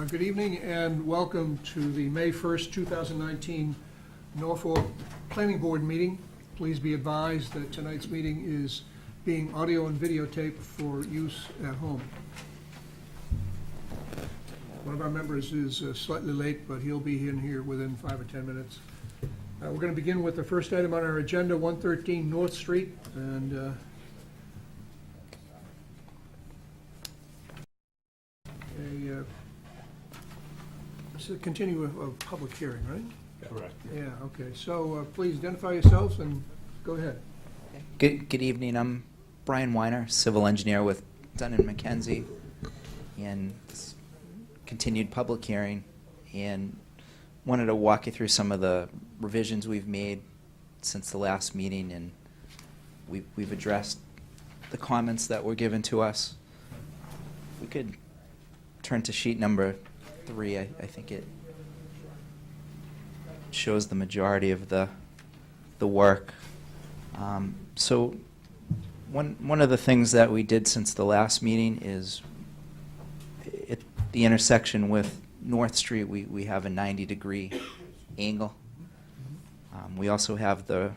Good evening and welcome to the May 1st, 2019 Norfolk Planning Board meeting. Please be advised that tonight's meeting is being audio and videotaped for use at home. One of our members is slightly late, but he'll be in here within 5 or 10 minutes. We're going to begin with the first item on our agenda, 113 North Street, and this is a continuing public hearing, right? Correct. Yeah, okay. So please identify yourselves and go ahead. Good evening. I'm Brian Weiner, civil engineer with Dunn & McKenzie, and this continued public hearing, and wanted to walk you through some of the revisions we've made since the last meeting, and we've addressed the comments that were given to us. We could turn to sheet number 3. I think it shows the majority of the work. So one of the things that we did since the last meeting is at the intersection with North Street, we have a 90-degree angle. We also have the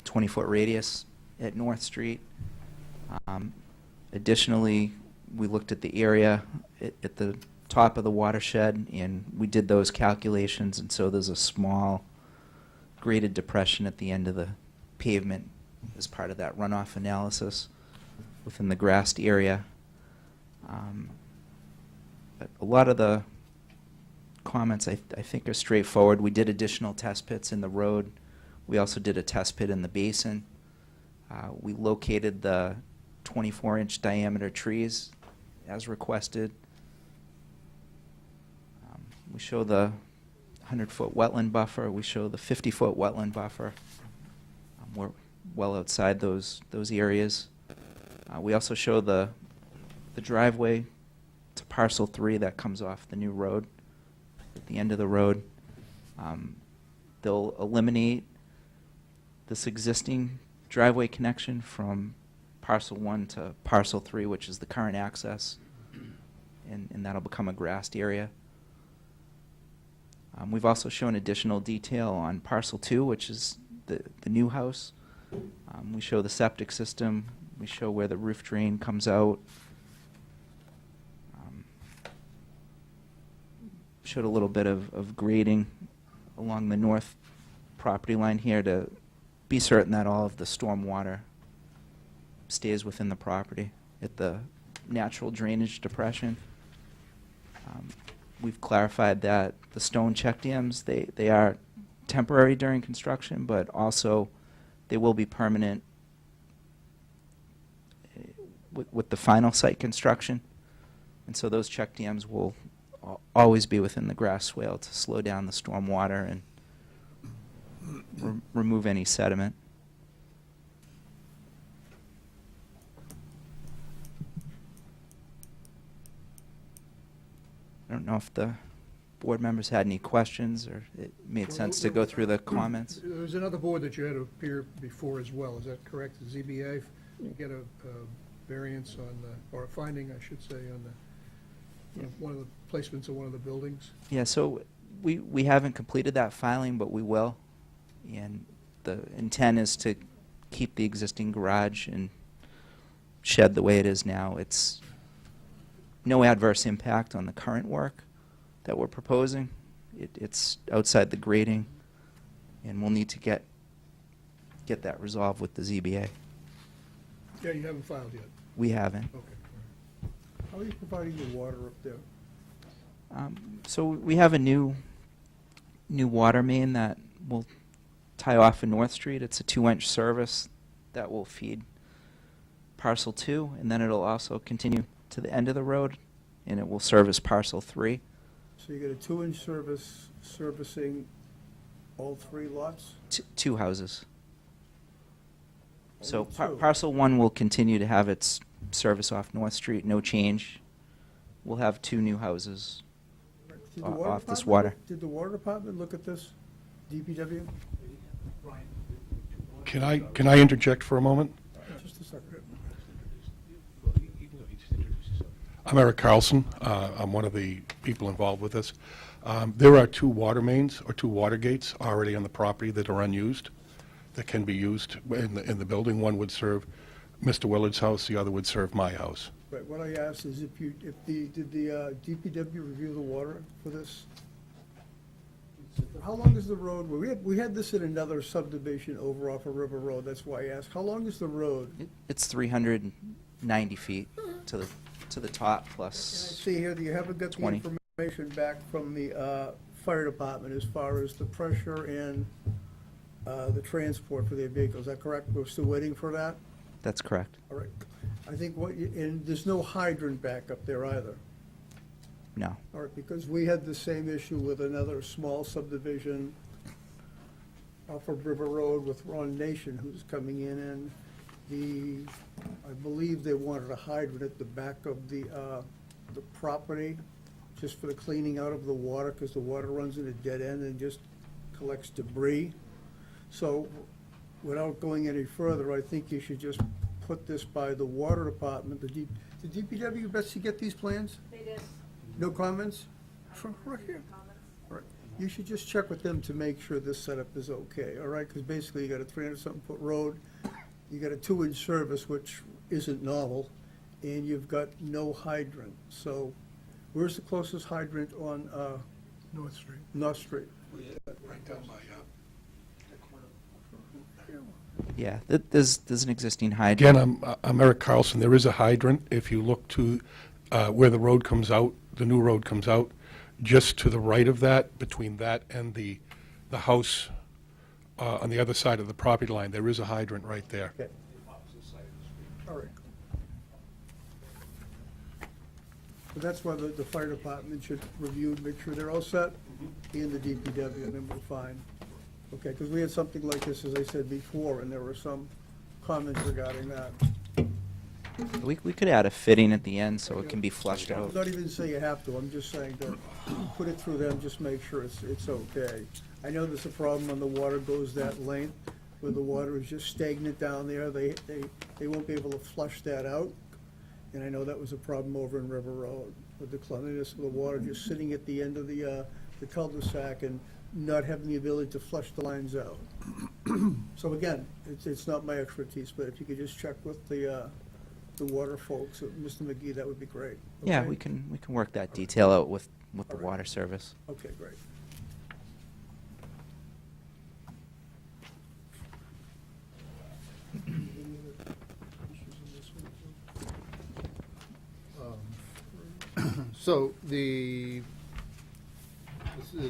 20-foot radius at North Street. Additionally, we looked at the area at the top of the watershed, and we did those calculations, and so there's a small graded depression at the end of the pavement as part of that runoff analysis within the grassed area. But a lot of the comments I think are straightforward. We did additional test pits in the road. We also did a test pit in the basin. We located the 24-inch diameter trees as requested. We show the 100-foot wetland buffer. We show the 50-foot wetland buffer. We're well outside those areas. We also show the driveway to Parcel 3 that comes off the new road at the end of the road. They'll eliminate this existing driveway connection from Parcel 1 to Parcel 3, which is the current access, and that'll become a grassed area. We've also shown additional detail on Parcel 2, which is the new house. We show the septic system. We show where the roof drain comes out. Showed a little bit of grading along the north property line here to be certain that all of the storm water stays within the property at the natural drainage depression. We've clarified that the stone check dams, they are temporary during construction, but also they will be permanent with the final site construction. And so those check dams will always be within the grass swale to slow down the storm water and remove any sediment. I don't know if the board members had any questions, or it made sense to go through the comments. There was another board that you had to appear before as well. Is that correct? The ZBA, you get a variance on the, or a finding, I should say, on the one of the placements of one of the buildings. Yeah, so we haven't completed that filing, but we will. And the intent is to keep the existing garage and shed the way it is now. It's no adverse impact on the current work that we're proposing. It's outside the grading, and we'll need to get that resolved with the ZBA. Yeah, you haven't filed yet. We haven't. Okay. How are you providing the water up there? So we have a new water main that will tie off of North Street. It's a 2-inch service that will feed Parcel 2, and then it'll also continue to the end of the road, and it will service Parcel 3. So you get a 2-inch service servicing all 3 lots? Two houses. So Only 2. Parcel 1 will continue to have its service off North Street, no change. We'll have 2 new houses Did the off this department water. Did the water department look at this? DPW? Can I interject for a moment? Just a second. I'm Eric Carlson. I'm one of the people involved with this. There are 2 water mains or 2 water gates already on the property that are unused, that can be used in the building. One would serve Mr. Willard's house, the other would serve my house. Right, what I asked is did the DPW review the water for this? How long is the road, we had this in another subdivision over off of River Road, that's why I asked, how long is the road? It's 390 feet to the top And I plus. see here that you haven't got the 20. information back from the fire department as far as the pressure and the transport for their vehicles, is that correct? We're still waiting for that? That's correct. All right. I think and there's no hydrant back up there either. No. All right, because we had the same issue with another small subdivision off of River Road with Ron Nation, who's coming in, and I believe they wanted a hydrant at the back of the property, just for the cleaning out of the water, because the water runs in a dead end and just collects debris. So, without going any further, I think you should just put this by the water department. The DPW, Betsy, get these plans? They did. No comments? Right here. All right. You should just check with them to make sure this setup is okay, all right? Because basically, you got a 300-something foot road, you got a 2-inch service, which isn't novel, and you've got no hydrant. So where's the closest hydrant on North Street. North Street? Right down by, Yeah, there's an existing hydrant. Again, I'm Eric Carlson. There is a hydrant. If you look to where the road comes out, the new road comes out, just to the right of that, between that and the house on the other side of the property line, there is a hydrant right there. Okay. All right. But that's why the fire department should review and make sure they're all set, and the DPW, and then we're fine. Okay, because we had something like this, as I said before, and there were some comments regarding that. We could add a fitting at the end so it can be flushed I'm out. not even saying you have to, I'm just saying to put it through them, just make sure it's okay. I know there's a problem when the water goes that length, where the water is just stagnant down there, they won't be able to flush that out. And I know that was a problem over in River Road, with the cleanliness of the water just sitting at the end of the cul-de-sac and not having the ability to flush the lines out. So again, it's not my expertise, but if you could just check with the water folks, Mr. McGee, that would be great. Yeah, Okay? we can work that detail out with the All right. water service. Okay, great. So there's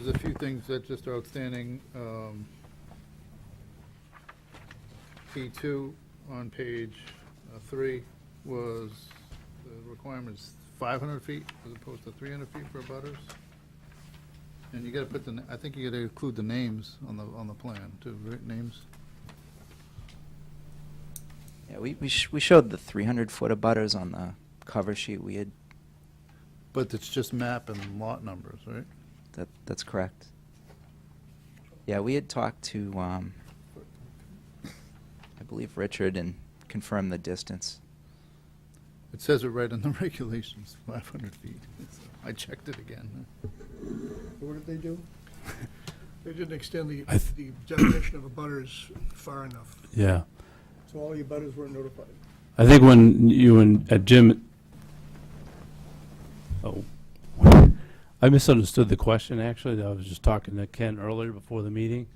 a few things that just are outstanding. P2 on page 3 was, the requirement is 500 feet as opposed to 300 feet for abutters. And you gotta put I think you gotta include the names on the plan, too, right, names? Yeah, we showed the 300-foot abutters on the cover sheet. We had But it's just map and lot numbers, right? that's correct. Yeah, we had talked to I believe Richard and confirmed the distance. It says it right in the regulations, 500 feet. I checked it again. What did they do? They didn't extend the definition of a butters far enough. Yeah. So all your butters weren't notified? I think when you and Jim, I misunderstood the question, actually. I was just talking to Ken earlier before the meeting.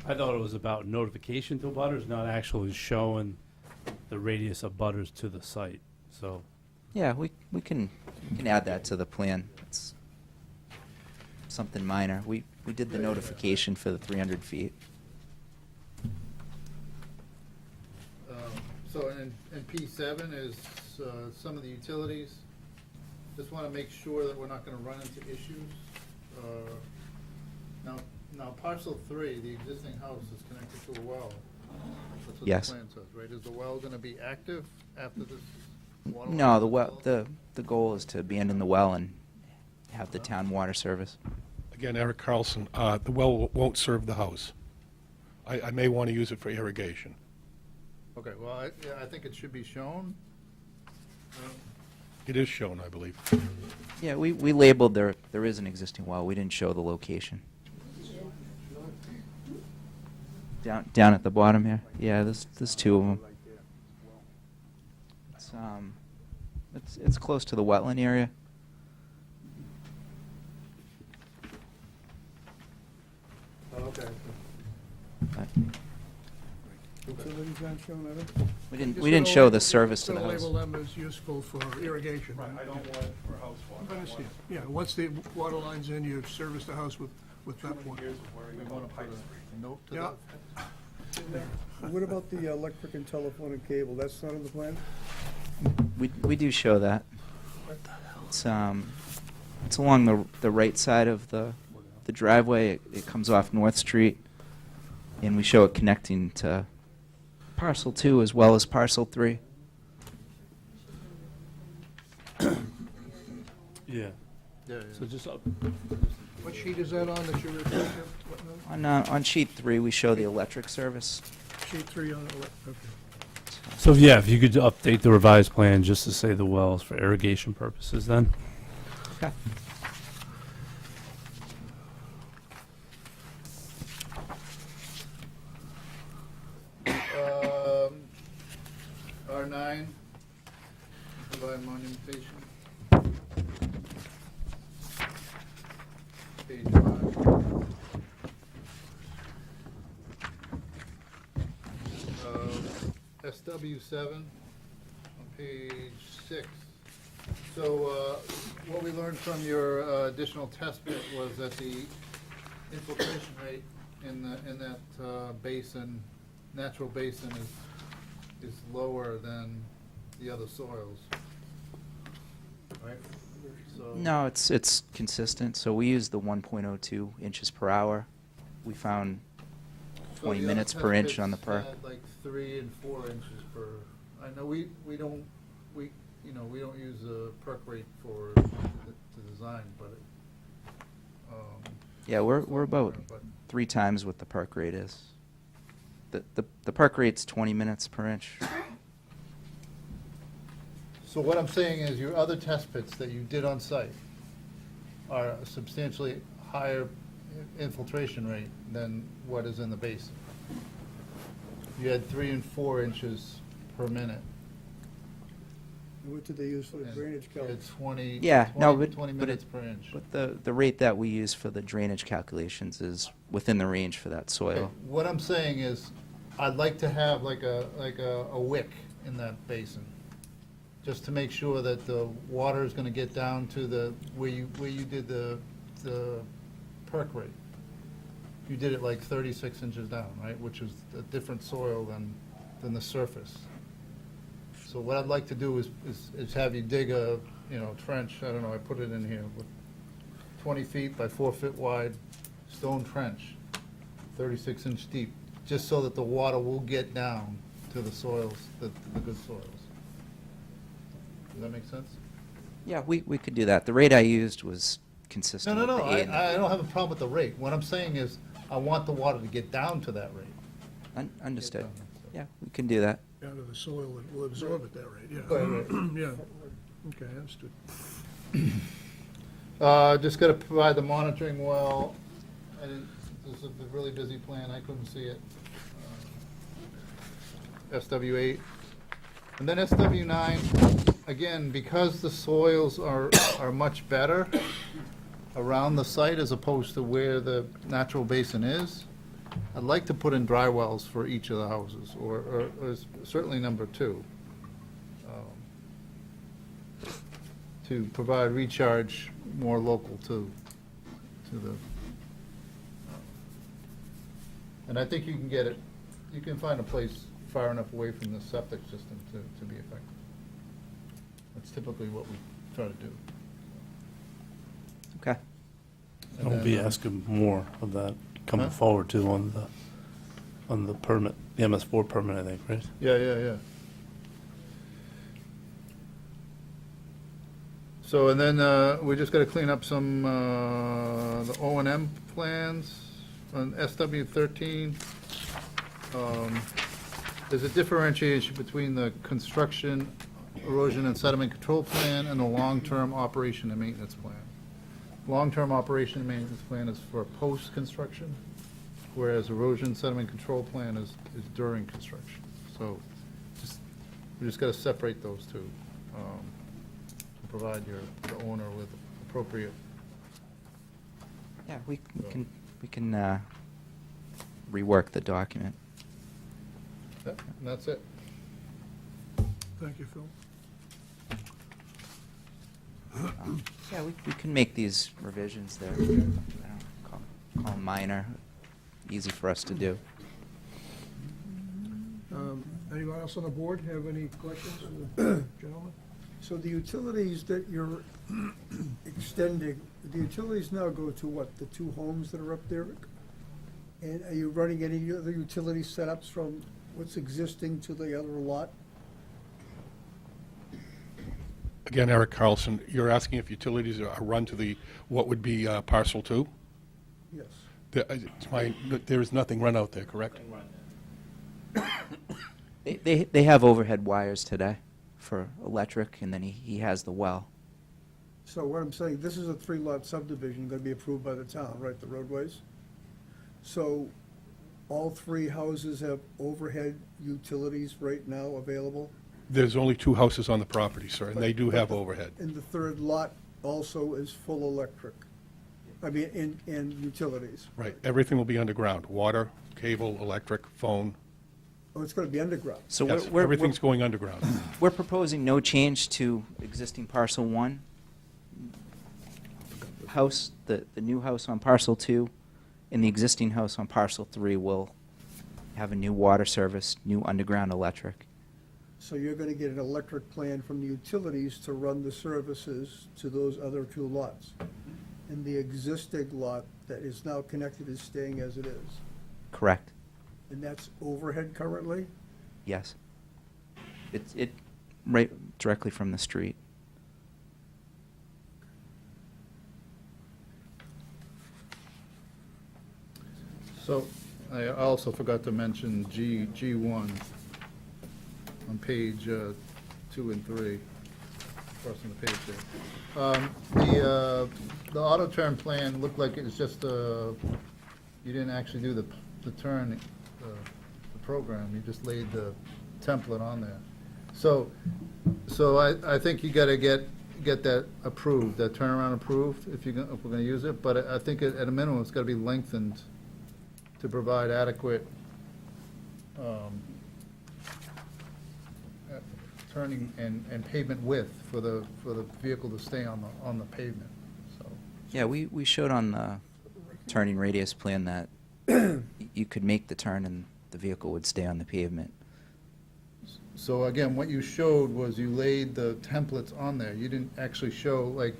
I thought it was about notification to butters, not actually showing the radius of butters to the site. So, Yeah, we can add that to the plan. It's something minor. We did the notification for the 300 feet. So in P7 is some of the utilities. Just want to make sure that we're not going to run into issues. Now Parcel 3, the existing house is connected to a well. That's what Yes. the plan says, right? Is the well going to be active after this water? No, line the is well, built? the goal is to abandon the well and have the town water service. Again, Eric Carlson, the well won't serve the house. I may want to use it for irrigation. Okay, well, yeah, I think it should be shown. It is shown, I believe. Yeah, we labeled there is an existing well. We didn't show the location. Down at the bottom here. Yeah, there's two of them. It's close to the wetland area. Okay. But Utilities aren't shown either? we didn't show the service to the Gonna house. label them as useful for irrigation. I don't want it for house I understand. Yeah, once the water line's in, you service the house with that one. We want to put a note to Yeah. that. What about the electric and telephone and cable? That's not on the plan? We do show that. It's along the right side of the driveway. It comes off North Street, and we show it connecting to Parcel 2 as well as Parcel 3. Yeah. Yeah, yeah. So just up. What sheet is that on that you're referring to? What number? On sheet 3, we show the electric service. Sheet 3 on the left, okay. So yeah, if you could update the revised plan just to say the wells for irrigation purposes then. Okay. R9, provide monumentation. Page 5. SW7 on page 6. So what we learned from your additional test bit was that the infiltration rate in that basin, natural basin, is lower than the other soils, right? So No, it's consistent. So we use the 1.02 inches per hour. We found so 20 the other minutes test per inch bits on the perk. had like 3 and 4 inches per. I know we don't use a perk rate for the design, but Yeah, we're about but 3 times what the perk rate is. The perk rate's 20 minutes per inch. So what I'm saying is your other test pits that you did on site are a substantially higher infiltration rate than what is in the basin. You had 3 and 4 inches per minute. And what did they use for the and drainage you had calc? 20, Yeah, no, 20 but- 20 but minutes it- per inch. But the rate that we use for the drainage calculations is within the range for that Okay, soil. what I'm saying is, I'd like to have like a wick in that basin, just to make sure that the water is gonna get down to where you did the perk rate. You did it like 36 inches down, right, which is a different soil than the surface. So what I'd like to do is have you dig a, trench, I don't know, I put it in here, with 20 feet by 4 feet wide, stone trench, 36 inch deep, just so that the water will get down to the soils, the good soils. Does that make sense? Yeah, we could do that. The rate I used was consistent No, with the I 8. I don't have a problem with the rate. What I'm saying is, I want the water to get down to that rate. Understood. Get down. Yeah, we can do that. Down to the soil that will absorb at that rate, yeah. Right, Yeah, okay, understood. Just gotta provide the monitoring well. This is a really busy plan, I couldn't see it. SW8. And then SW9, again, because the soils are much better around the site as opposed to where the natural basin is, I'd like to put in dry wells for each of the houses, or certainly number 2. To provide recharge more local to the, and I think you can get it, you can find a place far enough away from the septic system to be effective. That's typically what we try to do. Okay. And I'll be then, asking more of that coming Huh? forward too on the permit, the MS4 permit, I think, right? Yeah. So, and then, we just gotta clean up some, the O&M plans on SW13. There's a differentiation between the construction erosion and sediment control plan and the long-term operation and maintenance plan. Long-term operation and maintenance plan is for post-construction, whereas erosion sediment control plan is during construction. So we just gotta separate those two, to provide the owner with appropriate. Yeah, we can rework the document. And that's it. Thank you, Phil. Yeah, we can make these revisions there. I don't call them minor, easy for us to do. Anyone else on the board have any questions of the gentleman? So the utilities that you're extending, the utilities now go to what, the two homes that are up there? And are you running any other utility setups from what's existing to the other lot? Again, Eric Carlson, you're asking if utilities are run to the, what would be Parcel 2? Yes. There is nothing run out there, correct? They have overhead wires today for electric, and then he has the well. So what I'm saying, this is a 3-lot subdivision going to be approved by the town, right, the roadways? So all 3 houses have overhead utilities right now available? There's only 2 houses on the property, sir, and they do have overhead. And the 3rd lot also is full electric? I mean, in utilities? Right, everything will be underground, water, cable, electric, phone. Oh, it's going to be underground? So Yes, we're everything's going underground. we're proposing no change to existing Parcel 1 house. The new house on Parcel 2 and the existing house on Parcel 3 will have a new water service, new underground electric. So you're going to get an electric plan from the utilities to run the services to those other 2 lots? And the existing lot that is now connected is staying as it is? Correct. And that's overhead currently? Yes. It right directly from the street. So I also forgot to mention G1 on page 2 and 3, crossing the page there. The auto turn plan looked like it was just, you didn't actually do the turn, the program, you just laid the template on there. So I think you gotta get that approved, that turnaround approved, if we're gonna use it, but I think at a minimum, it's gotta be lengthened to provide adequate turning and pavement width for the vehicle to stay on the pavement, so. Yeah, we showed on the turning radius plan that you could make the turn and the vehicle would stay on the pavement. So again, what you showed was you laid the templates on there. You didn't actually show, like,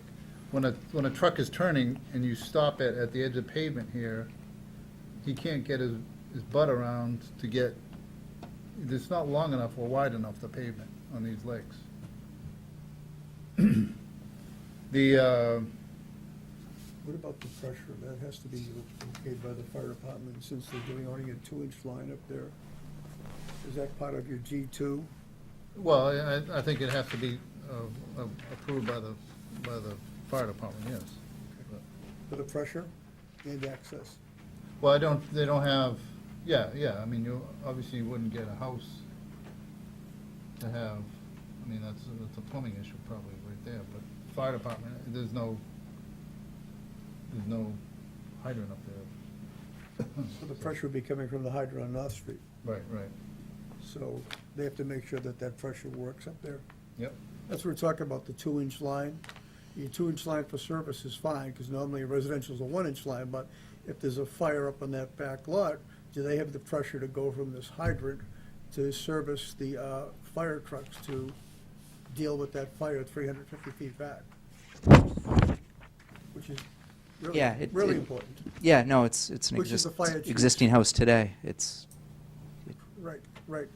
when a truck is turning and you stop it at the edge of pavement here, he can't get his butt around to get, it's not long enough or wide enough, the pavement on these lakes. What about the pressure? That has to be okayed by the fire department since they're doing only a 2-inch line up there. Is that part of your G2? Well, I think it has to be approved by the fire department, yes. For the pressure and access? Well, they don't have, yeah, I mean, obviously you wouldn't get a house to have, I mean, that's a plumbing issue probably right there, but fire department, there's no hydrant up there. So the pressure would be coming from the hydrant on North Street. Right. So they have to make sure that that pressure works up there. Yep. That's what we're talking about, the 2-inch line. Your 2-inch line for service is fine, because normally a residential is a 1-inch line, but if there's a fire up on that back lot, do they have the pressure to go from this hydrant to service the fire trucks to deal with that fire 350 feet back? Which is really, Yeah, really important. Yeah, no, it's an Which is the fire chief. existing house today. Right.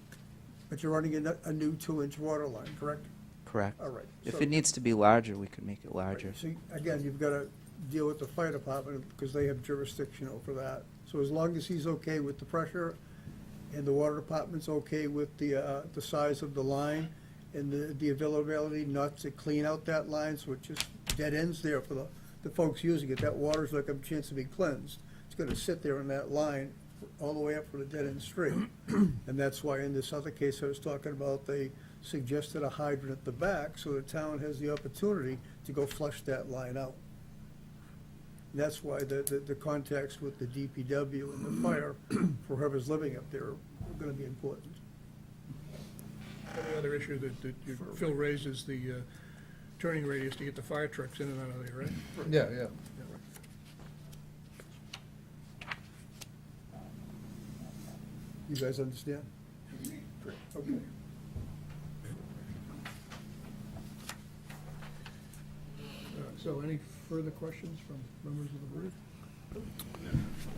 But you're running a new 2-inch water line, correct? Correct. All right. If So- it needs to be larger, we could make it Right. larger. So again, you've got to deal with the fire department because they have jurisdiction over that. So as long as he's okay with the pressure and the water department's okay with the size of the line, and the availability not to clean out that line, so it just dead ends there for the folks using it. That water's like a chance to be cleansed. It's gonna sit there in that line all the way up for the dead end street. And that's why in this other case I was talking about, they suggested a hydrant at the back, so the town has the opportunity to go flush that line out. And that's why the contacts with the DPW and the fire, for whoever's living up there, are gonna be important. The other issue that Phil raised is the turning radius to get the fire trucks in and out of there, right? Yeah, yeah. You guys understand? Okay. So any further questions from members of the board?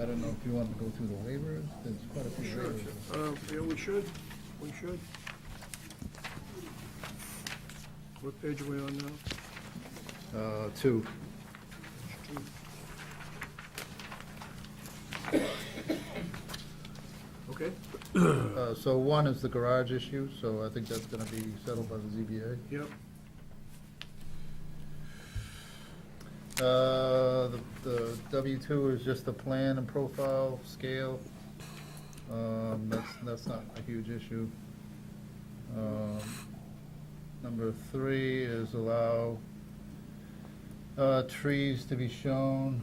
I don't know if you want to go through the waivers, there's quite a few waivers. Yeah, we should. What page are we on now? 2. Okay. So 1 is the garage issue, so I think that's gonna be settled by the ZBA. Yep. The W2 is just the plan and profile scale. That's not a huge issue. Number 3 is allow trees to be shown.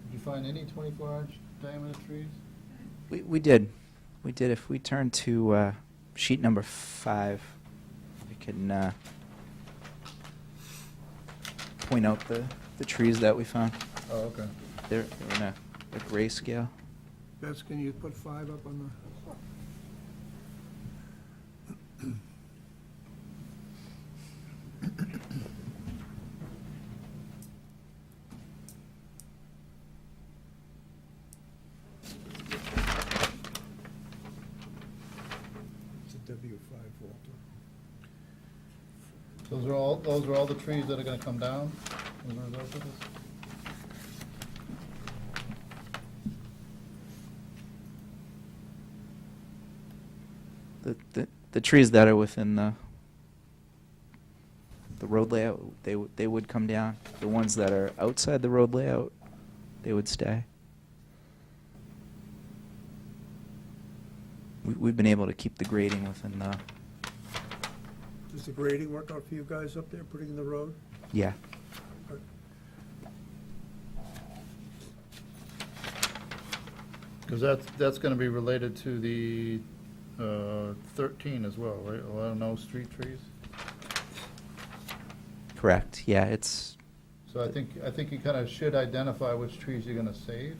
Did you find any 24-inch diameter trees? We did. If we turn to sheet number 5, we can point out the trees that we found. Oh, okay. They're in a grayscale. Bess, can you put 5 up on the? It's a W5, Walter. Those are all the trees that are gonna come down as a result of this? The trees that are within the road layout, they would come down. The ones that are outside the road layout, they would stay. We've been able to keep the grading within the, Does the grading work out for you guys up there, putting in the road? yeah. Because that's gonna be related to the 13 as well, right? Allow no street trees? Correct, yeah, it's, So I think you kind of should identify which trees you're gonna save.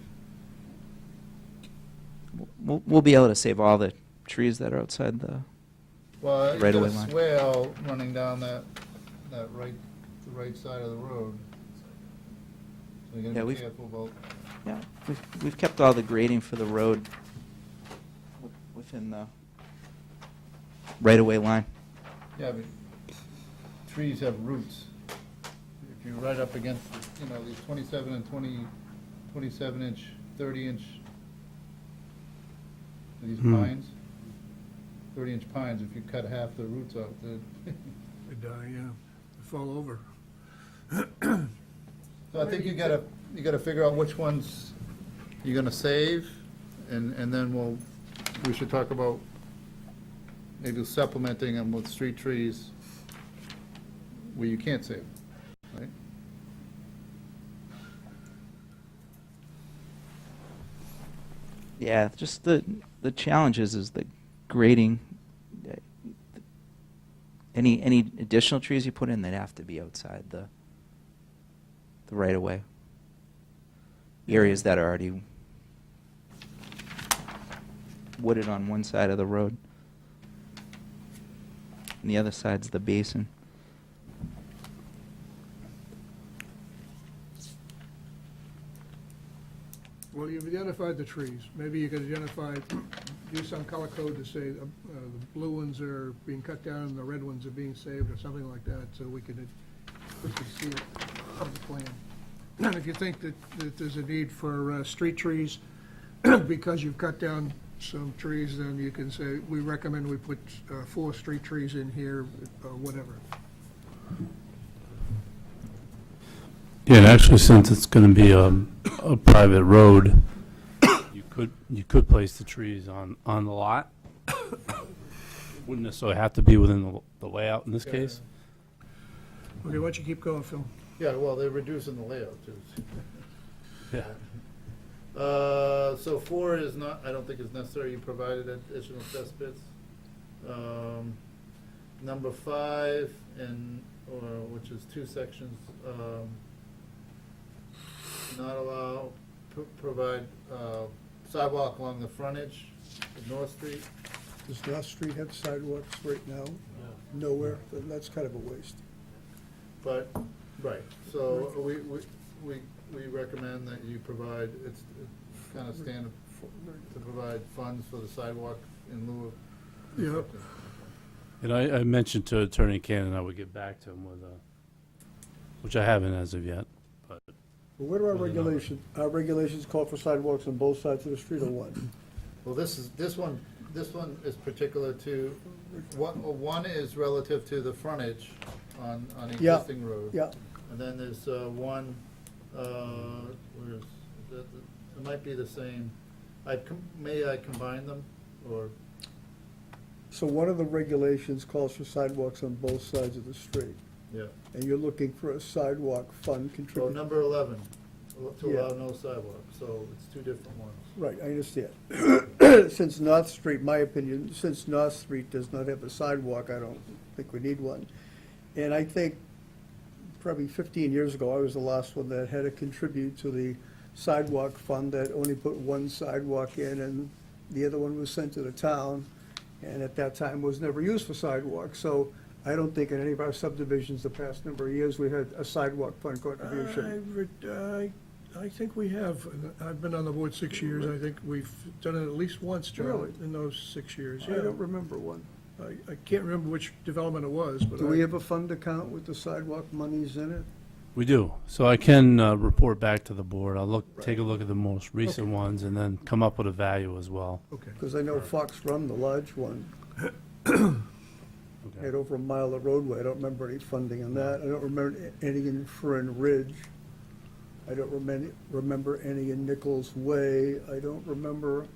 we'll be able to save all the trees that are outside the, Well, you Right got away a line. swale running down the right side of the road. So you Yeah, gotta be we've- careful about, yeah, we've kept all the grading for the road within the right-of-way line. yeah, but trees have roots. If you're right up against, these 27 and 27-inch, 30-inch, these pines, 30-inch pines, if you cut half the roots out, They die, yeah. They fall over. so I think you gotta figure out which ones you're gonna save, and then we should talk about maybe supplementing them with street trees where you can't save them, right? Yeah, just the challenge is the grading. Any additional trees you put in, they'd have to be outside the right of way. Areas that are already wooded on one side of the road. And the other side's the basin. Well, you've identified the trees. Maybe you could identify, do some color code to say the blue ones are being cut down and the red ones are being saved or something like that, so we could see it on the plan. And if you think that there's a need for street trees because you've cut down some trees, then you can say, we recommend we put 4 street trees in here, or whatever. Yeah, and actually, since it's gonna be a private road, you could place the trees on the lot. Wouldn't necessarily have to be within the layout in this Yeah, case. Okay, why don't you keep going, Phil? Yeah, well, they're reducing the layout too. Yeah. So 4 is not, I don't think is necessary, you provided additional test bits. Number 5, which is 2 sections, not allow, provide sidewalk along the frontage of North Street. Does North Street have sidewalks right now? Nowhere, then that's kind of a waste. But, right, so we recommend that you provide, it's kind of standard to provide funds for the sidewalk in lieu of. Yeah. And I mentioned to Attorney Cannon I would get back to him with which I haven't as of yet, but. But what are our Whether or not- regulations? Our regulations call for sidewalks on both sides of the street or what? Well, this one is particular to, one is relative to the frontage on Yeah, existing road. Yeah, And then there's one, where's, it might be the same, may I combine them, or, so one of the regulations calls for sidewalks on both sides of the street, yeah. and you're looking for a sidewalk fund So contribution. number 11, to Yeah. allow no sidewalk, so it's 2 different ones. Right, I understand. Since North Street, my opinion, since North Street does not have a sidewalk, I don't think we need one. And I think probably 15 years ago, I was the last one that had to contribute to the sidewalk fund that only put one sidewalk in, and the other one was sent to the town, and at that time was never used for sidewalks. So I don't think in any of our subdivisions the past number of years, we had a sidewalk fund contribution. I think we have. I've been on the board 6 years. I think we've done it at least once, John, Really? in those 6 years. I Yeah. don't remember one. I can't remember which development it was, but Do we have a fund account with the sidewalk monies in it? We do. So I can report back to the board. I'll take a look at the most recent ones and then come up with a value as well. Okay. Because I know Fox Run, the large one, Okay. had over a mile of roadway. I don't remember any funding on that. I don't remember any in Fern Ridge. I don't remember any in Nichols Way. I don't remember,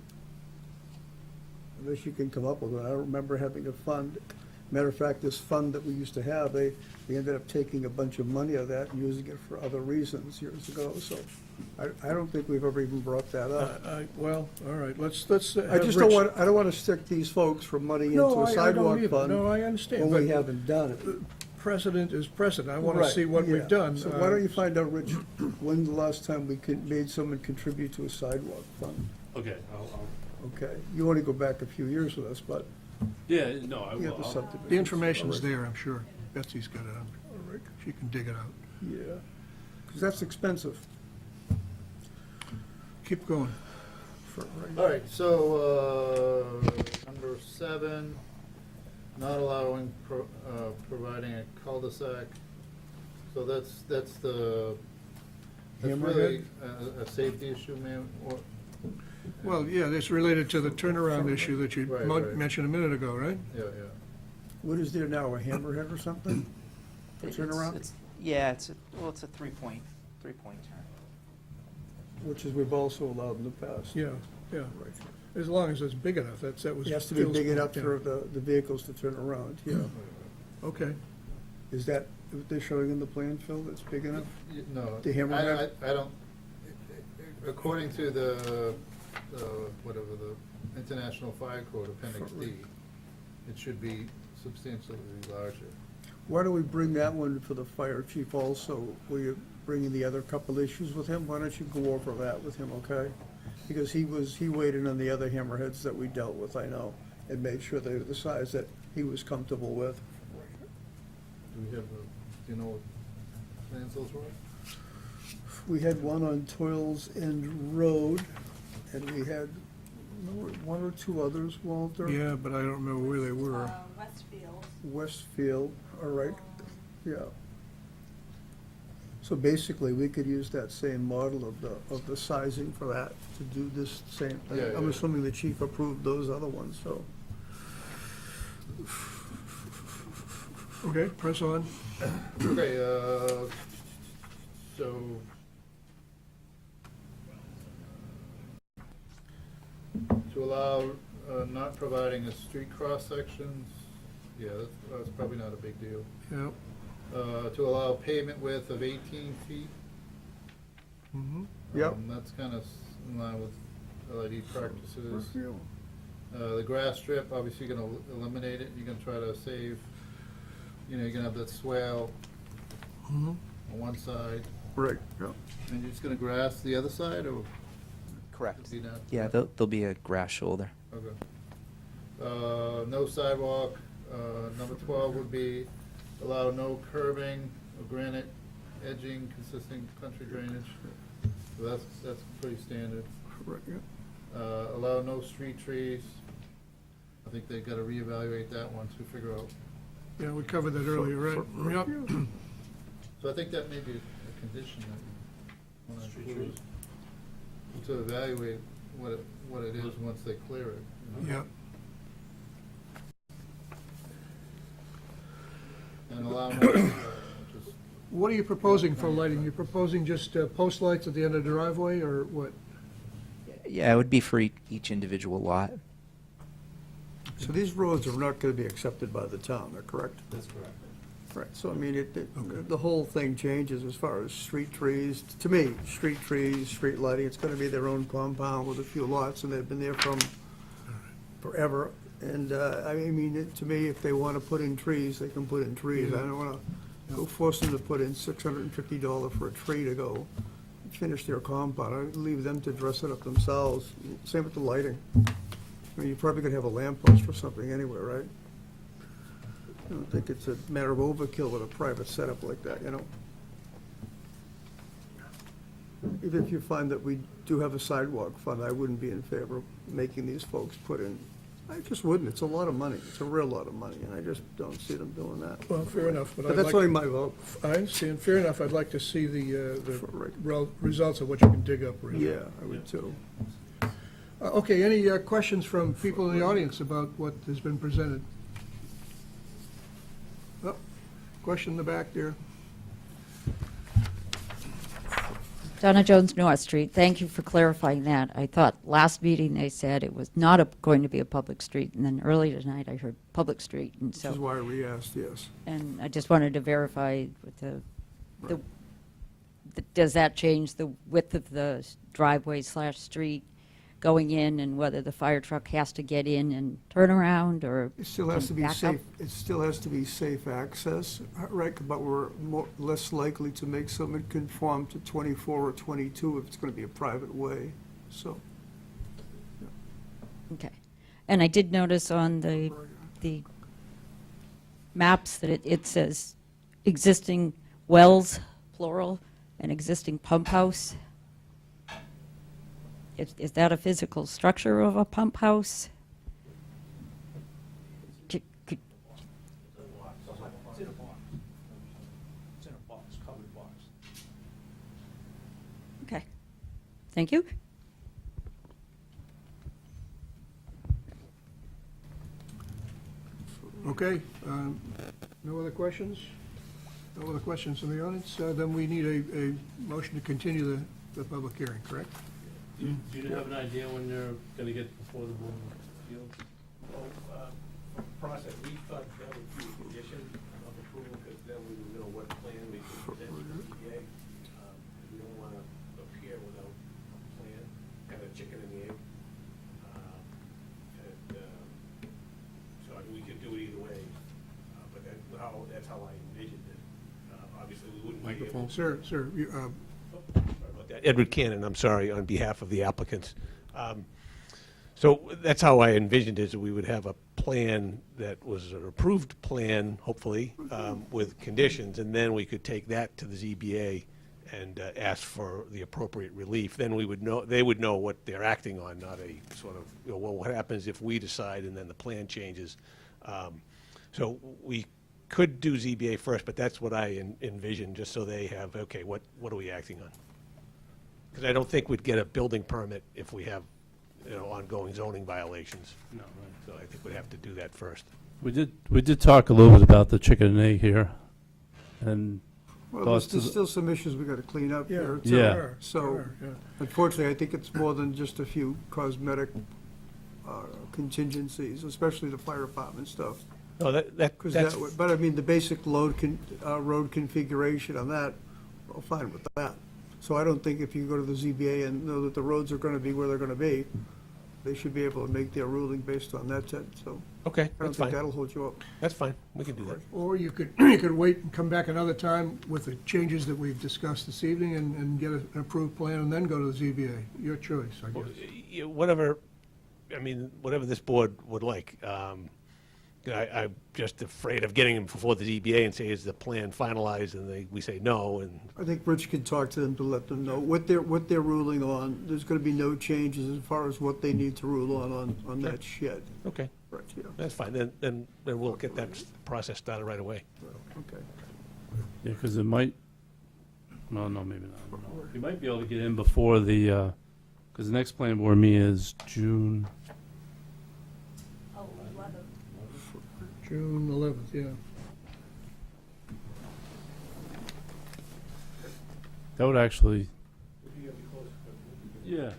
unless you can come up with one, I don't remember having a fund. Matter of fact, this fund that we used to have, they ended up taking a bunch of money of that and using it for other reasons years ago. So I don't think we've ever even brought that up. Well, all right, let's. I just don't want, I don't want to stick these folks from money into No, a I don't sidewalk either. fund No, I understand. when we but haven't done it. Precedent is precedent. I want to Right, see what yeah. we've done. So why don't you find out, Rich, when's the last time we made someone contribute to a sidewalk fund? Okay. Okay, you want to go back a few years with us, but Yeah, no, I you have the will. subdivision. The information's there, I'm sure. Betsy's got it. She can dig it out. Yeah, because that's expensive. Keep going. All right, so, number 7, not allowing, providing a cul-de-sac. So that's really a safety issue, man, or, Well, yeah, that's related to the turnaround issue that you Right, right. mentioned a minute ago, right? yeah. What is there now, a hammerhead or something? For turnaround? Yeah, it's a three-point turn. Which is we've also allowed in the past. Yeah, yeah. As long as it's big enough, that was. It has to be Phil's big point, enough yeah. for the vehicles to turn around, yeah. Okay. Is that what they're showing in the plan, Phil, that's big enough? No. The hammerhead? I don't, according to the, whatever, the International Fire Code Appendix D, it should be substantially larger. Why don't we bring that one for the fire chief also? Will you bring in the other couple issues with him? Why don't you go over that with him, okay? Because he weighed in on the other hammerheads that we dealt with, I know, and made sure they were the size that he was comfortable with. Do we have, do you know what plans those were? We had one on Toils End Road, and we had one or two others, Walter. Yeah, but I don't remember where they were. Westfield. Westfield, all right, yeah. So basically, we could use that same model of the sizing for that to do this same thing. Yeah, I'm yeah. assuming the chief approved those other ones, so. Okay, press on. Okay, so. To allow, not providing a street cross sections, yeah, that's probably not a big deal. Yeah. To allow pavement width of 18 feet. Mhm. Yep. That's kind of in line with LID practices. The grass strip, obviously you're gonna eliminate it, you're gonna try to save, you're gonna have that swale Mhm. on one side, Right, yeah. and you're just gonna grass the other side, or? Correct. Be not- Yeah, there'll be a grass shoulder. Okay. No sidewalk, number 12 would be allow no curbing or granite edging consisting country drainage. So that's pretty standard. Right, yeah. Allow no street trees. I think they've got to reevaluate that one to figure out. Yeah, we covered that earlier, right? Yep. So I think that may be a condition that you want to include, to evaluate what it is once they clear it. Yep. And allow no, just, What are you proposing for lighting? You're proposing just post lights at the end of the driveway, or what? Yeah, it would be for each individual lot. So these roads are not gonna be accepted by the town, they're correct? That's correct. Right, so I mean, the whole thing changes as far as street trees. To me, street trees, street lighting, it's gonna be their own compound with a few lots, and they've been there from forever. And, I mean, to me, if they wanna put in trees, they can put in trees. I don't wanna go force them to put in $650 for a tree to go finish their compound. I'd leave them to dress it up themselves. Same with the lighting. I mean, you're probably gonna have a lamppost or something anyway, right? I don't think it's a matter of overkill with a private setup like that, you know? Even if you find that we do have a sidewalk fund, I wouldn't be in favor of making these folks put in, I just wouldn't. It's a lot of money. It's a real lot of money, and I just don't see them doing that. Well, fair enough, but But I'd that's like, only my vote. I understand, fair enough, I'd like to see the Right. results of what you can dig up. really. Yeah, I would too. Okay, any questions from people in the audience about what has been presented? Oh, question in the back there. Donna Jones, North Street. Thank you for clarifying that. I thought last meeting they said it was not going to be a public street, and then earlier tonight I heard public street, and This is so, why I re-asked, yes. and I just wanted to verify with does that change the width of the driveway/street going in, and whether the fire truck has to get in and turn around, or It still has to be back up? safe, it still has to be safe access, right, but we're less likely to make someone conform to 24 or 22 if it's gonna be a private way, so. Okay. And I did notice on the maps that it says existing wells, plural, and existing pump house. Is that a physical structure of a pump house? Could- It's in a box. It's in a box, covered box. Okay. Thank you. Okay, no other questions? No other questions from the audience? Then we need a motion to continue the public hearing, correct? Do you have an idea when you're gonna get before the Board of Appeals? Process, we thought that would be a condition of approval, because then we would know what plan we could present to the ZBA. We don't want to appear without a plan, kind of chicken and the egg. So I mean, we could do it either way, but that's how I envisioned it. Obviously, we wouldn't be able. Sir, Sorry about that. Edward Cannon, I'm sorry, on behalf of the applicants. So that's how I envisioned it, is that we would have a plan that was an approved plan, hopefully, with conditions, and then we could take that to the ZBA and ask for the appropriate relief. Then we would know, they would know what they're acting on, not a sort of, well, what happens if we decide and then the plan changes? So we could do ZBA first, but that's what I envisioned, just so they have, okay, what are we acting on? Because I don't think we'd get a building permit if we have, ongoing zoning violations. No, right. So I think we'd have to do that first. We did talk a little bit about the chicken and egg here, and Well, Thoughts there's to the- still some issues we gotta clean up here. Yeah. Yeah. Sure, So, sure, yeah. unfortunately, I think it's more than just a few cosmetic contingencies, especially the fire department stuff. No, that's, But I mean, the basic road configuration on that, I'm fine with that. So I don't think if you go to the ZBA and know that the roads are gonna be where they're gonna be, they should be able to make their ruling based on that, so okay, I don't that's think fine. that'll hold you up. That's fine. We can do that. Or you could, you could wait and come back another time with the changes that we've discussed this evening and get an approved plan and then go to the ZBA. Your choice, I guess. Whatever this board would like. I'm just afraid of getting them before the ZBA and say, is the plan finalized? And we say no, and, I think Rich can talk to them to let them know what they're ruling on. There's gonna be no changes as far as what they need to rule on that shed. okay, Right, yeah, that's fine. Then we'll get that process started right away. okay. yeah, because it might. No, maybe not. No. You might be able to get in before the, because the next planning board meeting is June. June 11th, yeah. That would actually. Yeah,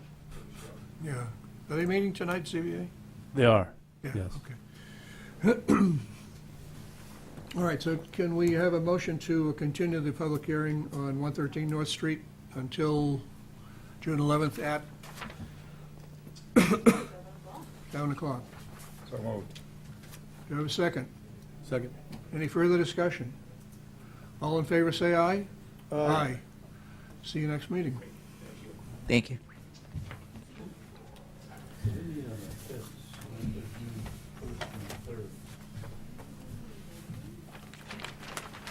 Yeah. Are they meeting tonight, ZBA? they are. Yeah, Yes. okay. All right, so can we have a motion to continue the public hearing on 113 North Street until June 11th at 7 o'clock? So moved. Do you have a second? Second. Any further discussion? All in favor, say aye. Aye. See you next meeting. Thank you.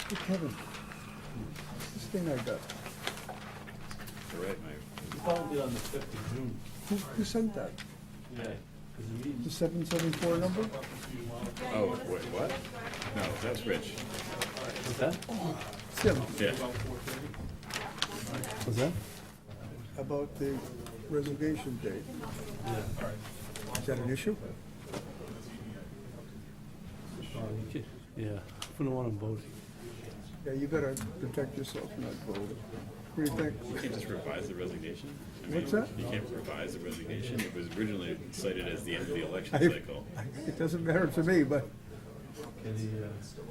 Hey, Kevin, this thing I got, Probably on the 5th of June. who sent that? Yeah. The 774 number? Oh, wait, what? No, that's Rich. What's that? Tim, Yeah. What's that? about the reservation date. Is that an issue? Yeah, from the one I'm voting. Yeah, you better protect yourself from that vote. What do you think? You can't just revise the resignation? I mean, What's that? You can't revise the resignation. It was originally cited as the end of the election I- cycle. It doesn't matter to me, but Can he,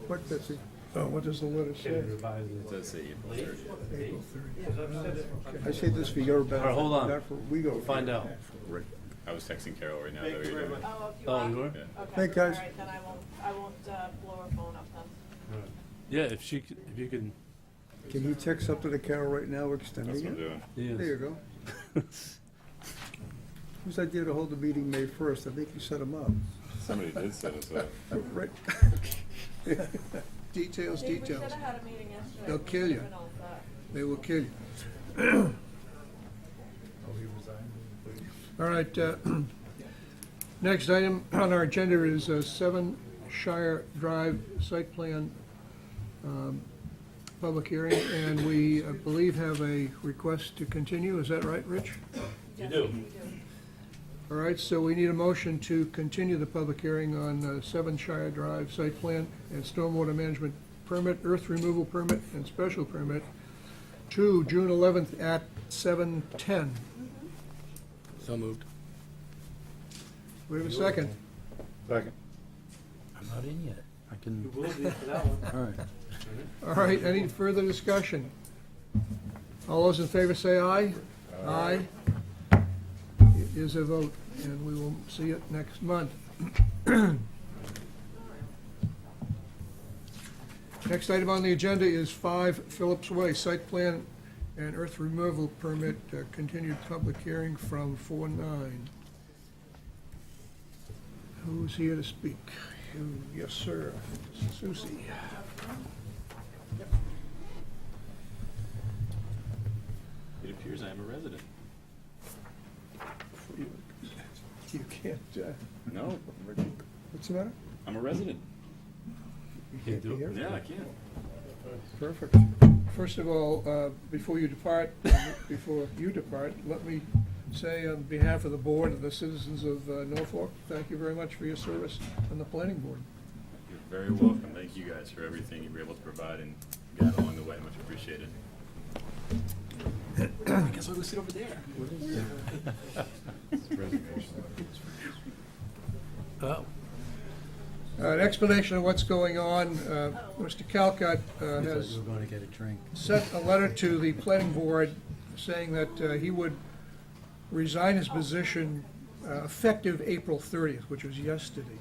what, Betsy? Oh, what does the letter can say? he revise It it? does say April 30th. April 30th. I say this for your benefit. All right, hold on. Not for, we go. Find out. I was texting Carol right now. Is that what you're doing? Oh, if you Oh, are? you were? Yeah. Okay. Hey, guys. All right, then I won't blow her phone up then. Yeah, if you can, Can you text up to the Carol right now That's extending what I'm it? doing. yes. There you go. Whose idea to hold the meeting May 1st? I think you set them up. Somebody did set us up. Right. Details, Dave, we details. should have had a meeting yesterday. They'll We kill you. would've been all set. They will kill you. All right, next item on our agenda is 7 Shire Drive site plan public hearing, and we, I believe, have a request to continue. Is that right, Rich? You do. All right, so we need a motion to continue the public hearing on 7 Shire Drive site plan and stormwater management permit, earth removal permit, and special permit to June 11th at 7:10. So moved. We have a second. Second. I'm not in yet. I can, You will be for that one. all right. All right, any further discussion? All those in favor say aye. Aye. It is a vote, and we will see it next month. Next item on the agenda is 5 Phillips Way, site plan and earth removal permit, continued public hearing from 4/9. Who's here to speak? You, yes, sir. Susie. It appears I am a resident. You can't, No, what's the matter? I'm a resident. You can do it. Yeah, I can. Perfect. First of all, before you depart, let me say on behalf of the board and the citizens of Norfolk, thank you very much for your service on the planning board. You're very welcome. Thank you guys for everything you were able to provide and guide along the way. Much appreciated. I guess I'll go sit over there. Oh. An explanation of what's going on, Mr. Calcutt I thought has you were going to get a drink. sent a letter to the planning board saying that he would resign his position effective April 30th, which was yesterday,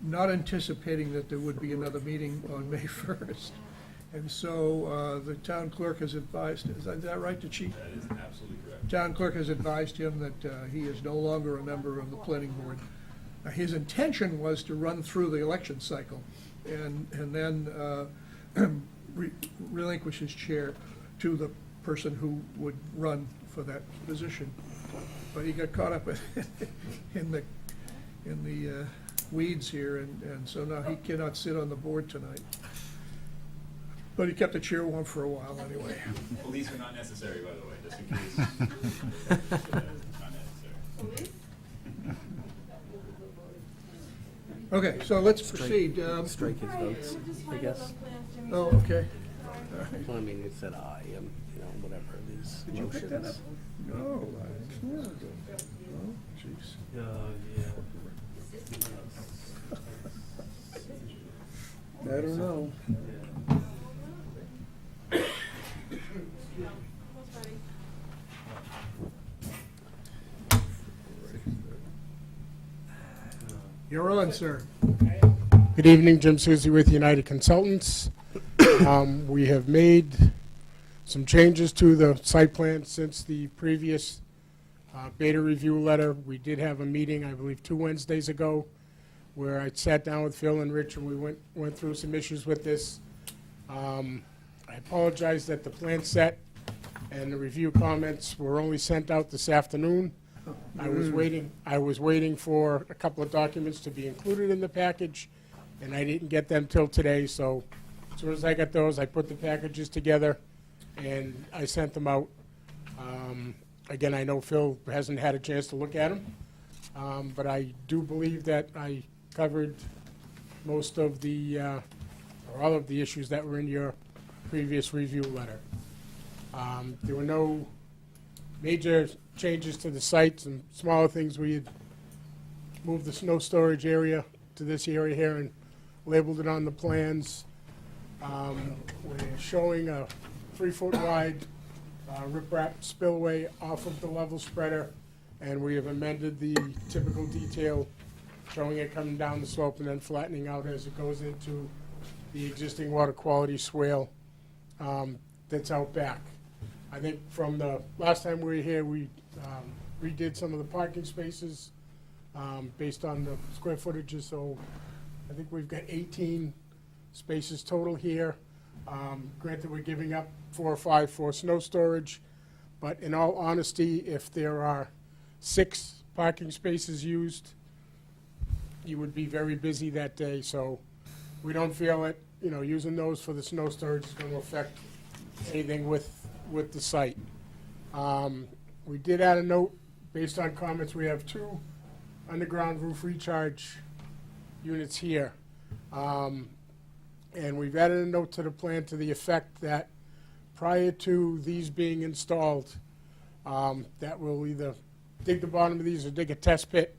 not anticipating that there would be another meeting on May 1st. And so the town clerk has advised, is that right, the chief? That is absolutely correct. Town clerk has advised him that he is no longer a member of the planning board. His intention was to run through the election cycle and then relinquish his chair to the person who would run for that position. But he got caught up in the weeds here, and so now he cannot sit on the board tonight. But he kept the chair warm for a while anyway. Police are not necessary, by the way, just in case. Not necessary. Okay, so let's proceed. Strike his votes, I guess. Oh, okay. Well, I mean, it said aye, you know, whatever, these Did you pick that up? motions. No, I can't. Oh, jeez. I don't know. You're on, sir. Good evening, Jim Susi with United Consultants. We have made some changes to the site plan since the previous beta review letter. We did have a meeting, I believe, 2 Wednesdays ago, where I sat down with Phil and Rich and we went through some issues with this. I apologize that the plan set and the review comments were only sent out this afternoon. I was waiting for a couple of documents to be included in the package, and I didn't get them till today, so as soon as I got those, I put the packages together and I sent them out. Again, I know Phil hasn't had a chance to look at them, but I do believe that I covered most of the, or all of the issues that were in your previous review letter. There were no major changes to the site, some smaller things. We had moved the snow storage area to this area here and labeled it on the plans. We're showing a 3-foot wide riprap spillway off of the level spreader, and we have amended the typical detail, showing it coming down the slope and then flattening out as it goes into the existing water quality swale that's out back. I think from the last time we were here, we redid some of the parking spaces based on the square footages, so I think we've got 18 spaces total here. Granted, we're giving up 4 or 5 for snow storage, but in all honesty, if there are 6 parking spaces used, you would be very busy that day, so we don't feel that, you know, using those for the snow storage is going to affect anything with the site. We did add a note based on comments. We have 2 underground roof recharge units here. And we've added a note to the plan to the effect that prior to these being installed, that we'll either dig the bottom of these or dig a test pit,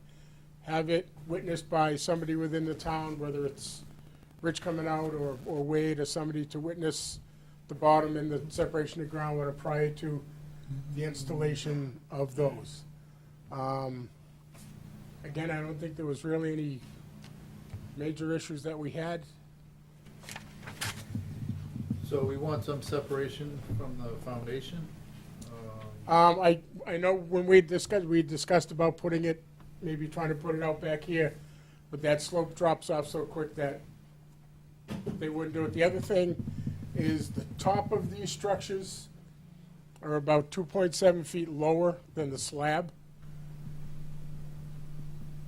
have it witnessed by somebody within the town, whether it's Rich coming out or Wade or somebody, to witness the bottom and the separation of groundwater prior to the installation of those. Again, I don't think there was really any major issues that we had. So we want some separation from the foundation? I know when we discussed about putting it, maybe trying to put it out back here, but that slope drops off so quick that they wouldn't do it. The other thing is the top of these structures are about 2.7 feet lower than the slab.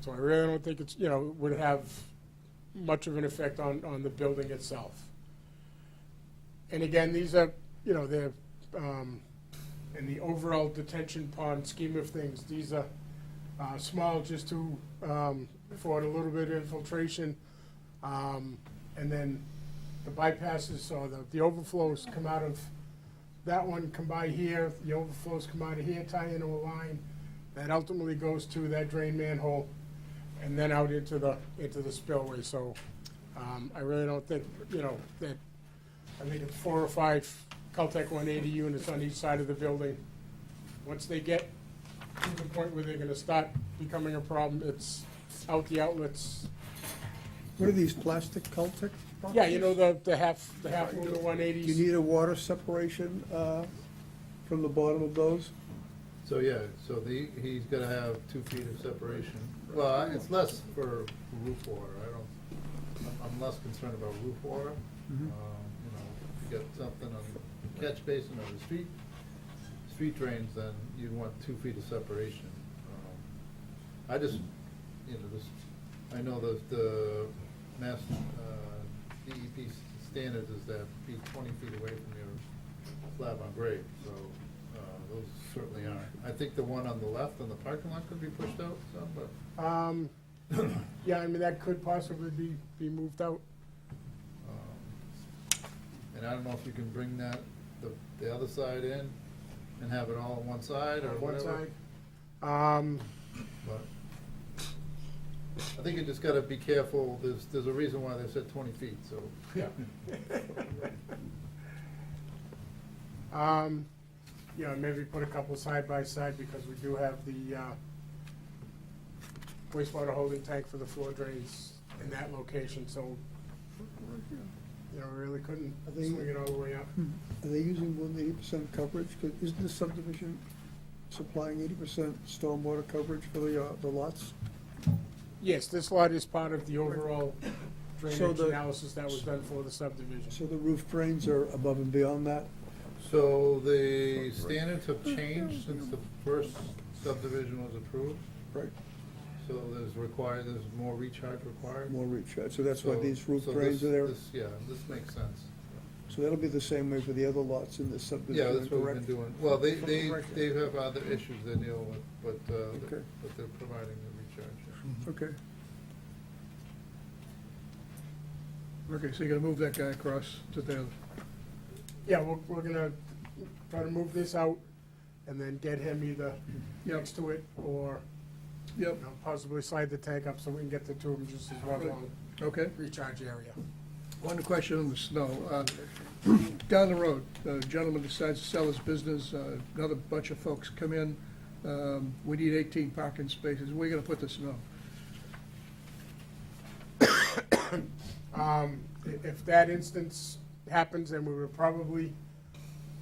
So I really don't think it's, would have much of an effect on the building itself. And again, these are, they're, in the overall detention pond scheme of things, these are small just to afford a little bit of infiltration. And then the bypasses or the overflows come out of, that one come by here, the overflows come out of here, tie into a line that ultimately goes to that drain manhole and then out into the spillway. So I really don't think, that, I think it's 4 or 5 Caltech 180 units on each side of the building. Once they get to the point where they're gonna start becoming a problem, it's out the outlets. What are these, plastic Caltech boxes? Yeah, the half moon, the 180s. Do you need a water separation from the bottom of those? So, yeah, so he's gotta have 2 feet of separation. Well, it's less for roof water, I'm less concerned about roof water. You get something on the catch basin or the street drains, then you want 2 feet of separation. I just, I know the Mass DEP standards is that be 20 feet away from your slab on grade, so those certainly aren't. I think the one on the left on the parking lot could be pushed out some, but. Yeah, I mean, that could possibly be moved out. And I don't know if you can bring the other side in and have it all on one side or One whatever. side. But I think you just gotta be careful, there's a reason why they said 20 feet, so. Yeah. Maybe put a couple side by side because we do have the wastewater holding tank for the floor drains in that location, so, we really couldn't Are they- swing it all the way up. Are they using more than 80% coverage? 'Cause isn't the subdivision supplying 80% stormwater coverage for the lots? Yes, this lot is part of the overall So drainage the- analysis that was done for the subdivision. So the roof drains are above and beyond that? So the standards have changed since the first subdivision was approved, Right. so there's more recharge required. More recharge, so that's why So- these roof so drains this- are there? Yeah, this makes sense. So that'll be the same way for the other lots in this Yeah, subdivision, that's what we've correct? been doing. Well, they Correct. have other issues they deal with, but Okay. but they're providing the recharge. Okay. Okay, so you're gonna move that guy across to the, Yeah, we're gonna try to move this out and then get him either Yep. next to it or, yep, possibly slide the tank up so we can get the two of them just as well on okay. recharge area. One question on the snow. Down the road, a gentleman decides to sell his business, another bunch of folks come in, we need 18 parking spaces, where are you gonna put the snow? If that instance happens, then we would probably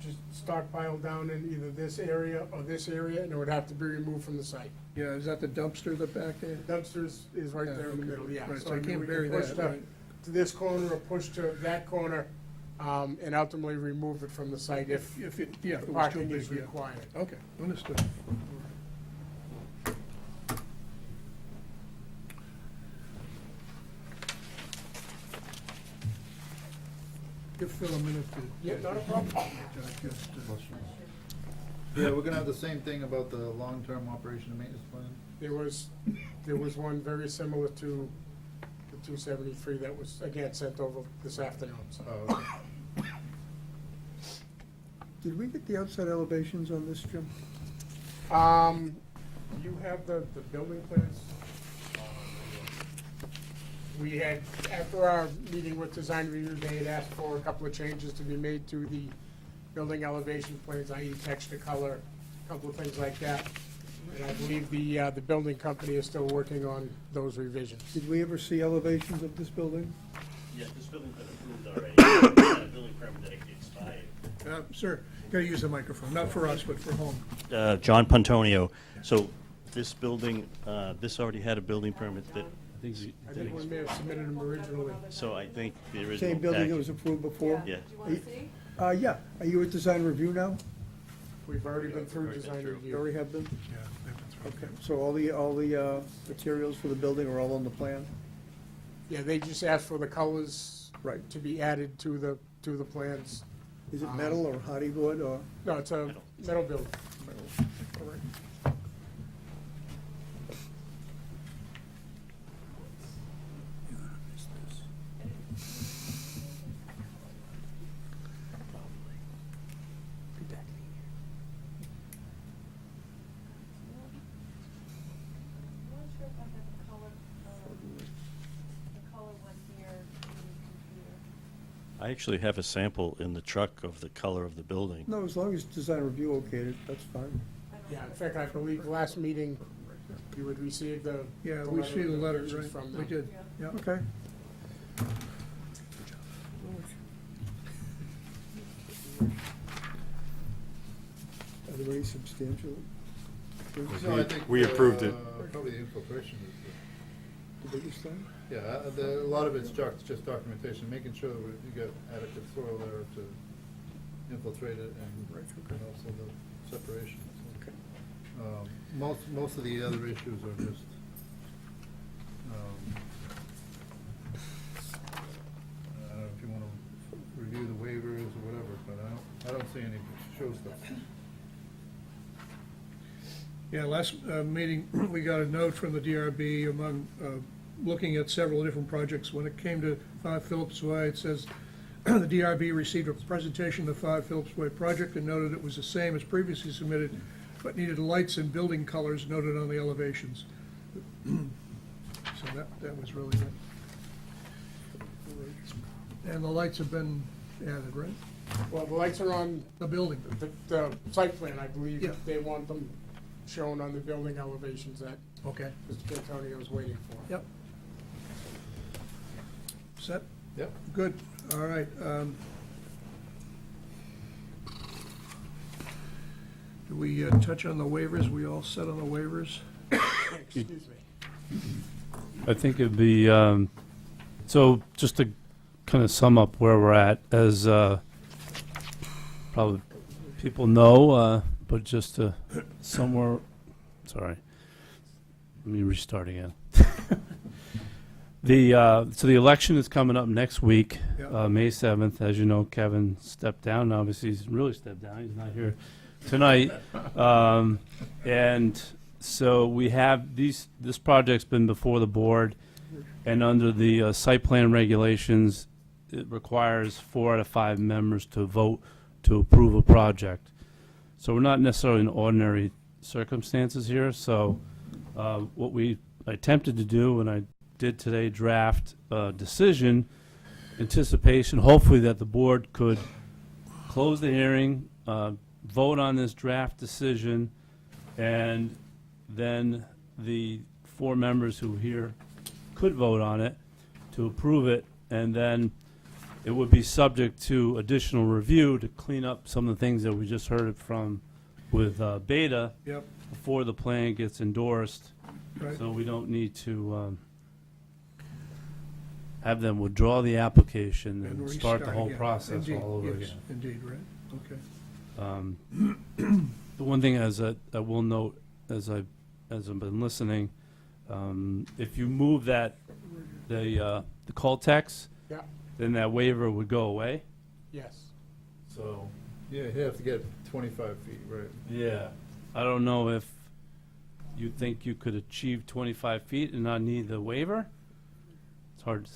just stockpile down in either this area or this area, and it would have to be removed from the site. Yeah, is that the dumpster that back there? Dumpsters is right Yeah, there in the okay. middle, yeah. Right, so I I mean, can't we bury can push that, to- right. to this corner or push to that corner, and ultimately remove it from the site if If it, yeah, if the it was too parking is big, yeah. required. Okay, understood. Give Phil a minute to. Yeah, not a problem. digest, Yeah, we're gonna have the same thing about the long-term operation and maintenance plan. There was one very similar to the 273 that was, again, sent over this afternoon, so. Okay. Did we get the outside elevations on this, Jim? You have the building plans? We had, after our meeting with design review, they had asked for a couple of changes to be made to the building elevation plans, i.e. texture, color, a couple of things like that. And I believe the building company is still working on those revisions. Did we ever see elevations of this building? Yeah, this building's been approved already. The building permit that expired. Sir, you gotta use the microphone, not for us, but for home. John Pantonio. So this building, this already had a building permit that, I think we may have submitted them originally. so I think the original Same building that package- was approved before? Yeah. Do you want to see? Yeah. Are you at design review now? We've already been through Already been design through. You review. already have been? Yeah, they've been through. Okay, so all the materials for the building are all on the plan? Yeah, they just asked for the colors Right. to be added to the plans. Is it metal or hardy wood or? No, it's a metal building. Correct. I'm not sure if I have the color one here in the computer. I actually have a sample in the truck of the color of the building. No, as long as design review okayed it, that's fine. Yeah, in fact, I believe last meeting, you would receive the. Yeah, we see the letters, right? from We them. did, yeah. Okay. Are there any substantial? No, I think, We approved it. Probably the infiltration is The biggest thing? a lot of it's just documentation, making sure that you get adequate soil there to infiltrate it and also the separation. So, most of the other issues are just, I don't know if you want to review the waivers or whatever, but I don't see any showstoppers. Yeah, last meeting, we got a note from the DRB among, looking at several different projects. When it came to 5 Phillips Way, it says, the DRB received a presentation of the 5 Phillips Way project and noted it was the same as previously submitted, but needed lights and building colors noted on the elevations. So that was really it. And the lights have been added, right? Well, the lights are on The building. the site plan, I believe. Yeah. They want them shown on the building elevations that Okay. Mr. Antonio is waiting for. Yep. Set? Yep. Good, all right. Do we touch on the waivers? We all set on the waivers? Excuse me. I think it'd be, so just to kind of sum up where we're at, as probably people know, but just to somewhere, sorry, let me restart again. So the election is coming up next week, Yeah. May 7th. As you know, Kevin stepped down. Obviously, he's really stepped down. He's not here tonight. And so we have this project's been before the board, and under the site plan regulations, it requires 4 out of 5 members to vote to approve a project. So we're not necessarily in ordinary circumstances here. So what we attempted to do, and I did today, draft a decision, anticipation, hopefully that the board could close the hearing, vote on this draft decision, and then the 4 members who here could vote on it to approve it, and then it would be subject to additional review to clean up some of the things that we just heard from with Beta Yep, before the plan gets endorsed. right. So we don't need to have them withdraw the application and start the whole again. process Indeed, all over yes, again. Indeed, right, okay. The one thing as I will note, as I've been listening, if you move the call text, Yeah, then that waiver would go away. yes. So Yeah, you have to get 25 feet, right? yeah, I don't know if you think you could achieve 25 feet and not need the waiver. It's hard.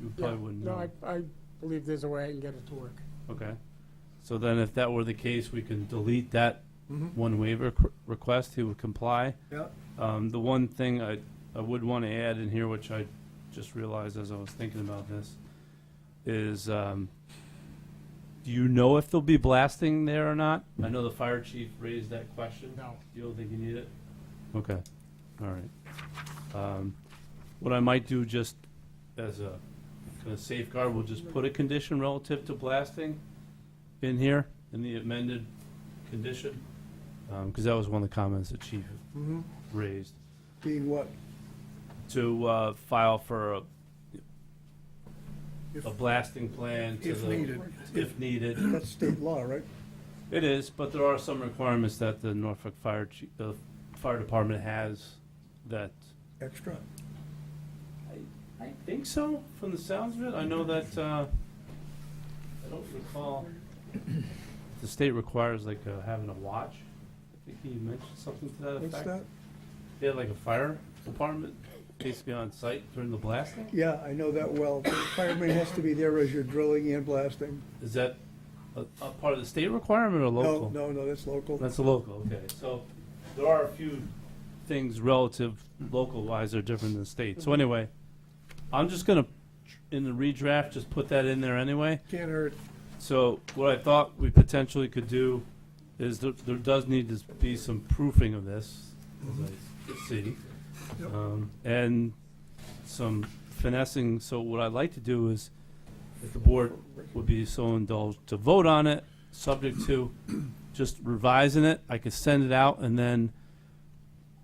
You Yeah. probably wouldn't No, know. I believe there's a way I can get it to work. Okay. So then if that were the case, we can delete that Mhm. one waiver request. He would comply. Yeah, The one thing I would want to add in here, which I just realized as I was thinking about this, is do you know if they'll be blasting there or not? I know the fire chief raised that question. No. You don't think you need it? Okay, all right. What I might do just as a kind of safeguard, we'll just put a condition relative to blasting in here, in the amended condition, because that was one of the comments the chief mhm. raised. Being what? To file for a If- blasting plan to If the. needed. If needed. That's state law, right? It is, but there are some requirements that the Norfolk Fire Department has that Extra. I think so, from the sounds of it. I know that, I don't recall, the state requires like having a watch. I think he mentioned something to that effect. What's that? They had like a fire department basically on site during the blasting. Yeah, I know that well. The fireman has to be there as you're drilling and blasting. Is that a part of the state requirement or local? No, that's local. That's a local, okay. So there are a few things relative, local-wise, are different than the state. So anyway, I'm just gonna, in the redraft, just put that in there anyway. Can't hurt. So what I thought we potentially could do is there does need to be some proofing of this, as I see. Yep. And some finessing. So what I'd like to do is, if the board would be so indulged to vote on it, subject to just revising it, I could send it out, and then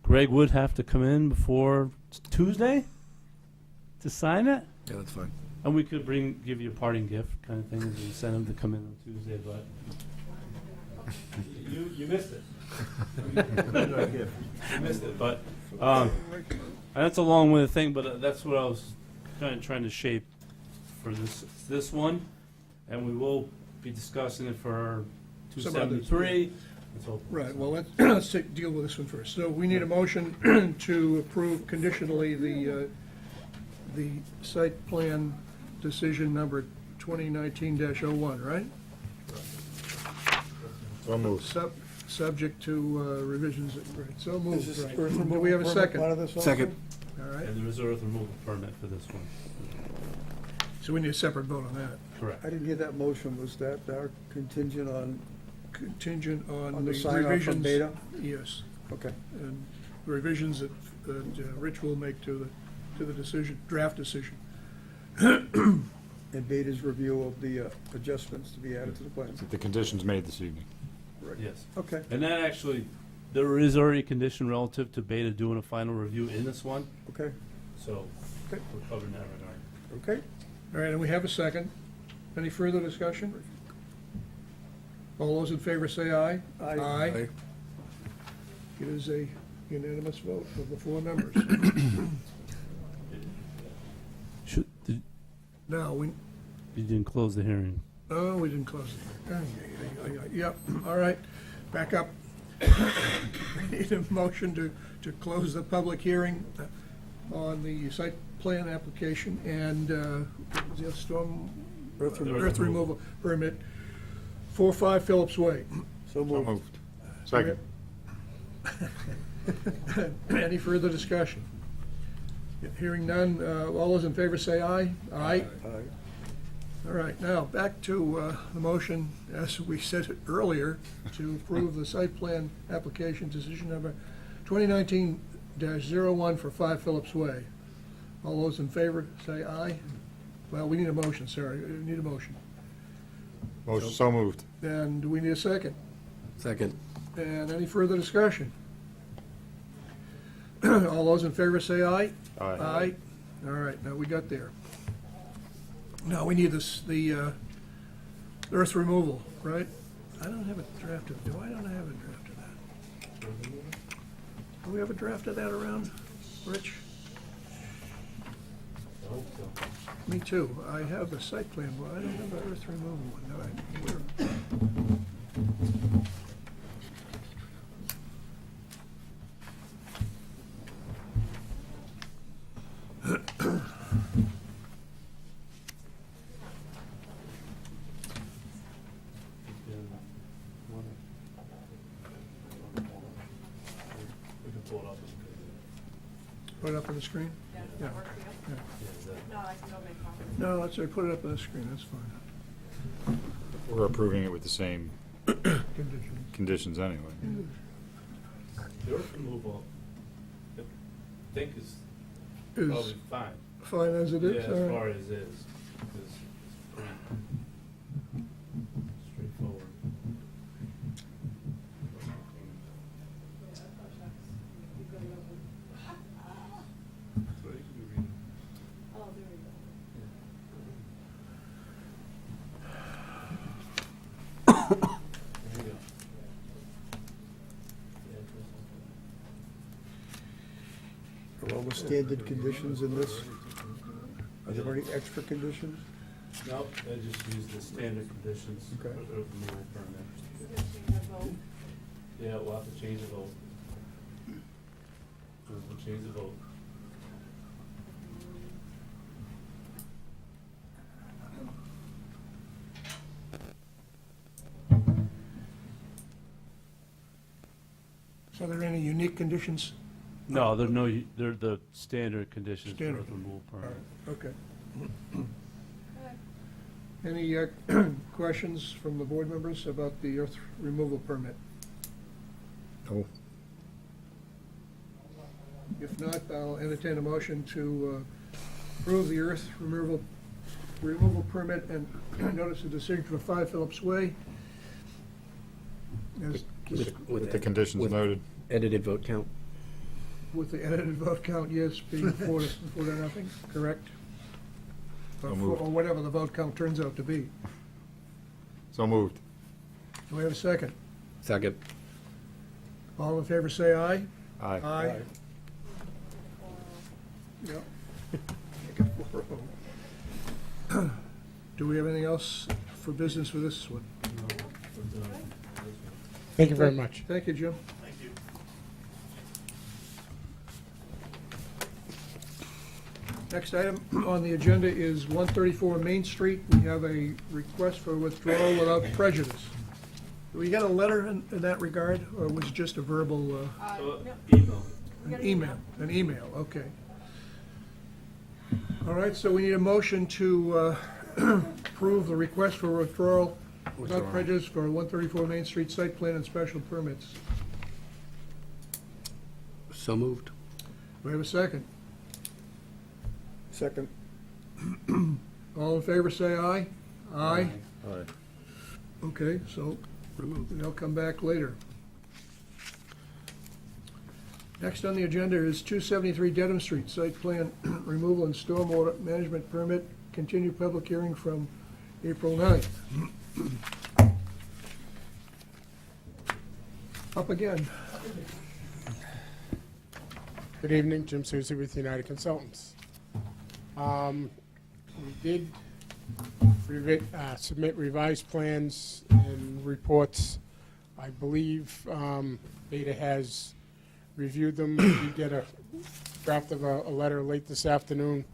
Greg would have to come in before Tuesday to sign it. Yeah, that's fine. And we could give you a parting gift kind of thing, and send him to come in on Tuesday, but you missed it. You missed it, but, and that's a long-winded thing, but that's what I was trying to shape for this one, and we will be discussing it for Some others, 273. and so- Right, well, let's deal with this one first. So we need a motion to approve conditionally the site plan decision number 2019-01, right? So moved. Subject to revisions, right, so Is moved, this right. earth Do removal we have a permit second? part of this also? Second. All right, And there is a earth removal permit for this one. so we need a separate vote on that. Correct. I didn't hear that motion. Was that our contingent on Contingent on the the sign off from revisions. Beta? Yes, Okay. and revisions that Rich will make to the decision, draft decision. And Beta's review of the adjustments to be added to the plan. The conditions made this evening. Yes. Okay, And that actually, there is already a condition relative to Beta doing a final review in this one, okay, so Okay. we're covered in that regard. okay. All right, and we have a second. Any further discussion? All those in favor say aye. Aye. It is a unanimous vote of the four members. Now, You didn't close the hearing. oh, we didn't close it. Yep, all right, back up. We need a motion to close the public hearing on the site plan application and the storm Earth earth removal permit, 4-5 Phillips Way. So moved. Second. Any further discussion? Hearing none, all those in favor say aye. Aye. Aye. All right, now, back to the motion, as we said earlier, to approve the site plan application decision number 2019-01 for 5 Phillips Way. All those in favor say aye. Well, we need a motion, sorry, we need a motion. Motion so moved. And do we need a second? Second. And any further discussion? All those in favor say aye. Aye. Aye. All right, now we got there. Now, we need the earth removal, right? I don't have a draft of, do I don't have a draft of that? Do we have a draft of that around, Rich? Me too. I have the site plan, but I don't have the earth removal one. All right. Put it up on the screen? Yeah, does Yeah. that work for you? No, I can go make copies. No, let's say put it up on the screen, that's fine. We're approving it with the same Conditions. conditions anyway. The earth removal, I think is Is probably fine. fine as it Yeah, is? as All right. far as is. It's pretty straightforward. So you can be reading. Oh, there we go. There you go. Are all the standard conditions in this Are there any extra conditions? Nope, I just use the standard conditions for Okay. the removal permit. We're gonna change the vote. Yeah, we'll have to change the vote. We'll change the vote. So are there any unique conditions? No, they're the standard conditions for the Standard. removal All permit. right, okay. Any questions from the board members about the earth removal permit? No. If not, I'll entertain a motion to approve the earth removal permit and notice of decision for 5 Phillips Way. As- With the conditions noted. Edited vote count. With the edited vote count, yes, being 4-0, correct? Or So moved. or whatever the vote count turns out to be. So moved. Do we have a second? Second. All in favor, say aye. Aye. Aye. Yep. Make it 4-0. Do we have anything else for business with this one? Thank you very much. Thank you, Jim. Next item on the agenda is 134 Main Street. We have a request for withdrawal without prejudice. Do we get a letter in that regard, or was it just a verbal, No, Email. an email? An email, okay. All right, so we need a motion to approve the request for withdrawal without prejudice for 134 Main Street site plan and special permits. So moved. Do we have a second? Second. All in favor, say aye. Aye. Aye. Okay, so they'll come back later. Next on the agenda is 273 Denham Street, site plan removal and stormwater management permit, continued public hearing from April 9th. Up again. Good evening, Jim Susi with United Consultants. We did submit revised plans and reports. I believe Beta has reviewed them. We did get a draft of a letter late this afternoon.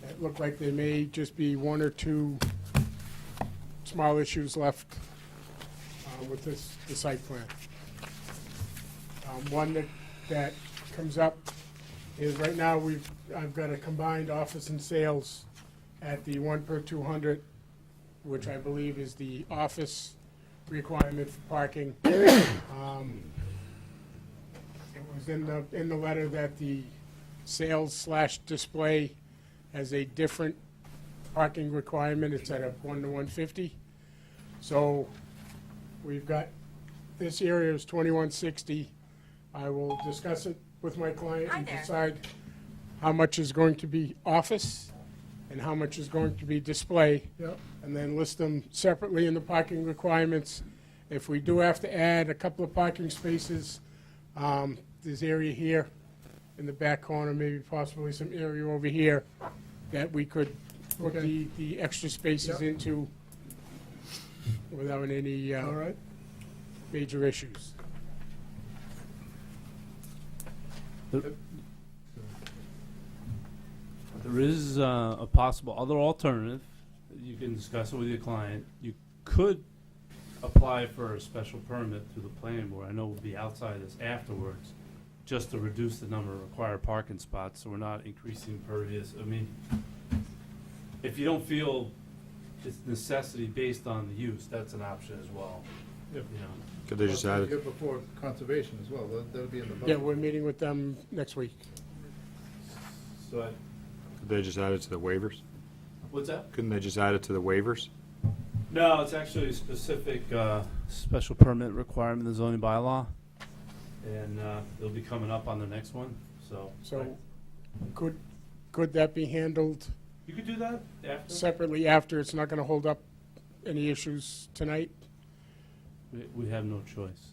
It looked like there may just be one or two small issues left with the site plan. One that comes up is right now I've got a combined office and sales at the 1 per 200, which I believe is the office requirement for parking. It was in the letter that the sales/display has a different parking requirement. It's at a 1 to 150. So we've got, this area is 2160. I will discuss it with my client and decide how much is going to be office and how much is going to be display, Yep. and then list them separately in the parking requirements. If we do have to add a couple of parking spaces, there's area here in the back corner, maybe possibly some area over here that we could put Okay. the extra spaces Yep. into without any All right? major issues. There is a possible other alternative. You can discuss it with your client. You could apply for a special permit through the planning board. I know we'll be outside this afterwards, just to reduce the number of required parking spots, so we're not increasing pervious. I mean, if you don't feel it's necessity based on the use, that's an option as well. Yep. You know, Could they just add it? Get before conservation as well, that'll be in the Yeah, budget. we're meeting with them next week. so Could they just add it to the waivers? what's that? Couldn't they just add it to the waivers? No, it's actually a specific special permit requirement in the zoning bylaw, and it'll be coming up on the next one. So Could that be handled you could do that after. separately after? It's not gonna hold up any issues tonight? We have no choice.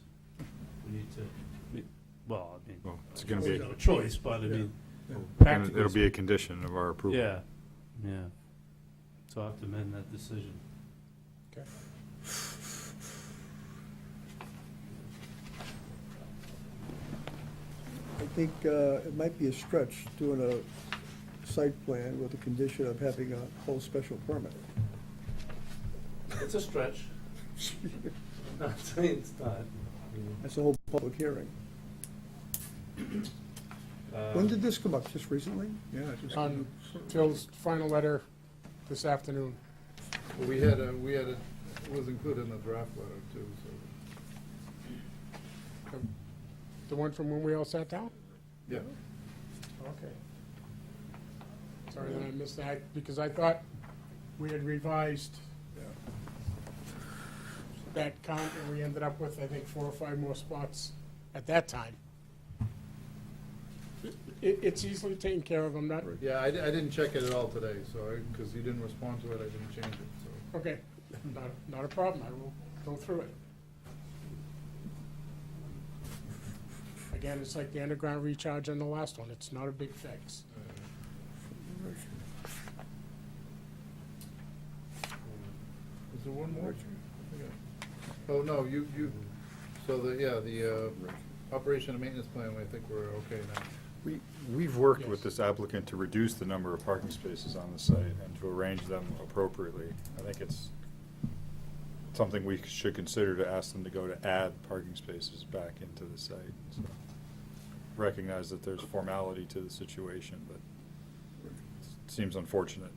We need to. Well, Well, it's gonna we be, have no choice, but I mean, it'll practically be a condition of our approval. yeah. Yeah. So I have to amend that decision. Okay. I think it might be a stretch doing a site plan with the condition of having a whole special permit. It's a stretch. I'm not saying it's not. That's a whole public hearing. When did this come up? Just recently? Yeah, just. On Phil's final letter this afternoon. We had a, it was included in the draft letter too, so. The one from when we all sat down? Yeah. Okay. Sorry that I missed that, because I thought we had revised that count, and we ended up with, I think, 4 or 5 more spots at that time. It's easily taken care of, I'm not, Yeah, I didn't check it at all today, so, because you didn't respond to it, I didn't change it, so. okay, not a problem, I will go through it. Again, it's like the underground recharge on the last one, it's not a big fix. Is there one more? Oh, no, you, so the operation and maintenance plan, I think we're okay now. We've worked Yes. with this applicant to reduce the number of parking spaces on the site and to arrange them appropriately. I think it's something we should consider to ask them to go to add parking spaces back into the site. So, recognize that there's formality to the situation, but it seems unfortunate.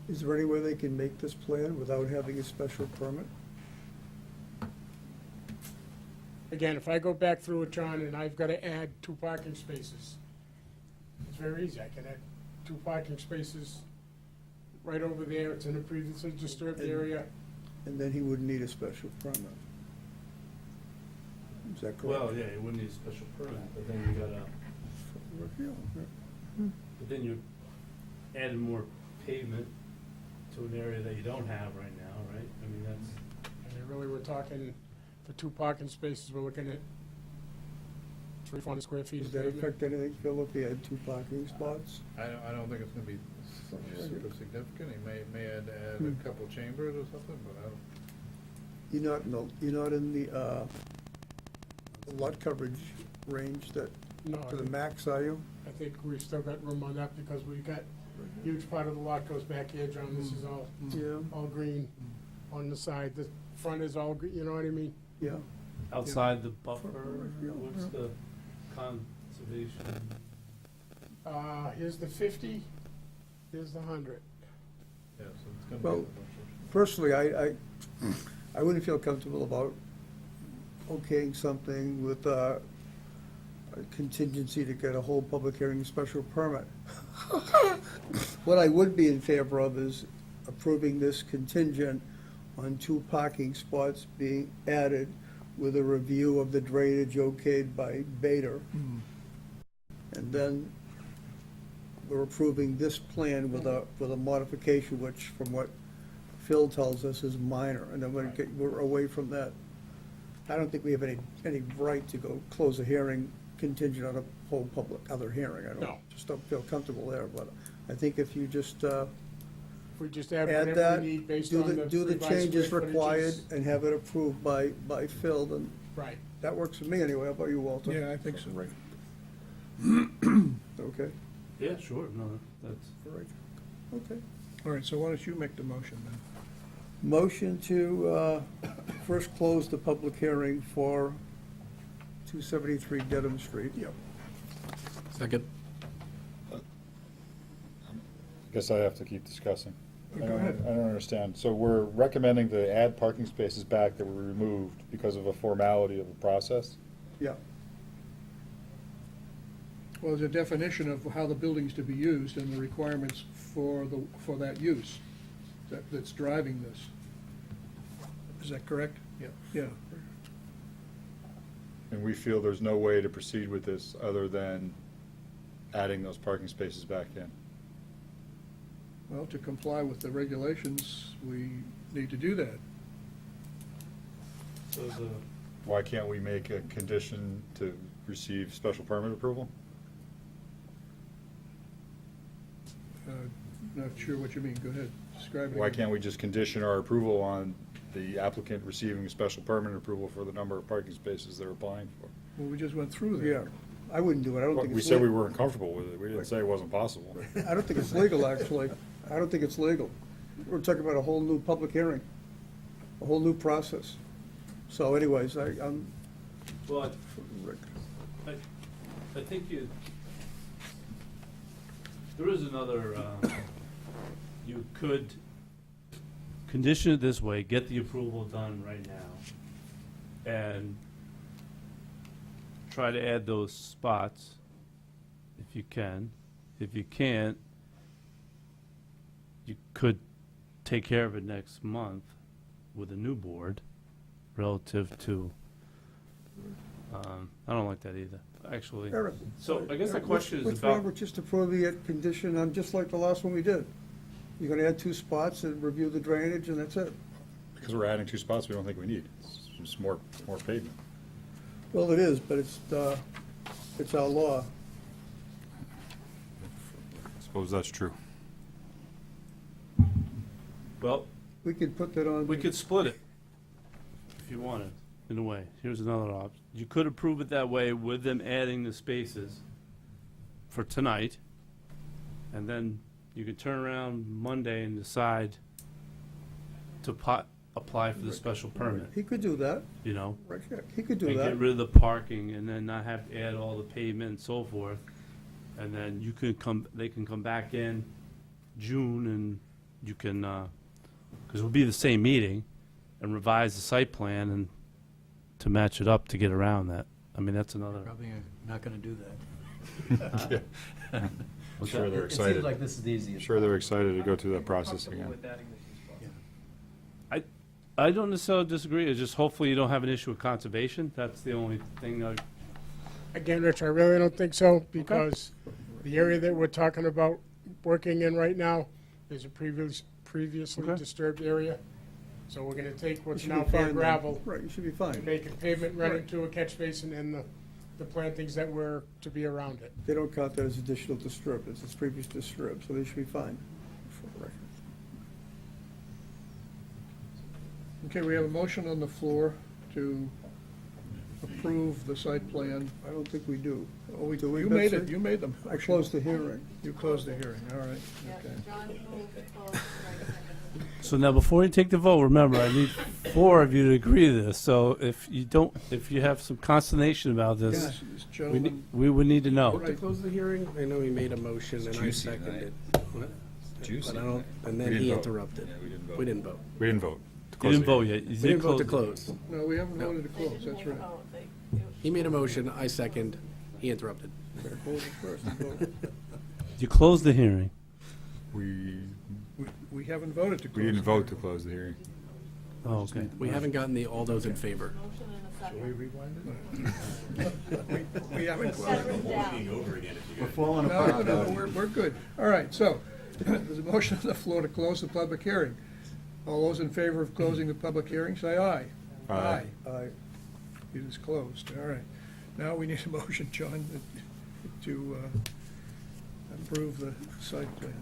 Is there any way they can make this plan without having a special permit? Again, if I go back through it, John, and I've got to add 2 parking spaces, it's very easy. I can add 2 parking spaces right over there. It's in a previously disturbed area. And then he wouldn't need a special permit. Is that correct? Well, yeah, you wouldn't need a special permit, but then you gotta, but then you're adding more pavement to an area that you don't have right now, right? I mean, that's, And really, we're talking, for 2 parking spaces, we're looking at 300 square feet Does of that pavement. affect anything, Phil, if he had 2 parking spots? I don't think it's gonna be super significant, he may add a couple chambers or something, but I don't. You're not in the lot coverage range that, No, to the max, are you? I think we've still got room on that because we've got, huge part of the lot goes back here, John. This is all green on the side. The front is all green, you know what I mean? Yeah. outside the buffer, what's the conservation? Here's the 50, here's the 100. Yeah, so it's gonna be. Well, a bunch of- Personally, I wouldn't feel comfortable about okaying something with a contingency to get a whole public hearing special permit. What I would be in favor of is approving this contingent on 2 parking spots being added with a review of the drainage okayed by Bader. And then we're approving this plan with a modification, which from what Phil tells us is minor, and then we're away from that. I don't think we have any right to go close a hearing contingent on a whole public other hearing. I No. just don't feel comfortable there, but I think if you just If we just add add whatever that, we need based do on the the revised changes square required footages. and have it approved by Phil, then Right. that works for me anyway. How about you, Walter? Yeah, I think so. Right. Okay, Yeah, sure, no, that's, all right, okay. All right, so why don't you make the motion then? Motion to first close the public hearing for 273 Dedham Street. Yep. Second. I guess I have to keep discussing. Go ahead. I don't understand. So we're recommending to add parking spaces back that were removed because of a formality of the process? Yeah. Well, there's a definition of how the building's to be used and the requirements for that use that's driving this. Is that correct? Yeah. Yeah. And we feel there's no way to proceed with this other than adding those parking spaces back in. Well, to comply with the regulations, we need to do that. so the, Why can't we make a condition to receive special permit approval? Not sure what you mean, go ahead, describe it. Why again. can't we just condition our approval on the applicant receiving a special permit approval for the number of parking spaces they're applying for? Well, we just went through that. Yeah, I wouldn't do it. I don't Well, think we it's said we legal. weren't comfortable with it. We didn't say it wasn't possible. I don't think it's legal, actually. I don't think it's legal. We're talking about a whole new public hearing, a whole new process. So anyways, I'm, Well, I think there is another, you could condition it this way, get the approval done right now, and try to add those spots if you can. If you can't, you could take care of it next month with a new board relative to, I don't like that either, actually. Eric. So I guess the question is What's wrong about, with just approving it condition on just like the last one we did? You're gonna add 2 spots and review the drainage, and that's it. Because we're adding 2 spots we don't think we need. It's just more pavement. Well, it is, but it's our law. Suppose that's true. well, We could put that on. we could split it if you wanted, in a way. Here's another option. You could approve it that way with them adding the spaces for tonight, and then you could turn around Monday and decide to apply for the special permit, He could do that. you know? Right, yeah, he could do And that. get rid of the parking and then not have to add all the pavement and so forth. And then you could they can come back in June and you can, because it'll be the same meeting, and revise the site plan and to match it up to get around that. I mean, that's another. Probably not gonna do that. I'm What's sure that? they're It seems excited. like this is the easiest. Sure they're excited to go through that process again. I don't necessarily disagree, it's just hopefully you don't have an issue with conservation, that's the only thing that, Again, Rich, I really don't think so, because the area that we're talking about working in right now is a previously Okay. disturbed area. So we're gonna take You what's should now be fine bare then. gravel, Right, you should be and fine. make it pavement run Right. into a catch basin and the plantings that were to be around it. They don't count that as additional disturbance. It's previous disturbed, so they should be fine. Okay, we have a motion on the floor to approve the site plan. I don't think we do. Oh, we, Do we, you made it, Betsy? you made them. I closed the hearing. You closed the hearing, all right, Yeah, okay. John moved to close, Greg seconded. so now before you take the vote, remember, I need 4 of you to agree to this, so if you have some consternation about this, This we gentleman, would need to know. To close the hearing, I know he made a motion and I seconded. What? Juicy. But I don't, and then We didn't he vote. interrupted. Yeah, we didn't vote. We didn't vote. We didn't vote. to You close didn't the vote hearing. yet. You We did didn't vote to close. close. no, we haven't voted to They close, didn't that's make a right. vote. He made a motion, I second, he interrupted. Hold it first and vote. You closed the hearing. We haven't voted to close. We didn't the vote to hearing. close the hearing. Oh, okay. We haven't gotten the all those in favor. Motion and a second. We haven't Set closed. it down. We're falling No, no, we're good. All right, so, there's a motion on the floor to close the public hearing. All those in favor of closing the public hearing, say aye. Aye. It is closed, all right. Now we need a motion, John, to approve the site plan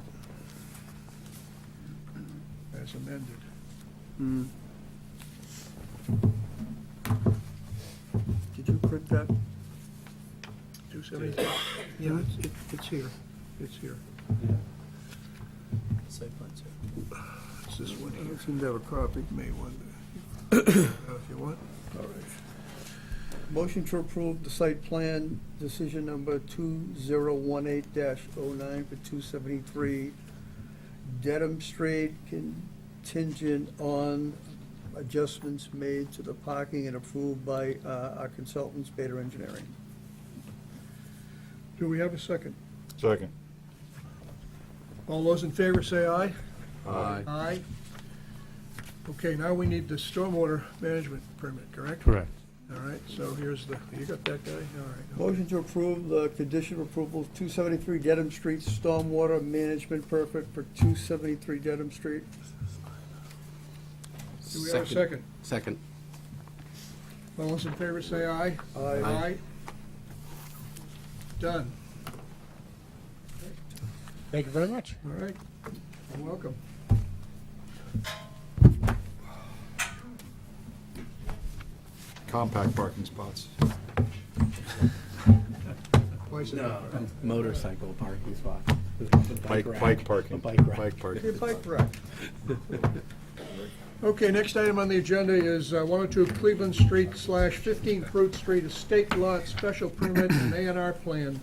as amended. Did you print that? 270, yeah, it's here, it's here. It's this one I here. don't seem to have a copy. May one, if you want. All right. Motion to approve the site plan, decision number 2018-09 for 273 Denham Street, contingent on adjustments made to the parking and approved by our consultants, Beta Engineering. Do we have a second? Second. All those in favor say aye. Aye. Aye. Okay, now we need the stormwater management permit, correct? Correct. All right, so here's the, you got that guy? All right. Motion to approve the condition of approval of 273 Dedham Street stormwater management permit for 273 Dedham Street. Do we have a second? Second. All those in favor say aye. Aye. Aye. Done. Thank you very much. All right, you're welcome. Compact parking spots. Twice a day. Motorcycle parking spot. Bike rack. parking. A bike rack. Bike parking. Your bike rack. Okay, next item on the agenda is 102 Cleveland Street / 15 Fruit Street Estate Lot Special Permit and A&R Plan.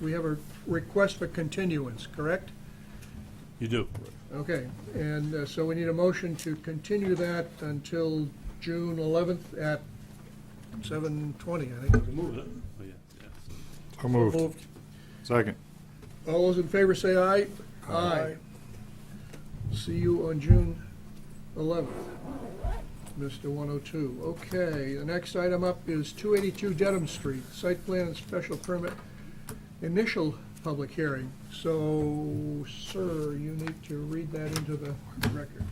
We have a request for continuance, correct? You do. Okay, and so we need a motion to continue that until June 11th at 7:20, I think. Move it. Oh, yeah, yeah. So moved. Second. All those in favor say aye. Aye. See you on June 11th, Mr. 102. Okay, the next item up is 282 Denham Street, site plan and special permit, initial public hearing. So, sir, you need to read that into the record.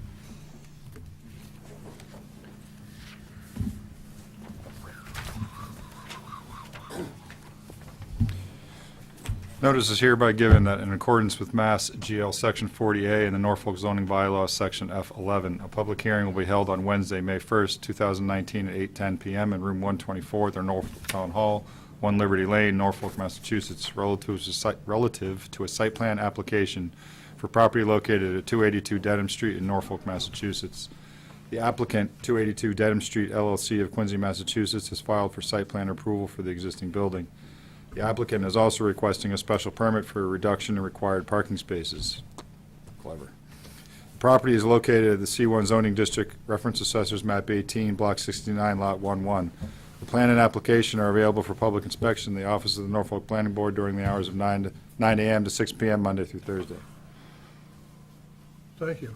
Notice is hereby given that in accordance with Mass GL Section 40A and the Norfolk zoning bylaws Section F11, a public hearing will be held on Wednesday, May 1st, 2019 at 8:10 PM in Room 124 at the Norfolk Town Hall, 1 Liberty Lane, Norfolk, Massachusetts, relative to a site plan application for property located at 282 Denham Street in Norfolk, Massachusetts. The applicant, 282 Denham Street LLC of Quincy, Massachusetts, has filed for site plan approval for the existing building. The applicant is also requesting a special permit for a reduction in required parking spaces. Clever. The property is located at the C1 zoning district, reference assessors map 18, block 69, lot 11. The plan and application are available for public inspection in the office of the Norfolk Planning Board during the hours of 9 a.m. to 6 p.m. Monday through Thursday. Thank you.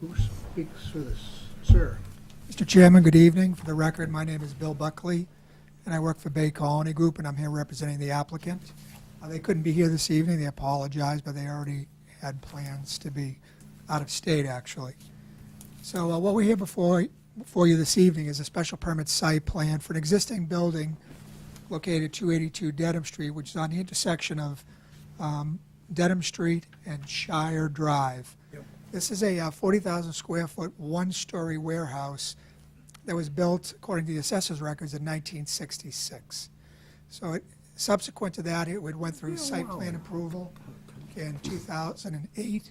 Who speaks for this? Sir? Mr. Chairman, good evening. For the record, my name is Bill Buckley, and I work for Bay Colony Group, and I'm here representing the applicant. They couldn't be here this evening. They apologize, but they already had plans to be out of state, actually. So what we're here before you this evening is a special permit site plan for an existing building located at 282 Denham Street, which is on the intersection of Denham Street and Shire Drive. Yep. This is a 40,000 square foot, one-story warehouse that was built, according to the assessor's records, in 1966. So subsequent to that, it went through site plan approval in 2008.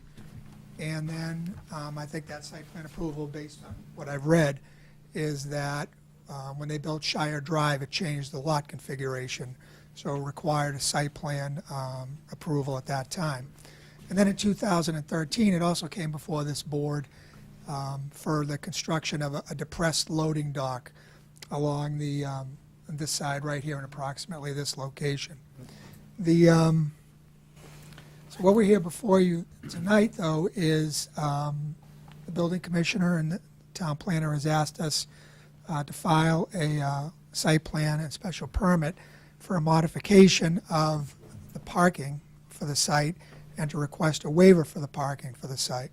And then I think that site plan approval, based on what I've read, is that when they built Shire Drive, it changed the lot configuration, so it required a site plan approval at that time. And then in 2013, it also came before this board for the construction of a depressed loading dock along this side right here in approximately this location. So what we're here before you tonight, though, is the building commissioner and the town planner has asked us to file a site plan and special permit for a modification of the parking for the site and to request a waiver for the parking for the site.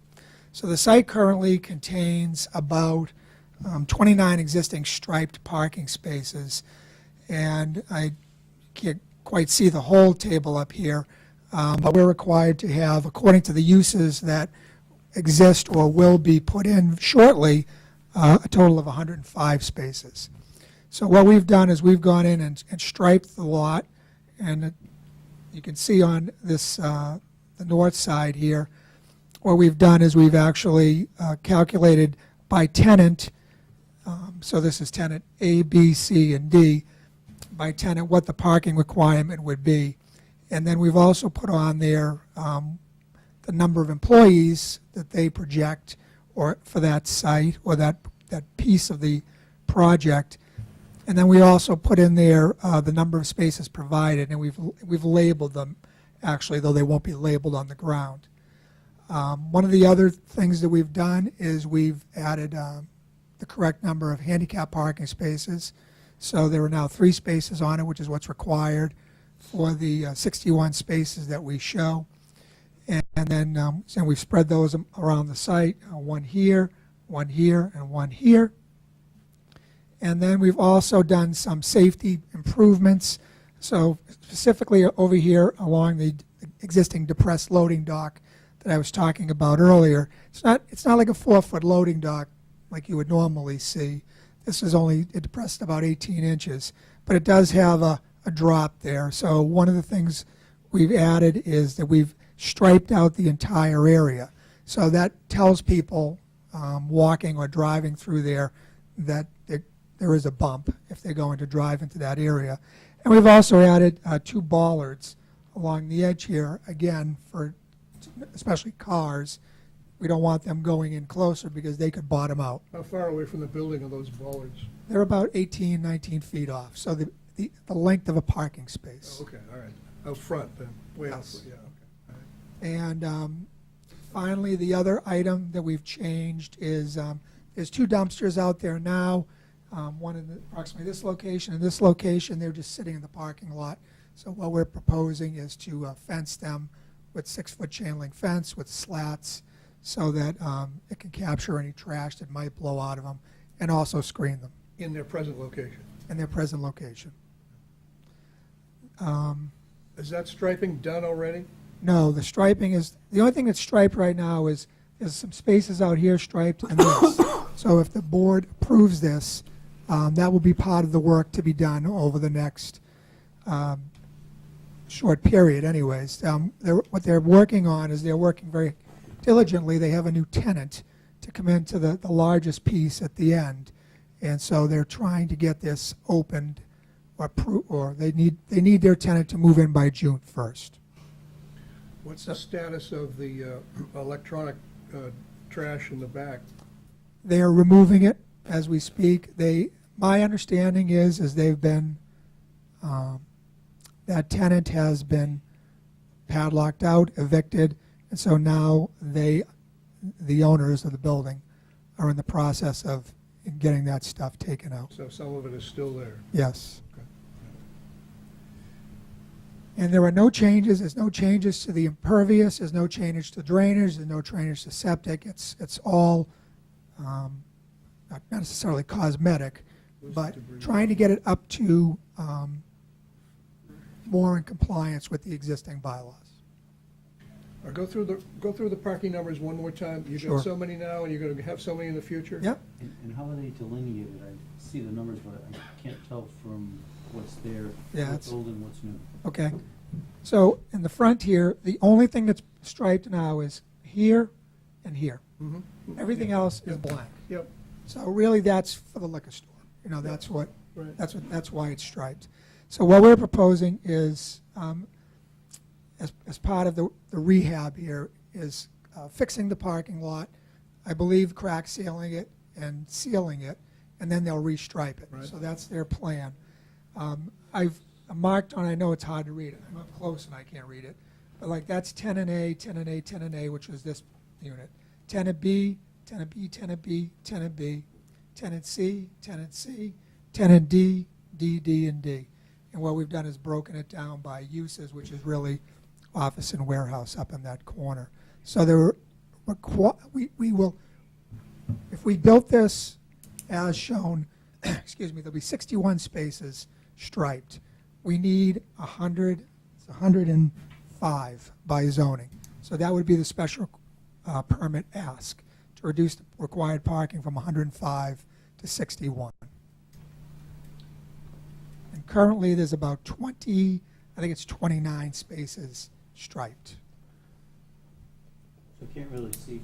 So the site currently contains about 29 existing striped parking spaces, and I can't quite see the whole table up here, but we're required to have, according to the uses that exist or will be put in shortly, a total of 105 spaces. So what we've done is we've gone in and striped the lot, and you can see on this the north side here, what we've done is we've actually calculated by tenant, so this is tenant A, B, C, and D, by tenant what the parking requirement would be. And then we've also put on there the number of employees that they project or for that site or that piece of the project. And then we also put in there the number of spaces provided, and we've labeled them, actually, though they won't be labeled on the ground. One of the other things that we've done is we've added the correct number of handicap parking spaces. So there are now 3 spaces on it, which is what's required for the 61 spaces that we show. And then so we've spread those around the site, one here, and one here. And then we've also done some safety improvements. So specifically over here along the existing depressed loading dock that I was talking about earlier. It's not like a 4-foot loading dock like you would normally see. This is only depressed about 18 inches, but it does have a drop there. So one of the things we've added is that we've striped out the entire area. So that tells people walking or driving through there that there is a bump if they're going to drive into that area. And we've also added 2 bollards along the edge here, again, for especially cars. We don't want them going in closer because they could bottom out. How far away from the building are those bollards? They're about 18, 19 feet off, so the length of a parking space. Oh, okay, all right. Out front then, way out Yes. front, yeah, okay. All right. And finally, the other item that we've changed is there's 2 dumpsters out there now, one in approximately this location and this location. They're just sitting in the parking lot. So what we're proposing is to fence them with 6-foot chain link fence with slats so that it can capture any trash that might blow out of them and also screen them In their present location. in their present location. Is that striping done already? No, the striping is, the only thing that's striped right now is some spaces out here striped and this. So if the board approves this, that will be part of the work to be done over the next short period anyways. What they're working on is they're working very diligently. They have a new tenant to come into the largest piece at the end. And so they're trying to get this opened or they need their tenant to move in by June 1st. What's the status of the electronic trash in the back? They are removing it as we speak. My understanding is they've been, that tenant has been padlocked out, evicted, and so now the owners of the building are in the process of getting that stuff taken out. So some of it is still there. Yes. Okay. And there are no changes. There's no changes to the impervious. There's no changes to drainage. There's no changes to septic. It's all not necessarily cosmetic, but trying to get it up to more in compliance with the existing bylaws. Go through the parking numbers one more time. You've Sure. got so many now, and you're going to have so many in the future? Yep. And how are they delineated? I see the numbers, but I can't tell from what's there, Yeah, what's it's- old and what's new. Okay. So in the front here, the only thing that's striped now is here and here. Mhm. Everything else is blank. Yep. So really, that's for the liquor store. You know, that's Right. that's why it's striped. So what we're proposing is, as part of the rehab here, is fixing the parking lot. I believe crack sealing it and sealing it, and then they'll restripe it. Right. So that's their plan. I've marked on. I know it's hard to read. I'm up close and I can't read it. But like that's tenant A, tenant A, tenant A, which was this unit. Tenant B, tenant B, tenant B, tenant B, tenant C, tenant C, tenant D, D, D, and D. And what we've done is broken it down by uses, which is really office and warehouse up in that corner. So we will, if we built this as shown, excuse me, there'll be 61 spaces striped. We need 105 by zoning. So that would be the special permit ask to reduce the required parking from 105 to 61. And currently there's about 20, I think it's 29 spaces striped. So I can't really see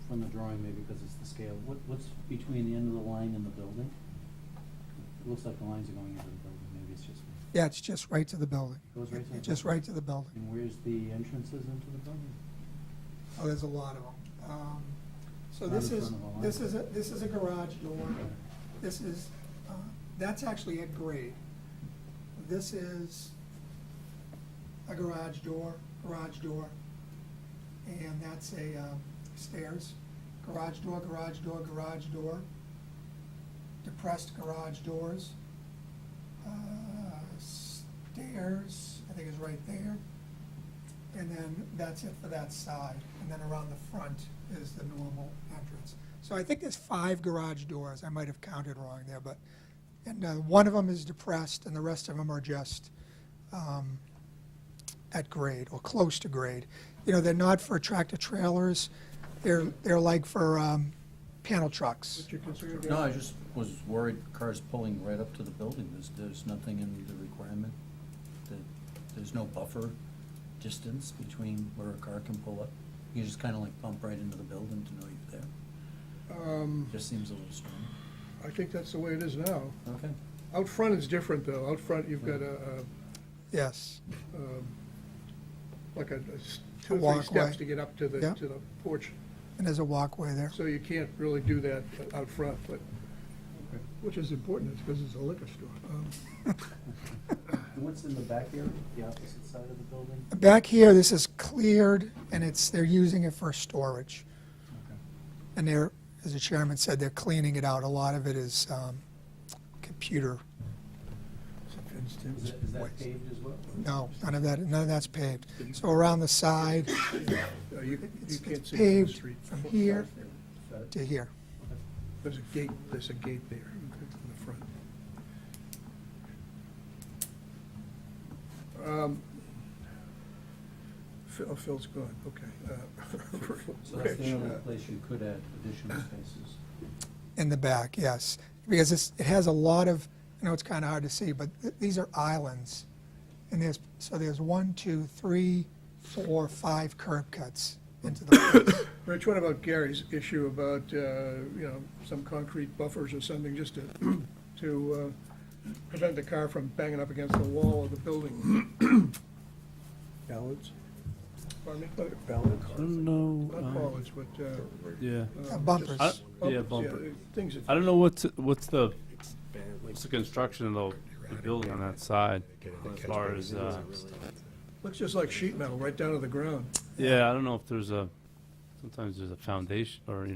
from the drawing maybe because it's the scale. What's between the end of the line and the building? It looks like the lines are going into the building. Maybe it's just me. Yeah, it's just right to the building. Goes right to the Just building? right to the building. And where's the entrances into the building? Oh, there's a lot of them. So Not this in is, front of the line. this is a garage door. This is, that's actually at grade. This is a garage door, and that's a stairs, garage door, garage door, garage door, depressed garage doors, stairs, I think is right there, and then that's it for that side, and then around the front is the normal entrance. So I think there's 5 garage doors. I might have counted wrong there, but, and one of them is depressed, and the rest of them are just at grade or close to grade. You know, they're not for tractor trailers, they're like for panel trucks. What's your concern, No, Gary? I just was worried cars pulling right up to the building. There's nothing in the requirement that, there's no buffer distance between where a car can pull up. You just kind of like bump right into the building to know you're there. Just seems a little strong. I think that's the way it is now. Okay. Out front is different, though. Out front, you've got Yes. like a 2 or 3 walkway. steps to get up to the, Yeah. to the porch. And there's a walkway there. So you can't really do that out front, but, which is important, it's because it's a liquor store. And what's in the back area, the opposite side of the building? Back here, this is cleared, and they're using it for storage. Okay. And they're, as the chairman said, they're cleaning it out. A lot of it is computer. Is that paved as well? No, none of that's paved. So around the side, You it's can't see from the paved street. from here to here. There's a gate there in the front. Phil's gone, okay. So that's the Rich, only place you could add additional spaces. In the back, yes. Because it has a lot of, I know it's kind of hard to see, but these are islands. And there's 1, 2, 3, 4, 5 curb cuts into the place. Rich, what about Gary's issue about, some concrete buffers or something just to prevent the car from banging up against the wall of the building? Ballards? Pardon me? Ballards? I don't know. Not bollards, but, Yeah. Bumpers. just Yeah, bumpers, bumper. Things that. I don't know what's the construction of the building on that side as far as, Looks just like sheet metal, right down to the ground. yeah, I don't know if sometimes there's a foundation or,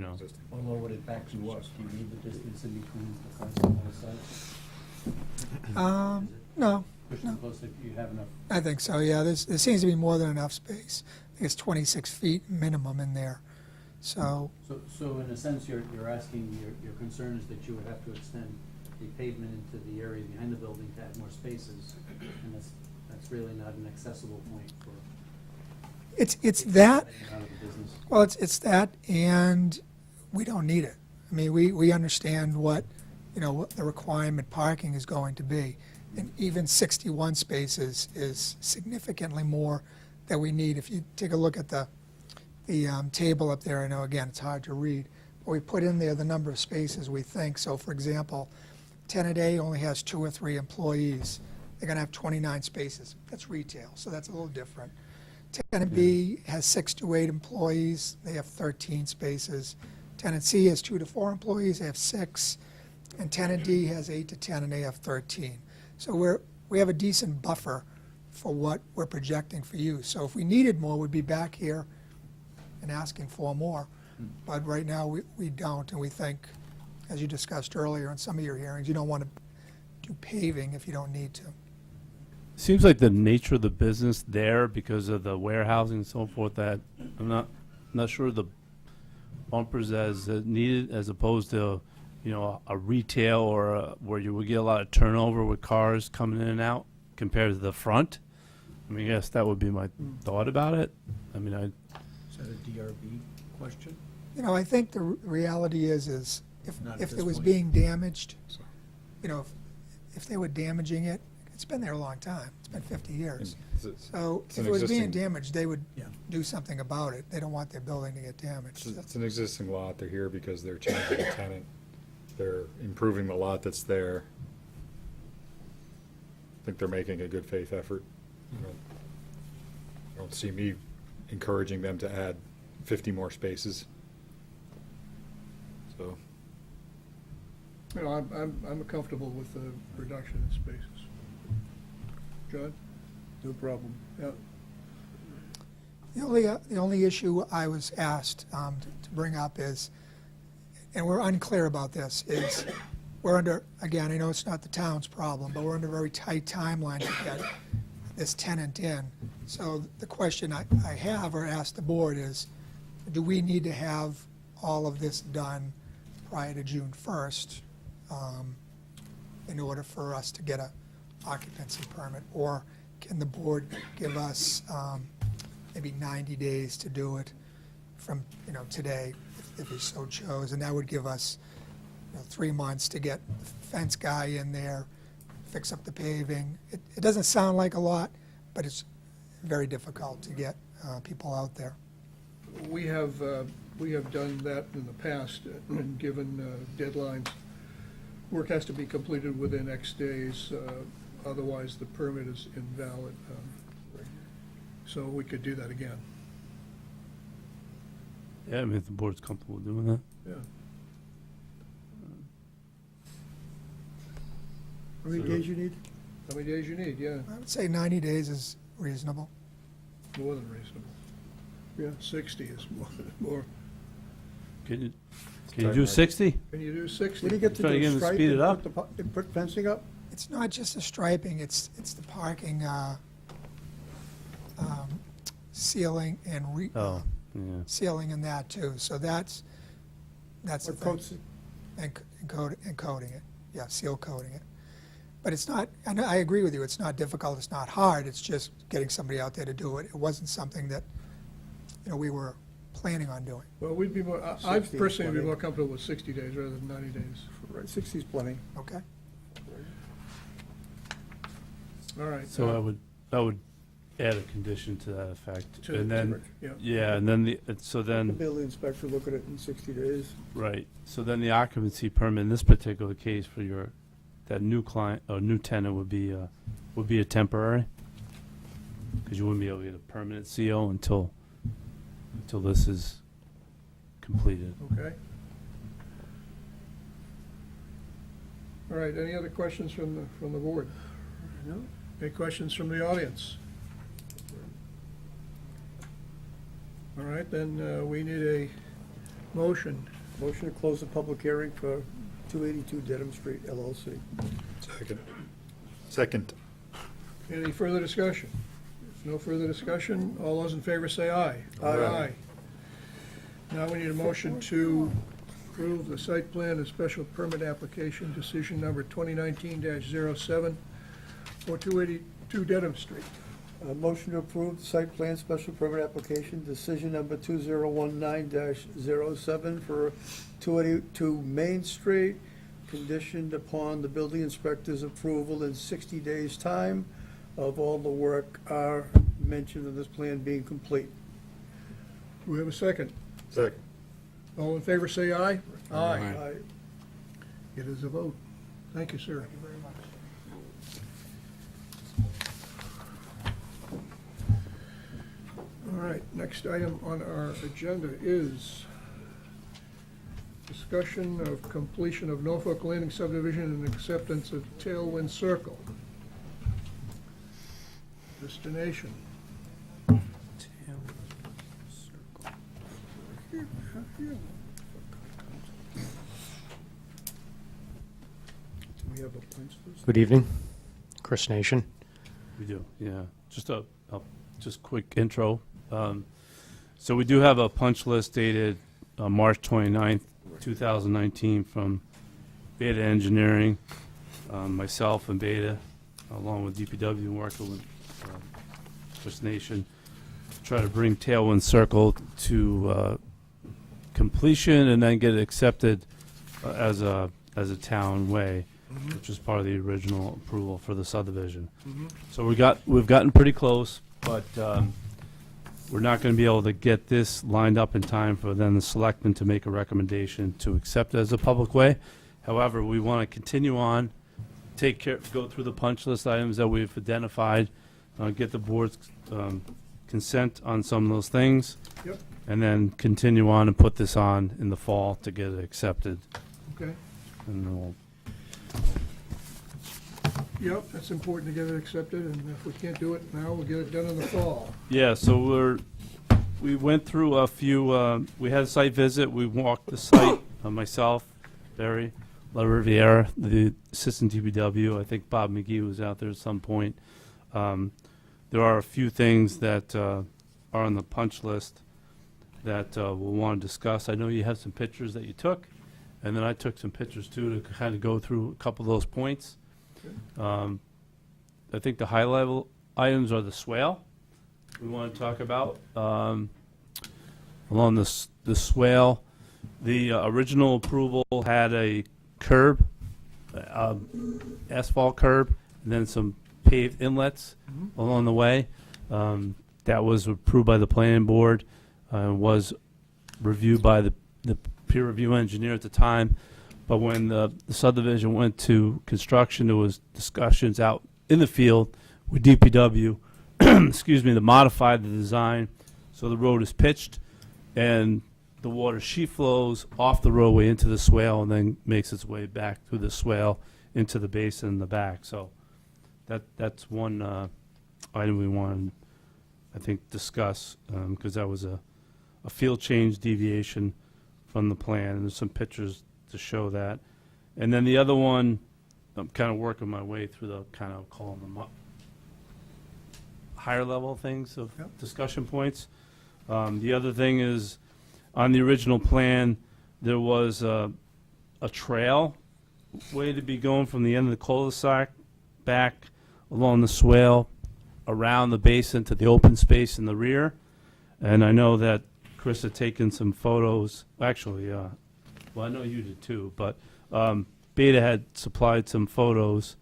Although would it back you up? Do you need the distance in between the cars on both sides? No, Pushing close, if you have enough. I think so, yeah. There seems to be more than enough space. I think it's 26 feet minimum in there. So, So in a sense, you're asking, your concern is that you would have to extend the pavement into the area behind the building to add more spaces, and that's really not an accessible point for it's that, getting out of the business. well, it's that, and we don't need it. I mean, we understand what the requirement parking is going to be. And even 61 spaces is significantly more than we need. If you take a look at the table up there, I know, again, it's hard to read, but we put in there the number of spaces we think. So, for example, tenant A only has 2 or 3 employees. They're going to have 29 spaces. That's retail, so that's a little different. Tenant B has 6 to 8 employees. They have 13 spaces. Tenant C has 2 to 4 employees. They have 6. And tenant D has 8 to 10, and they have 13. So we have a decent buffer for what we're projecting for use. So if we needed more, we'd be back here and asking for more. But right now, we don't, and we think, as you discussed earlier in some of your hearings, you don't want to do paving if you don't need to. seems like the nature of the business there, because of the warehousing and so forth, that I'm not sure the bumpers as needed, as opposed to, a retail or where you would get a lot of turnover with cars coming in and out compared to the front. I mean, yes, that would be my thought about it. I mean, Is that a DRB question? I think the reality is Not at if this it was point. being damaged, if they were damaging it, it's been there a long time. It's been 50 years. So It's if an it was being existing- damaged, they would Yeah. do something about it. They don't want their building to get damaged. It's an existing lot, they're here because they're changing the tenant, they're improving the lot that's there. I think they're making a good faith effort. I don't see me encouraging them to add 50 more spaces. So, I'm comfortable with the reduction in spaces. John? No problem. Yeah. The only issue I was asked to bring up is, and we're unclear about this, is we're under, again, I know it's not the town's problem, but we're under a very tight timeline to get this tenant in. So the question I have or ask the board is, do we need to have all of this done prior to June 1st in order for us to get a occupancy permit? Or can the board give us maybe 90 days to do it from, today, if we so chose? And that would give us, 3 months to get the fence guy in there, fix up the paving. It doesn't sound like a lot, but it's very difficult to get people out there. We have done that in the past and given deadlines. Work has to be completed within X days, otherwise the permit is invalid. So we could do that again. Yeah, I mean, if the board's comfortable doing that. Yeah. How many days you need? How many days you need? Yeah, I would say 90 days is reasonable. more than reasonable. Yeah. 60 is more. Can you do 60? Can you do 60? What do you get to Try to do, get him to stripe speed it and up? put fencing up? It's not just the striping, it's the parking, sealing and Oh, yeah. sealing and that too. So that's the What thing. coats it? And coating it, yeah, seal coating it. But it's not, and I agree with you, it's not difficult, it's not hard, it's just getting somebody out there to do it. It wasn't something that, we were planning on doing. Well, we'd be more, I 60 is personally would be plenty. more comfortable with 60 days rather than 90 days. Right, 60's plenty. Okay? All right. So I would add a condition to that effect. To- And then, yeah. yeah, and then The then, building inspector look at it in 60 days. right, so then the occupancy permit in this particular case for that new client, or new tenant would be a temporary? Because you wouldn't be able to get a permanent CO until this is completed. Okay. All right, any other questions from the board? No? Any questions from the audience? All right, then we need a motion. Motion to close the public hearing for 282 Denham Street LLC. Second. Any further discussion? If no further discussion, all those in favor say aye. Aye. Now we need a motion to approve the site plan and special permit application, decision number 2019-07 for 282 Dedham Street. Motion to approve the site plan special permit application, decision number 2019-07 for 282 Main Street, conditioned upon the building inspector's approval in 60 days' time of all the work are mentioned in this plan being complete. Do we have a second? Second. All in favor say aye. Aye. It is a vote. Thank you, sir. Thank you very much. All right, next item on our agenda is discussion of completion of Norfolk Landing subdivision and acceptance of Tailwind Circle. Destination. Do we have a punch list? Good evening, Chris Nation. We do, yeah. Just a quick intro. So we do have a punch list dated March 29th, 2019 from Beta Engineering, myself and Beta, along with DPW, working with First Nation, to try to bring Tailwind Circle to completion and then get it accepted as a town way, which is part of the original approval for the subdivision. So we've gotten pretty close, but we're not going to be able to get this lined up in time for then the selectmen to make a recommendation to accept it as a public way. However, we want to continue on, go through the punch list items that we've identified, get the board's consent on some of those things, Yep. and then continue on and put this on in the fall to get it accepted. Okay. And then we'll Yep, that's important to get it accepted, and if we can't do it now, we'll get it done in the fall. Yeah, so we went through a few, we had a site visit, we walked the site, myself, Barry, La Riviera, the assistant DPW, I think Bob McGee was out there at some point. There are a few things that are on the punch list that we'll want to discuss. I know you have some pictures that you took, and then I took some pictures too to kind of go through a couple of those points. I think the high level items are the swale we want to talk about. Along the swale, the original approval had a curb, asphalt curb, and then some paved inlets along the way. That was approved by the planning board, was reviewed by the peer review engineer at the time. But when the subdivision went to construction, there was discussions out in the field with DPW, excuse me, to modify the design so the road is pitched and the water sheet flows off the roadway into the swale and then makes its way back through the swale into the basin in the back. So that's one item we wanted, I think, discuss, because that was a field change deviation from the plan, and there's some pictures to show that. And then the other one, I'm kind of working my way through the kind of call them higher level things of discussion points. The other thing is, on the original plan, there was a trail way to be going from the end of the cul-de-sac back along the swale around the basin to the open space in the rear. And I know that Chris had taken some photos. Actually, well, I know you did too, but Beta had supplied some photos,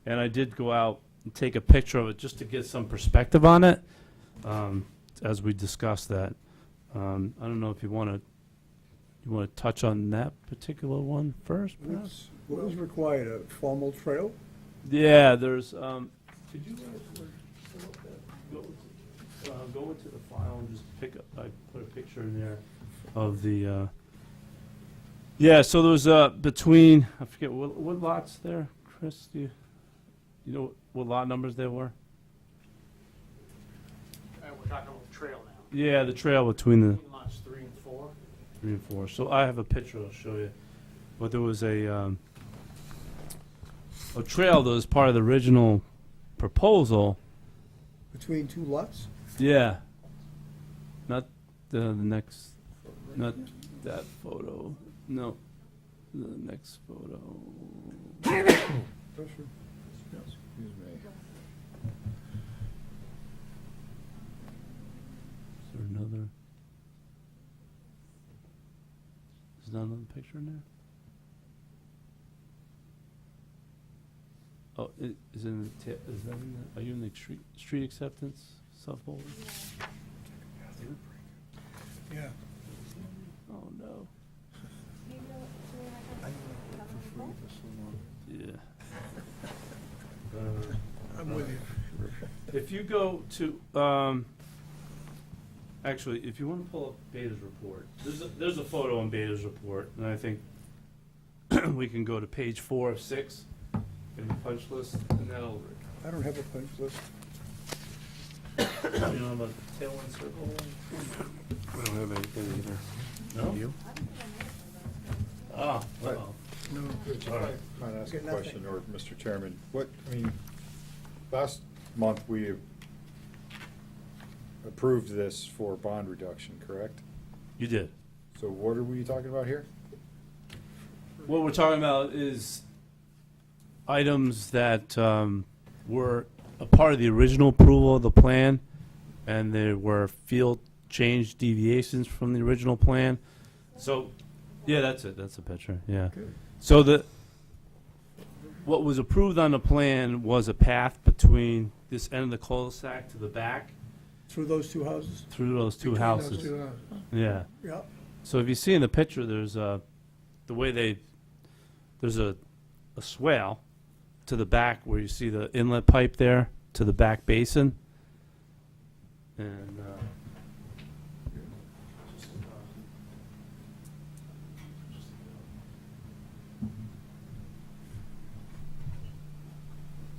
and I did go out and take a picture of it just to get some perspective on it as we discussed that. I don't know if you want to touch on that particular one first, perhaps? What was required, a formal trail? Yeah, there's, could you guys go into the file and just pick up, I put a picture in there of the, yeah, so there was, between, I forget, what lots there, Chris, do you know what lot numbers there were? We're talking about the trail now. Yeah, the trail between the Lots 3 and 4. 3 and 4. So I have a picture I'll show you. But there was a trail that was part of the original proposal. Between two lots? Yeah. Not the next, not that photo. No. The next photo. Excuse me. Is there another? Is there another picture in there? Oh, is it in the, is that in the, are you in the street acceptance subfolder? Yeah. Oh, no. Yeah. I'm with you. If you go to, actually, if you want to pull up Beta's report, there's a photo in Beta's report, and I think we can go to page 4 of 6 in the punch list, and that'll. I don't have a punch list. You don't have a Tailwind circle? I don't have anything either. No? You? Ah, well. No. All right. Can I ask a question, or Mr. Chairman? Last month we approved this for bond reduction, correct? You did. So what are we talking about here? What we're talking about is items that were a part of the original approval of the plan, and there were field change deviations from the original plan. So, yeah, that's it. That's the picture. Yeah. So what was approved on the plan was a path between this end of the cul-de-sac to the back. Through those two houses? Through those two Between houses. those two houses. Yeah. Yeah. So if you see in the picture, there's the way there's a swale to the back where you see the inlet pipe there to the back basin. And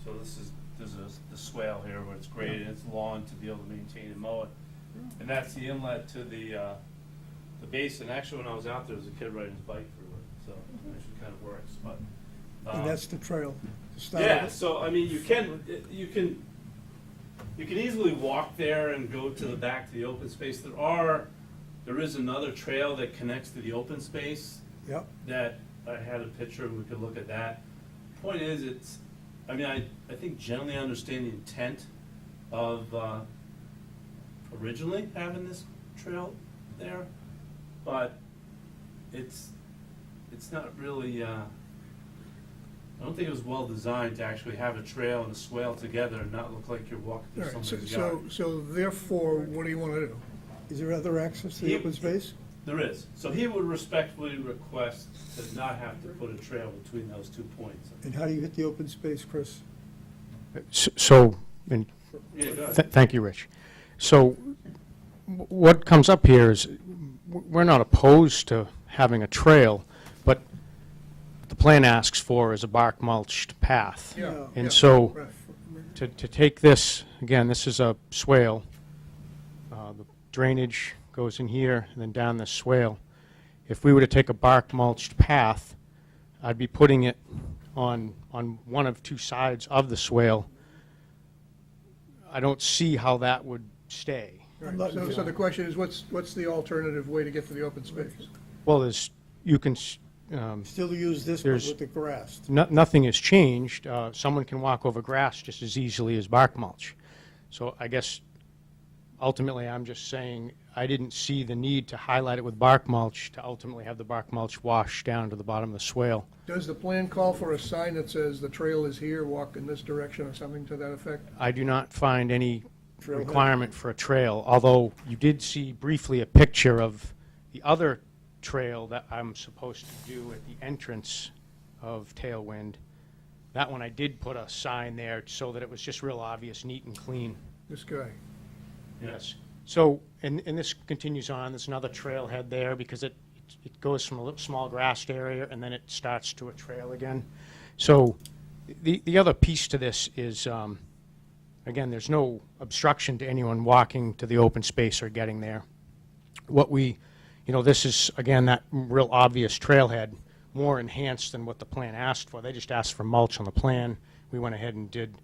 so there's the swale here where it's graded, it's long to be able to maintain and mow it. And that's the inlet to the basin. Actually, when I was out there, there was a kid riding his bike through it, so it actually kind of works. But And that's the trail to start yeah, with? so I mean, you can easily walk there and go to the back to the open space. There is another trail that connects to the open space. Yep. That I had a picture, and we could look at that. Point is, I think generally I understand the intent of originally having this trail there, but it's not really, I don't think it was well designed to actually have a trail and a swale together and not look like you're walking All through right, somebody's yard. so therefore, what do you want to do? Is there other access to the open space? There is. So he would respectfully request to not have to put a trail between those 2 points. And how do you hit the open space, Chris? So, and Yeah, go ahead. thank you, Rich. So what comes up here is, we're not opposed to having a trail, but the plan asks for is a bark mulched path. Yeah, No. And yeah, so, right. to take this, again, this is a swale. The drainage goes in here and then down this swale. If we were to take a bark mulched path, I'd be putting it on one of two sides of the swale. I don't see how that would stay. Right. So the question is, what's the alternative way to get to the open space? Well, you can, Still use this but There's- with the grass. nothing has changed. Someone can walk over grass just as easily as bark mulch. So I guess ultimately, I'm just saying, I didn't see the need to highlight it with bark mulch to ultimately have the bark mulch wash down to the bottom of the swale. Does the plan call for a sign that says the trail is here, walk in this direction, or something to that effect? I do not find any Trailhead. requirement for a trail, although you did see briefly a picture of the other trail that I'm supposed to do at the entrance of Tailwind. That one I did put a sign there so that it was just real obvious, neat and clean. This guy. Yes. So, and this continues on, there's another trailhead there because it goes from a little small grassed area and then it starts to a trail again. So the other piece to this is, again, there's no obstruction to anyone walking to the open space or getting there. This is, again, that real obvious trailhead, more enhanced than what the plan asked for. They just asked for mulch on the plan. We went ahead and did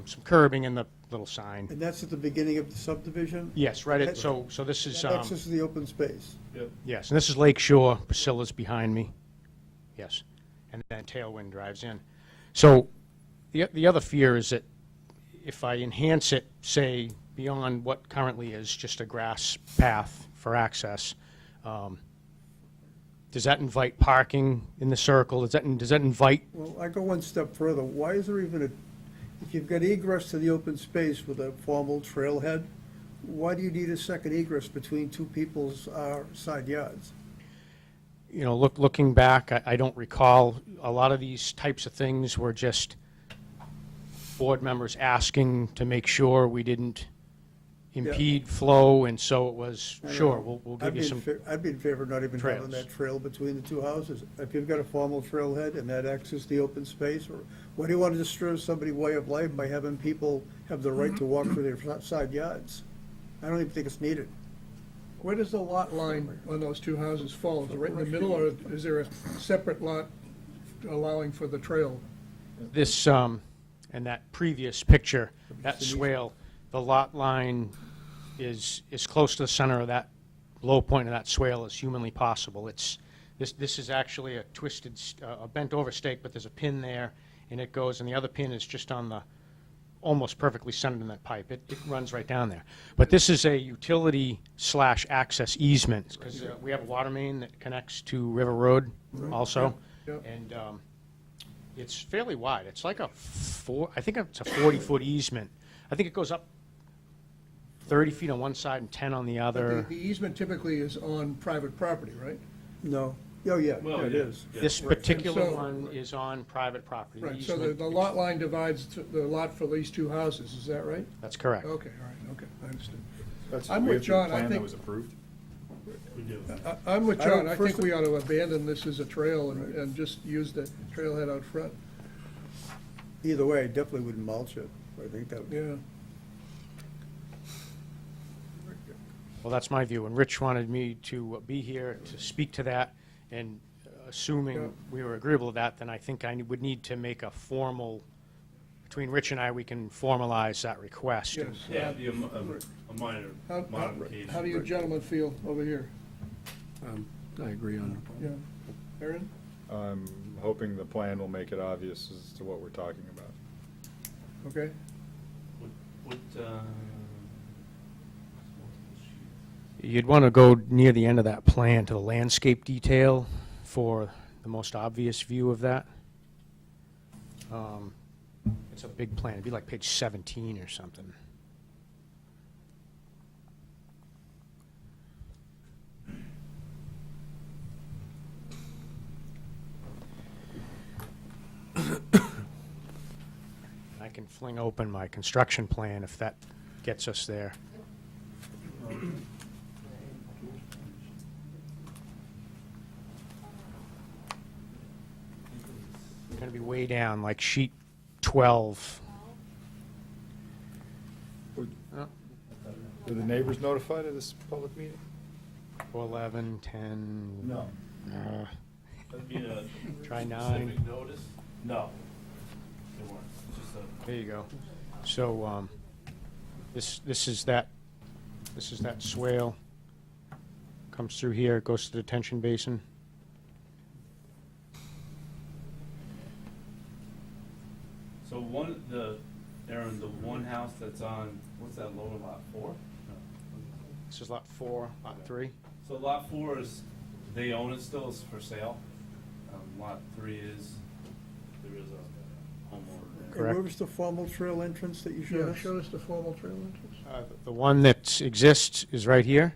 some curbing in the little sign. And that's at the beginning of the subdivision? Yes, right at, so this is, That access to the open space. yes, and this is Lake Shore, Priscilla's behind me. Yes, and then Tailwind drives in. So the other fear is that if I enhance it, say, beyond what currently is just a grass path for access, does that invite parking in the circle? Does that invite? Well, I go one step further. Why is there even if you've got egress to the open space with a formal trailhead, why do you need a second egress between two people's side yards? Looking back, I don't recall. A lot of these types of things were just board members asking to make sure we didn't impede flow, and so it was, sure, we'll give you some. I'd be in favor of not even having trails. that trail between the two houses. If you've got a formal trailhead and that access the open space, or why do you want to disturb somebody's way of life by having people have the right to walk through their side yards? I don't even think it's needed. Where does the lot line on those two houses fall? Is it right in the middle, or is there a separate lot allowing for the trail? This, and that previous picture, that swale, the lot line is as close to the center of that low point of that swale as humanly possible. This is actually a twisted, a bent over stake, but there's a pin there, and it goes, and the other pin is just on the, almost perfectly centered in that pipe. It runs right down there. But this is a utility / access easement, because we have a water main that connects to River Road also. Yeah. And it's fairly wide. It's like I think it's a 40-foot easement. I think it goes up 30 feet on one side and 10 on the But other. the easement typically is on private property, right? No. Oh, yeah, Well, it yeah. is. This Right. particular And so- one is on private property. Right, so easement- the lot line divides the lot for these two houses, is that right? That's correct. Okay, all right, okay, I understand. That's I'm we with have the John, I plan that think- was approved? We do. I'm with I don't- John, I first think we ought to abandon this as a trail and just use the trailhead out front. Either way, I definitely wouldn't mulch it. I think that, Yeah. Well, that's my view, and Rich wanted me to be here to speak to that, and Yeah. assuming we were agreeable to that, then I think I would need to make a formal, between Rich and I, we can formalize that request. Yes. Yeah, it'd be a minor modification. How do you gentlemen feel over here? I agree on Yeah. Aaron? I'm hoping the plan will make it obvious as to what we're talking about. Okay. You'd want to go near the end of that plan to the landscape detail for the most obvious view of that. It's a big plan. It'd be like page 17 or something. I can fling open my construction plan if that gets us there. Going to be way down, like sheet 12. Were the neighbors notified of this public meeting? 11, 10. No. That'd be a Try 9. specific notice? No. They weren't. It's just a. There you go. So this is that swale. Comes through here, goes to the detention basin. So Aaron, the one house that's on, what's that, lower lot 4? This is lot 4, lot 3. So lot 4 is, they own it still, it's for sale. Lot 3 is, there is a homeowner there. Okay, where was the formal trail entrance that you showed Yeah, us? show us the formal trail entrance. The one that exists is right here,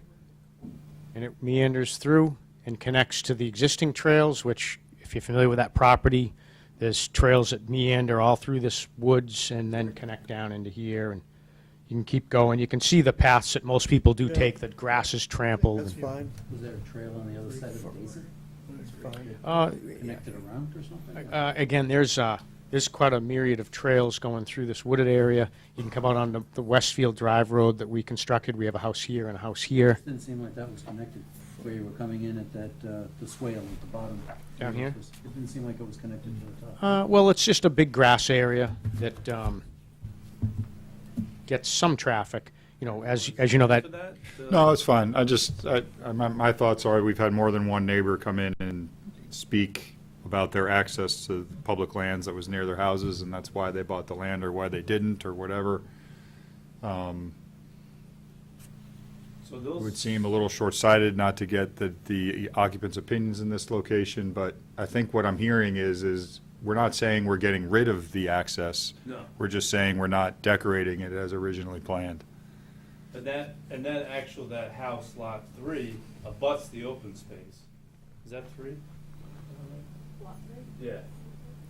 and it meanders through and connects to the existing trails, which, if you're familiar with that property, there's trails that meander all through this woods and then connect down into here, and you can keep going. You can see the paths that most people do Yeah. take, the grass is trampled. That's fine. Was there a trail on the other side of the basin? That's fine. Connected around or something? Again, there's quite a myriad of trails going through this wooded area. You can come out on the Westfield Drive Road that we constructed. We have a house here and a house here. Didn't seem like that was connected, where you were coming in at that, the swale at the bottom. Down here? It didn't seem like it was connected to the top. Well, it's just a big grass area that gets some traffic. You know, as you know, that No, it's fine. My thoughts are, we've had more than one neighbor come in and speak about their access to public lands that was near their houses, and that's why they bought the land or why they didn't or whatever. So It those. would seem a little short-sighted not to get the occupants' opinions in this location, but I think what I'm hearing is we're not saying we're getting rid of the access. No. We're just saying we're not decorating it as originally planned. And that house, lot 3, abuts the open space. Is that 3? Lot 3? Yeah.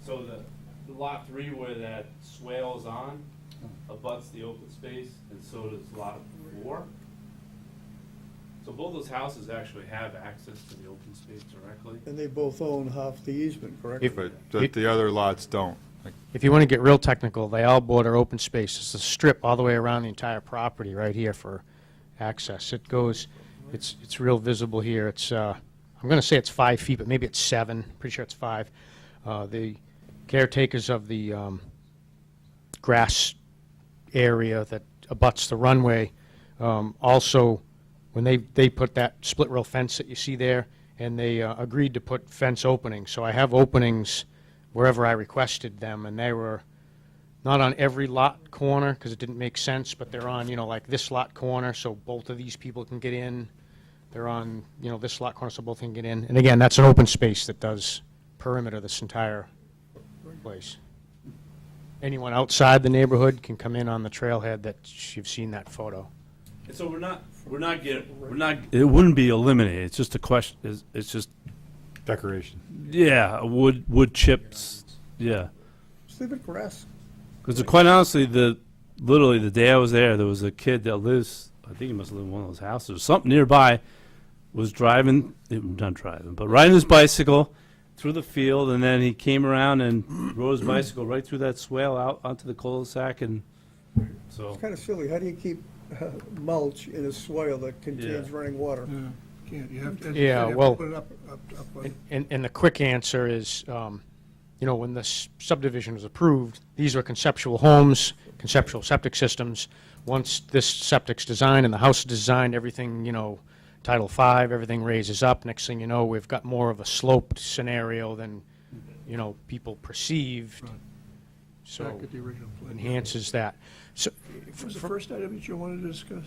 So the lot 3 where that swale is on abuts the open space, and so does lot 4. So both those houses actually have access to the open space directly. And they both own half the easement, correct? But the other lots don't. Like, if you want to get real technical, they all border open space. It's a strip all the way around the entire property right here for access. It goes, it's real visible here. It's I'm going to say it's 5 feet, but maybe it's 7. Pretty sure it's 5. The caretakers of the grass area that abuts the runway also, when they put that split rail fence that you see there, and they agreed to put fence openings. So I have openings wherever I requested them, and they were not on every lot corner because it didn't make sense, but they're on, like this lot corner, so both of these people can get in. They're on, this lot corner, so both can get in. And again, that's an open space that does perimeter this entire place. Anyone outside the neighborhood can come in on the trailhead that you've seen that photo. And so it wouldn't be eliminated. It's just a question. It's just decoration. Yeah, wood chips. Yeah. Just leave it grass. Because quite honestly, literally the day I was there was a kid that lives, I think he must live in one of those houses or something nearby, was not driving, but riding his bicycle through the field, and then he came around and rode his bicycle right through that swale out onto the cul-de-sac, and so. It's kind of silly. How do you keep mulch in a soil that contains Yeah. running water? Yeah, can't, you have to, as you said, Yeah, you have well, to put it up on- and the quick answer is, when this subdivision was approved, these were conceptual homes, conceptual septic systems. Once this septic's designed and the house is designed, everything, Title V, everything raises up. Next thing you know, we've got more of a sloped scenario than, people perceived. Right. So Back at the original plan. enhances that. So, What was the first item that you wanted to discuss?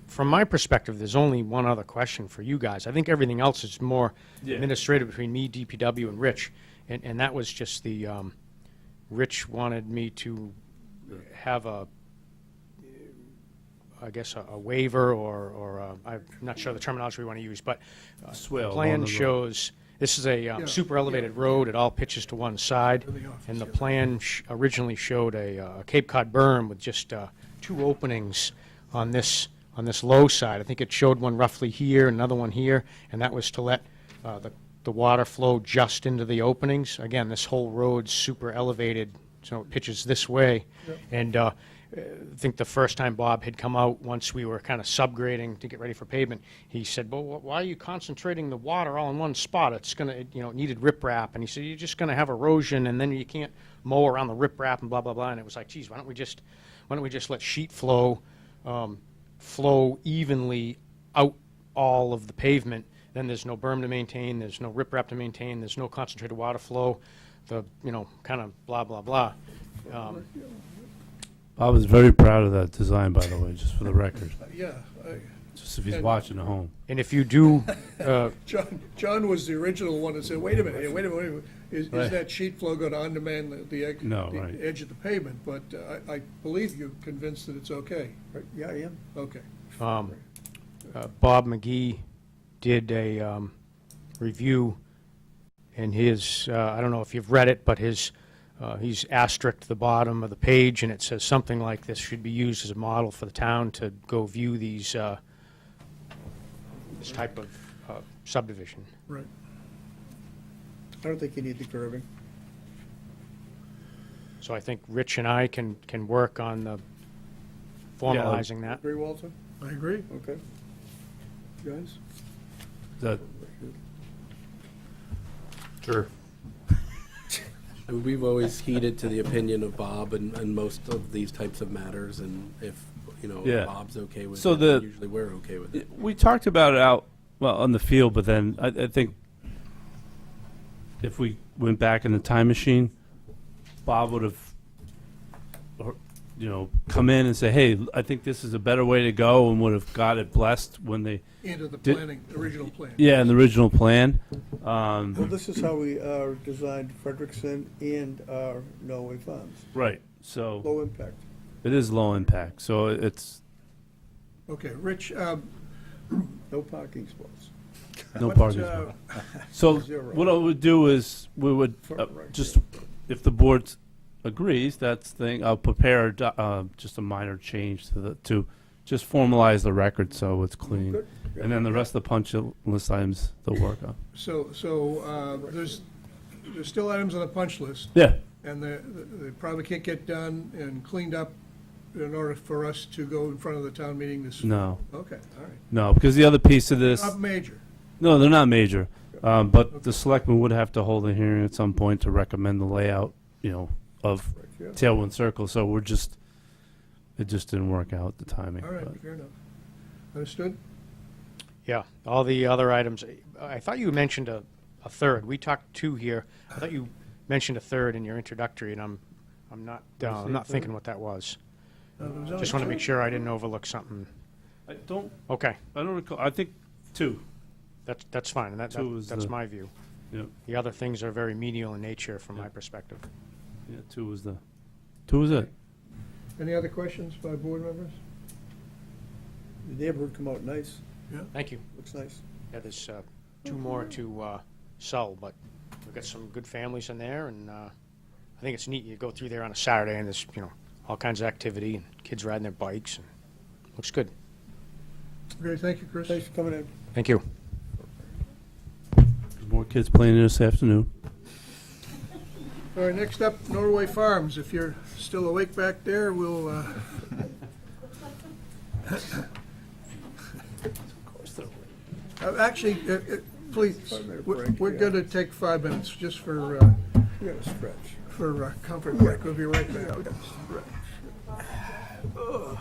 from my perspective, there's only one other question for you guys. I think everything else is more administrative between me, DPW, and Rich. And that was just the, Rich wanted me to have I guess, a waiver or I'm not sure the terminology we want to use, but Swale the along plan the road. shows, this is a super elevated road, it all pitches to one side, and the plan originally showed a Cape Cod berm with just 2 openings on this low side. I think it showed one roughly here, another one here, and that was to let the water flow just into the openings. Again, this whole road's super elevated, so it pitches this way. And I think the first time Bob had come out, once we were kind of subgrading to get ready for pavement, he said, well, why are you concentrating the water all in one spot? It's going to, it needed riprap. And he said, you're just going to have erosion, and then you can't mow around the riprap and blah, blah, blah. And it was like, geez, why don't we just let sheet flow flow evenly out all of the pavement? Then there's no berm to maintain, there's no riprap to maintain, there's no concentrated water flow, kind of blah, blah, blah. Bob was very proud of that design, by the way, just for the record. Yeah. Just if he's watching at home. And if you do, John was the original one that said, wait a minute. Is that sheet flow going to undermine the edge of the pavement? But I believe you're convinced that it's okay. Right, yeah, I am. Okay. Bob McGee did a review, and his, I don't know if you've read it, but he's asterisked the bottom of the page, and it says something like this should be used as a model for the town to go view these, this type of subdivision. Right. I don't think you need the curving. So I think Rich and I can work on the formalizing that. Agree, Walter? I agree. Okay. Guys? That, Sure. We've always heeded to the opinion of Bob and most of these types of matters, and if, Bob's okay with So it, the- usually we're okay with it. we talked about it out, on the field, but then I think if we went back in the time machine, Bob would have, come in and say, hey, I think this is a better way to go, and would have got it blessed when they Into the did- original plan. Yeah, in the original plan. Well, this is how we designed Frederickson and our Norway Farms. Right, so Low impact. it is low impact, so it's Okay, Rich, No parking spots. no What, parking. So Zero. what I would do is, we would, just, if the board agrees, that's the thing, I'll prepare just a minor change to just formalize the record so it's clean. Good. And then the rest of the punch list items they'll work on. so there's still items on the punch list, Yeah, and they probably can't get done and cleaned up in order for us to go in front of the town meeting this. no, Okay, all right. no, because the other piece of this, Not major. no, they're not major. But the selectmen would have to hold a hearing at some point to recommend the layout, of Yeah. Tailwind Circle, so it just didn't work out, the timing. All right, but- fair enough. Understood? Yeah, all the other items. I thought you mentioned a third. We talked 2 here. I thought you mentioned a third in your introductory, and I'm not thinking what that was. There was only Just want to two. make sure I didn't overlook something. I don't Okay, recall, I think 2. that's fine. That's the- my view. Yep. The other things are very menial in nature from my perspective. Yeah, 2 was it. Any other questions by board members? The neighborhood come out nice. Thank you. Looks nice. Yeah, there's 2 more to sell, but we've got some good families in there, and I think it's neat. You go through there on a Saturday, and there's all kinds of activity and kids riding their bikes, and looks good. Okay, thank you, Chris. Thanks for coming in. Thank you. There's more kids playing this afternoon. All right, next up, Norway Farms. If you're still awake back there, we'll, actually, please, we're going to take 5 minutes just for, We gotta stretch. for comfort break. We'll be right back. We gotta stretch. Ugh.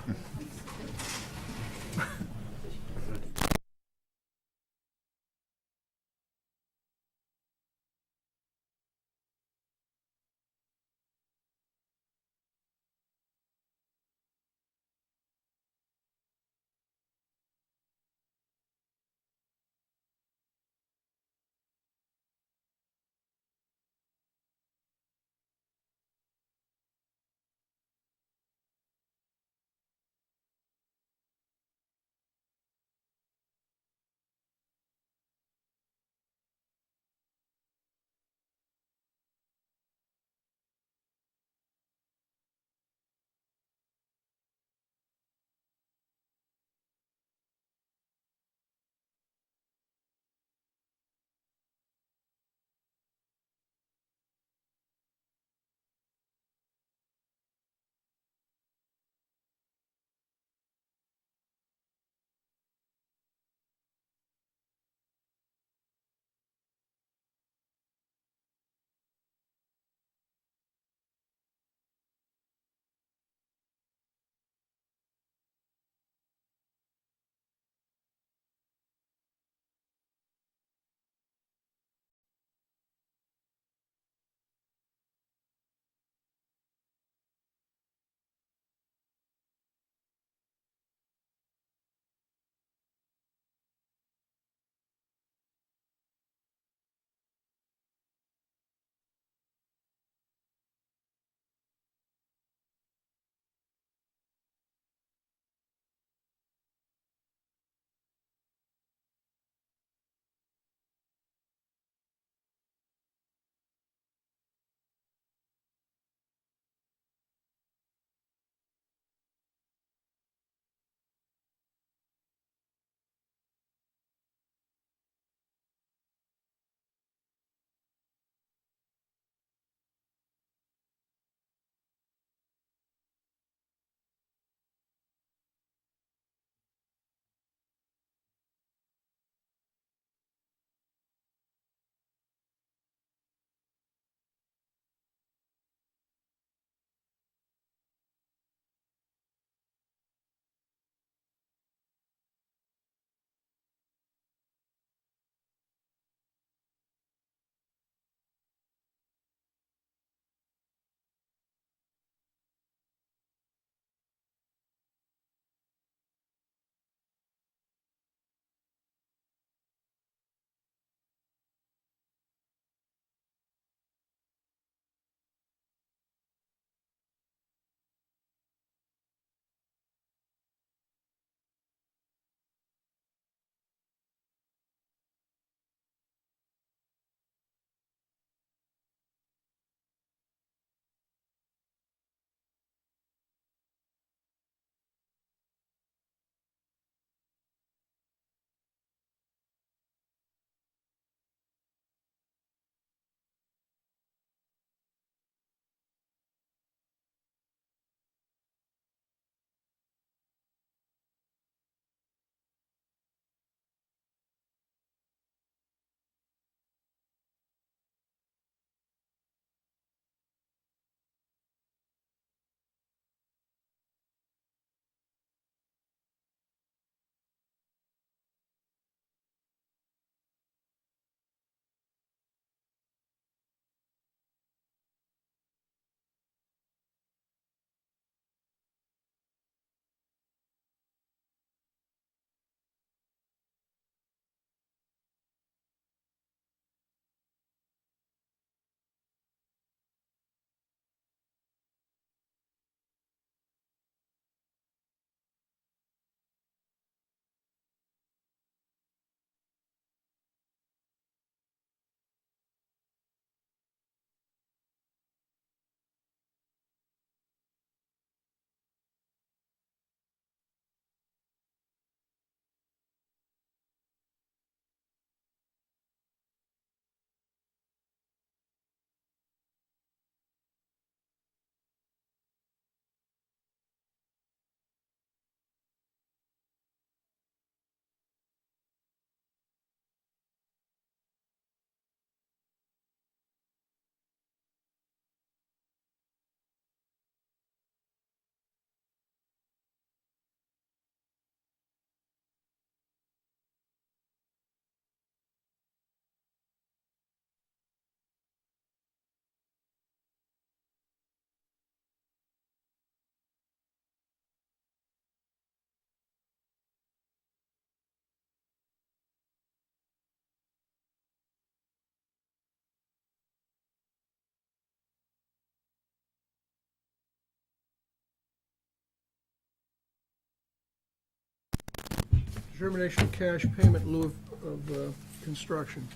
Determination of cash payment in lieu of construction.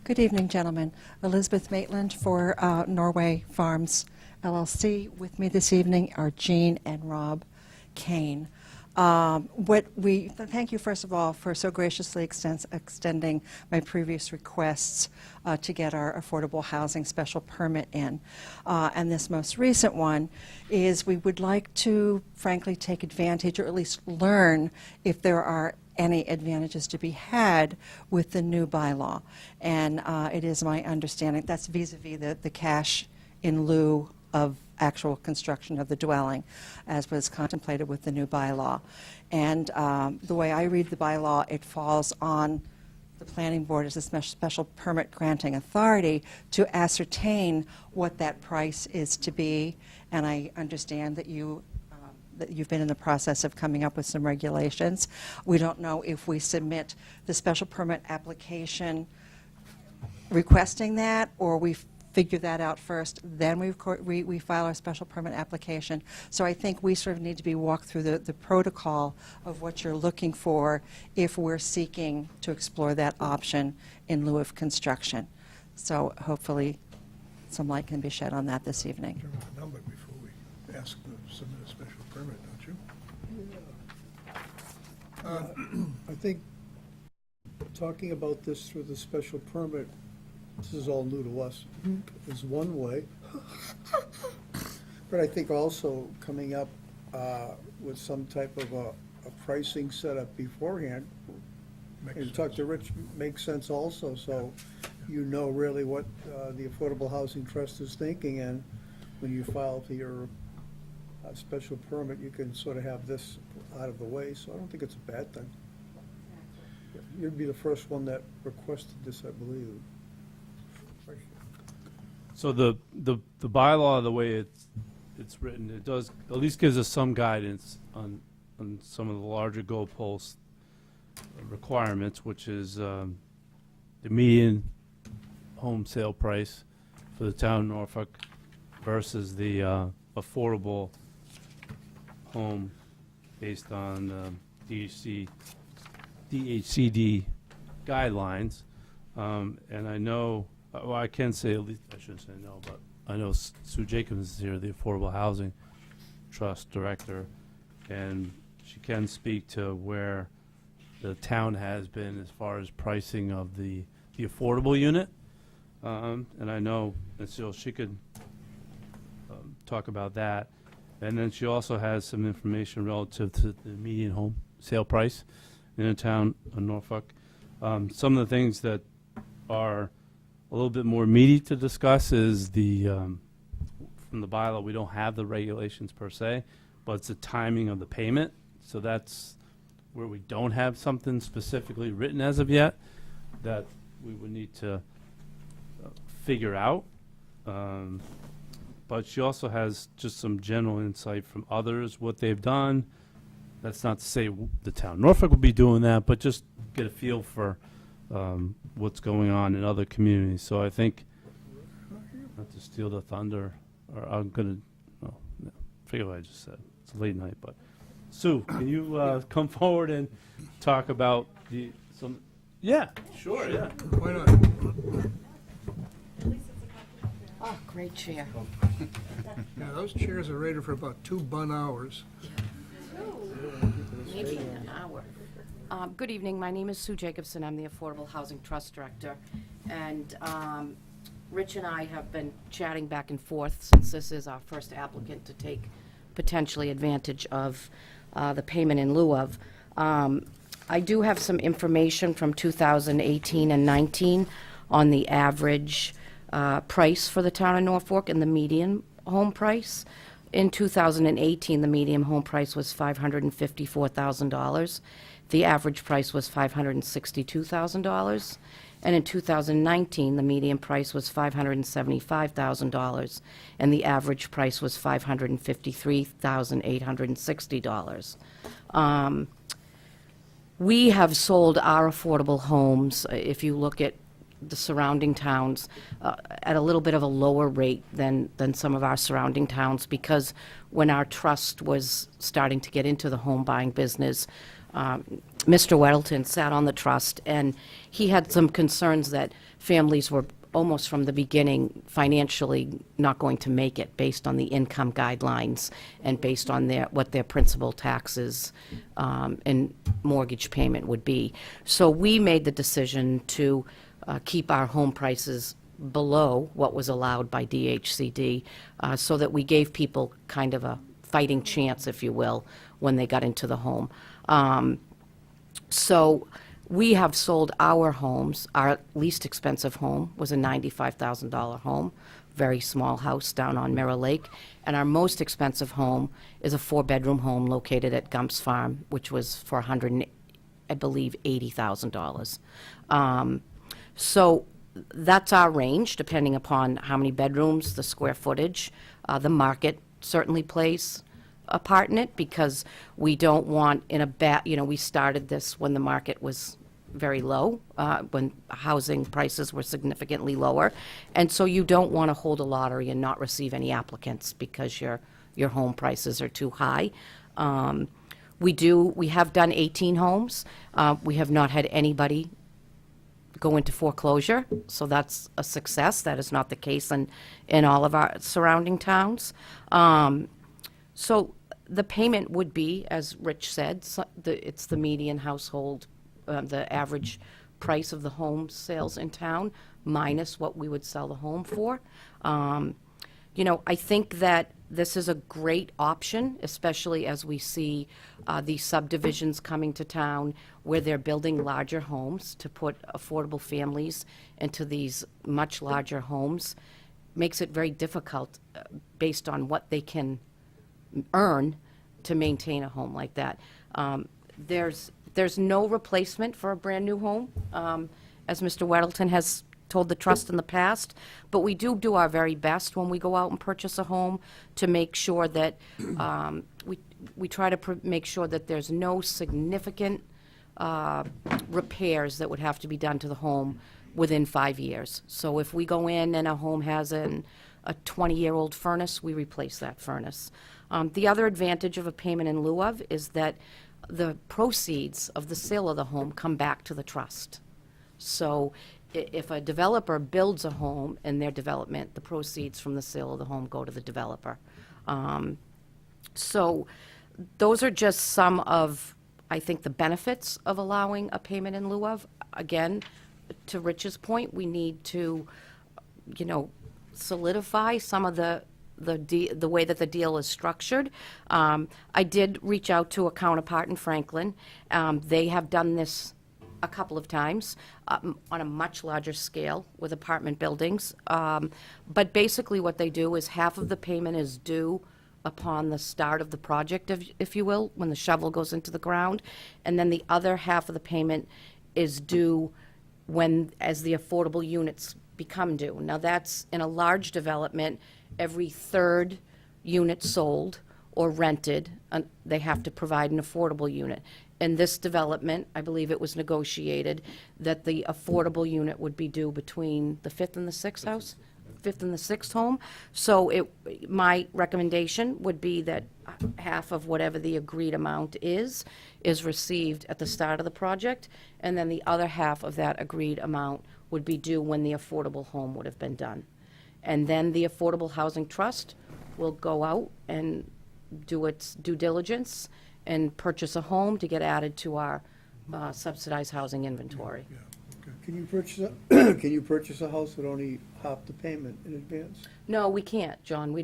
Good evening, gentlemen. Elizabeth Maitland for Norway Farms LLC. With me this evening are Jean and Rob Kane. Thank you, first of all, for so graciously extending my previous requests to get our affordable housing special permit in. And this most recent one is we would like to, frankly, take advantage or at least learn if there are any advantages to be had with the new bylaw. And it is my understanding that's vis-a-vis the cash in lieu of actual construction of the dwelling, as was contemplated with the new bylaw. And the way I read the bylaw, it falls on the planning board as a special permit granting authority to ascertain what that price is to be. And I understand that you've been in the process of coming up with some regulations. We don't know if we submit the special permit application requesting that, or we figure that out first, then we file our special permit application. So I think we sort of need to be walked through the protocol of what you're looking for if we're seeking to explore that option in lieu of construction. So hopefully some light can be shed on that this evening. Determine the number before we ask to submit a special permit, don't you? I think talking about this through the special permit, this is all new to us, is one way. But I think also coming up with some type of a pricing setup beforehand, and talk to Rich, makes sense also, so you know really what the Affordable Housing Trust is thinking, and when you file for your special permit, you can sort of have this out of the way, so I don't think it's a bad thing. You'd be the first one that requested this, I believe. So the bylaw, the way it's written, it does, at least gives us some guidance on some of the larger goalpost requirements, which is the median home sale price for the town of Norfolk versus the affordable home based on DHCD guidelines. And I know, well, I can say, at least, I shouldn't say no, but I know Sue Jacobs is here, the Affordable Housing Trust Director, and she can speak to where the town has been as far as pricing of the affordable unit. And I know, and so she could talk about that. And then she also has some information relative to the median home sale price in the town of Norfolk. Some of the things that are a little bit more meaty to discuss is from the bylaw, we don't have the regulations per se, but it's the timing of the payment. So that's where we don't have something specifically written as of yet that we would need to figure out. But she also has just some general insight from others, what they've done. That's not to say the town of Norfolk will be doing that, but just get a feel for what's going on in other communities. So I think, not to steal the thunder, or I'm going to, forget what I just said. It's a late night, but Sue, can you come forward and talk about yeah, sure, yeah. Why not? Oh, great chair. Yeah, those chairs are rated for about 2 bun hours. Maybe an hour. Good evening, my name is Sue Jacobson, I'm the Affordable Housing Trust Director, and Rich and I have been chatting back and forth since this is our first applicant to take potentially advantage of the payment in lieu of. I do have some information from 2018 and 19 on the average price for the town of Norfolk and the median home price. In 2018, the median home price was $554,000. The average price was $562,000. And in 2019, the median price was $575,000, and the average price was $553,860. We have sold our affordable homes, if you look at the surrounding towns at a little bit of a lower rate than some of our surrounding towns, because when our trust was starting to get into the home buying business, Mr. Weddleton sat on the trust, and he had some concerns that families were almost from the beginning financially not going to make it based on the income guidelines and based on what their principal taxes and mortgage payment would be. So we made the decision to keep our home prices below what was allowed by DHCD, so that we gave people kind of a fighting chance, if you will, when they got into the home. So we have sold our homes. Our least expensive home was a $95,000 home, very small house down on Mirror Lake. And our most expensive home is a 4-bedroom home located at Gump's Farm, which was for $80,000. So that's our range, depending upon how many bedrooms, the square footage. The market certainly plays a part in it, because we don't want we started this when the market was very low, when housing prices were significantly lower. And so you don't want to hold a lottery and not receive any applicants because your home prices are too high. We have done 18 homes. We have not had anybody go into foreclosure, so that's a success. That is not the case in all of our surrounding towns. So the payment would be, as Rich said, it's the median household, the average price of the home sales in town minus what we would sell the home for. I think that this is a great option, especially as we see these subdivisions coming to town where they're building larger homes to put affordable families into these much larger homes. Makes it very difficult based on what they can earn to maintain a home like that. There's no replacement for a brand-new home, as Mr. Weddleton has told the trust in the past, but we do our very best when we go out and purchase a home to make sure that we try to make sure that there's no significant repairs that would have to be done to the home within 5 years. So if we go in and a home has a 20-year-old furnace, we replace that furnace. The other advantage of a payment in lieu of is that the proceeds of the sale of the home come back to the trust. So if a developer builds a home in their development, the proceeds from the sale of the home go to the developer. So those are just some of, I think, the benefits of allowing a payment in lieu of. Again, to Rich's point, we need to, solidify some of the way that the deal is structured. I did reach out to a counterpart in Franklin. They have done this a couple of times on a much larger scale with apartment buildings. But basically what they do is half of the payment is due upon the start of the project, if you will, when the shovel goes into the ground. And then the other half of the payment is due as the affordable units become due. Now that's in a large development, every third unit sold or rented, they have to provide an affordable unit. In this development, I believe it was negotiated that the affordable unit would be due between the fifth and the sixth house, fifth and the sixth home. So my recommendation would be that half of whatever the agreed amount is received at the start of the project, and then the other half of that agreed amount would be due when the affordable home would have been done. And then the Affordable Housing Trust will go out and do its due diligence and purchase a home to get added to our subsidized housing inventory. Can you purchase a house with only half the payment in advance? No, we can't, John.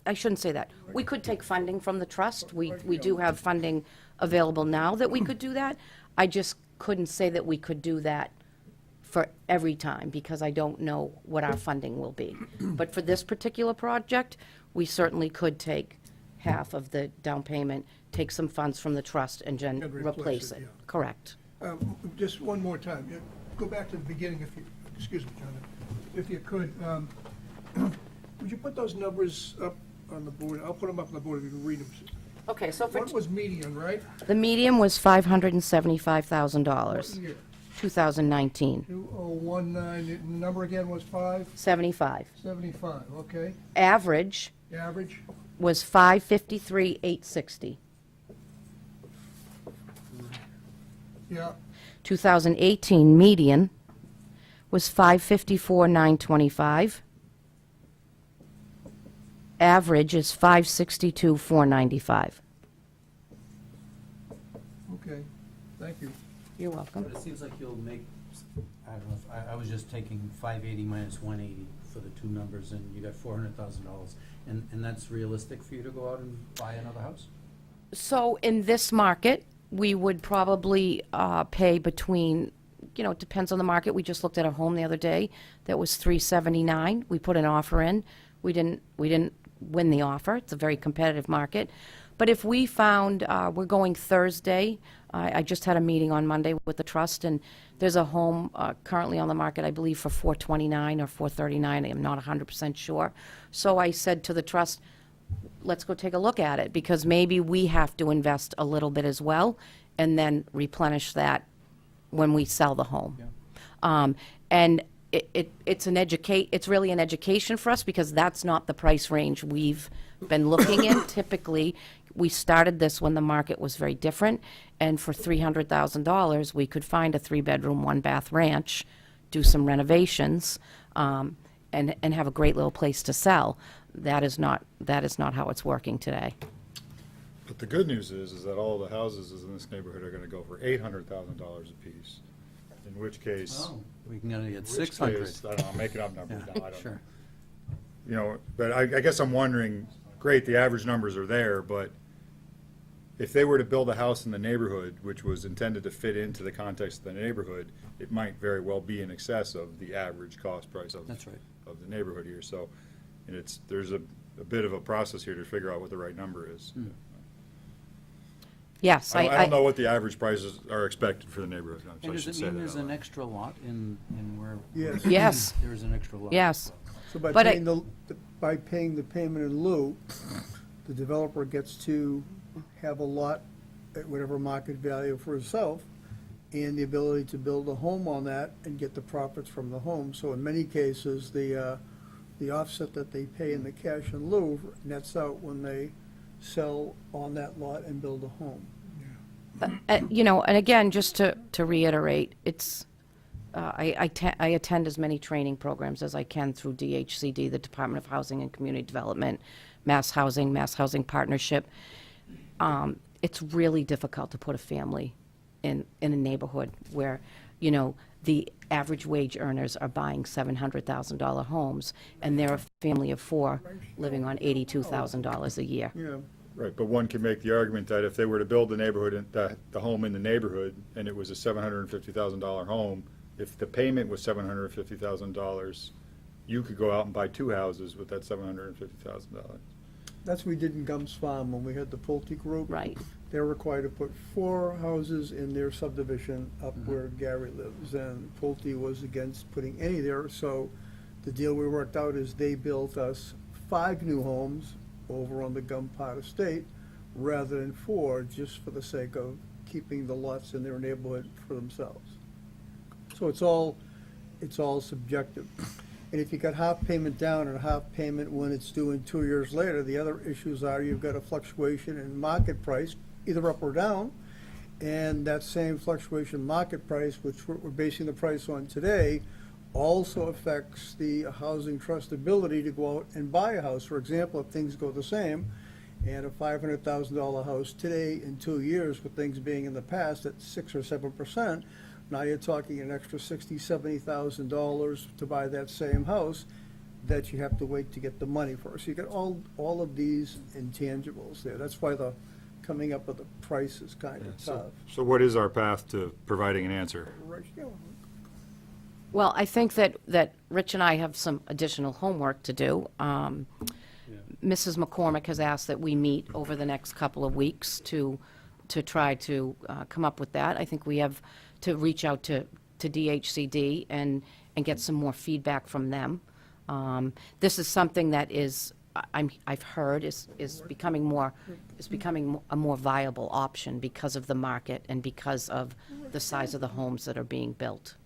I shouldn't say that. We could take funding from the trust. We do have funding available now that we could do that. I just couldn't say that we could do that for every time, because I don't know what our funding will be. But for this particular project, we certainly could take half of the down payment, take some funds from the trust, and then replace it. Yeah. Correct. Just one more time. Go back to the beginning, excuse me, John, if you could. Would you put those numbers up on the board? I'll put them up on the board if you can read them. Okay, so One was median, right? the median was $575,000. What year? 2019. 2019, the number again was 75. 575, okay. Average Average, was 553,860. yeah, 2018 median was 554,925. Average is 562,495. okay, thank you. You're welcome. But it seems like you'll make, I don't know, I was just taking 580 minus 180 for the two numbers, and you got $400,000. And that's realistic for you to go out and buy another house? So in this market, we would probably pay between, it depends on the market. We just looked at a home the other day that was $379. We put an offer in. We didn't win the offer. It's a very competitive market. But if we found, we're going Thursday, I just had a meeting on Monday with the trust, and there's a home currently on the market, I believe, for $429 or $439. I'm not 100% sure. So I said to the trust, let's go take a look at it, because maybe we have to invest a little bit as well, and then replenish that when we sell the home. And it's really an education for us, because that's not the price range we've been looking in. Typically, we started this when the market was very different, and for $300,000, we could find a 3-bedroom, 1-bath ranch, do some renovations, and have a great little place to sell. That is not how it's working today. But the good news is that all the houses in this neighborhood are gonna go for $800,000 apiece, in which case. Oh, we can get in which 600. case, I don't know, I'm making up numbers Yeah, now, I don't sure. know. But I guess I'm wondering, great, the average numbers are there, but if they were to build a house in the neighborhood, which was intended to fit into the context of the neighborhood, it might very well be in excess of the average cost price of. That's right. Of the neighborhood here, so, and there's a bit of a process here to figure out what the right number is. Yes, I don't know what the average prices are expected for the neighborhood. So I And does should it say mean that there's out an loud. extra lot in where? Yes. Yes. There is an extra lot. Yes. So by But I- paying the payment in lieu, the developer gets to have a lot at whatever market value for himself, and the ability to build a home on that and get the profits from the home. So in many cases, the offset that they pay in the cash in lieu nets out when they sell on that lot and build a home. And again, just to reiterate, it's, I attend as many training programs as I can through DHCD, the Department of Housing and Community Development, Mass Housing Partnership. It's really difficult to put a family in a neighborhood where, the average wage earners are buying $700,000 homes, and they're a family of 4 living on $82,000 a year. Yeah. Right, but one can make the argument that if they were to build the neighborhood, the home in the neighborhood, and it was a $750,000 home, if the payment was $750,000, you could go out and buy 2 houses with that $750,000. That's what we did in Gums Farm when we had the Pulte group. Right. They're required to put 4 houses in their subdivision up where Gary lives, and Pulte was against putting any there, so the deal we worked out is they built us 5 new homes over on the Gum Pot Estate, rather than 4, just for the sake of keeping the lots in their neighborhood for themselves. So it's all subjective. And if you got half payment down and half payment when it's due in 2 years later, the other issues are you've got a fluctuation in market price, either up or down, and that same fluctuation in market price, which we're basing the price on today, also affects the housing trust ability to go out and buy a house. For example, if things go the same, and a $500,000 house today in 2 years, with things being in the past at 6 or 7%, now you're talking an extra $60,000, $70,000 to buy that same house that you have to wait to get the money for. So you get all of these intangibles there. That's why the coming up with the price is kind of tough. So what is our path to providing an answer? Well, I think that Rich and I have some additional homework to do. Mrs. McCormick has asked that we meet over the next couple of weeks to try to come up with that. I think we have to reach out to DHCD and get some more feedback from them. This is something that is I've heard is becoming a more viable option because of the market and because of the size of the homes that are being built.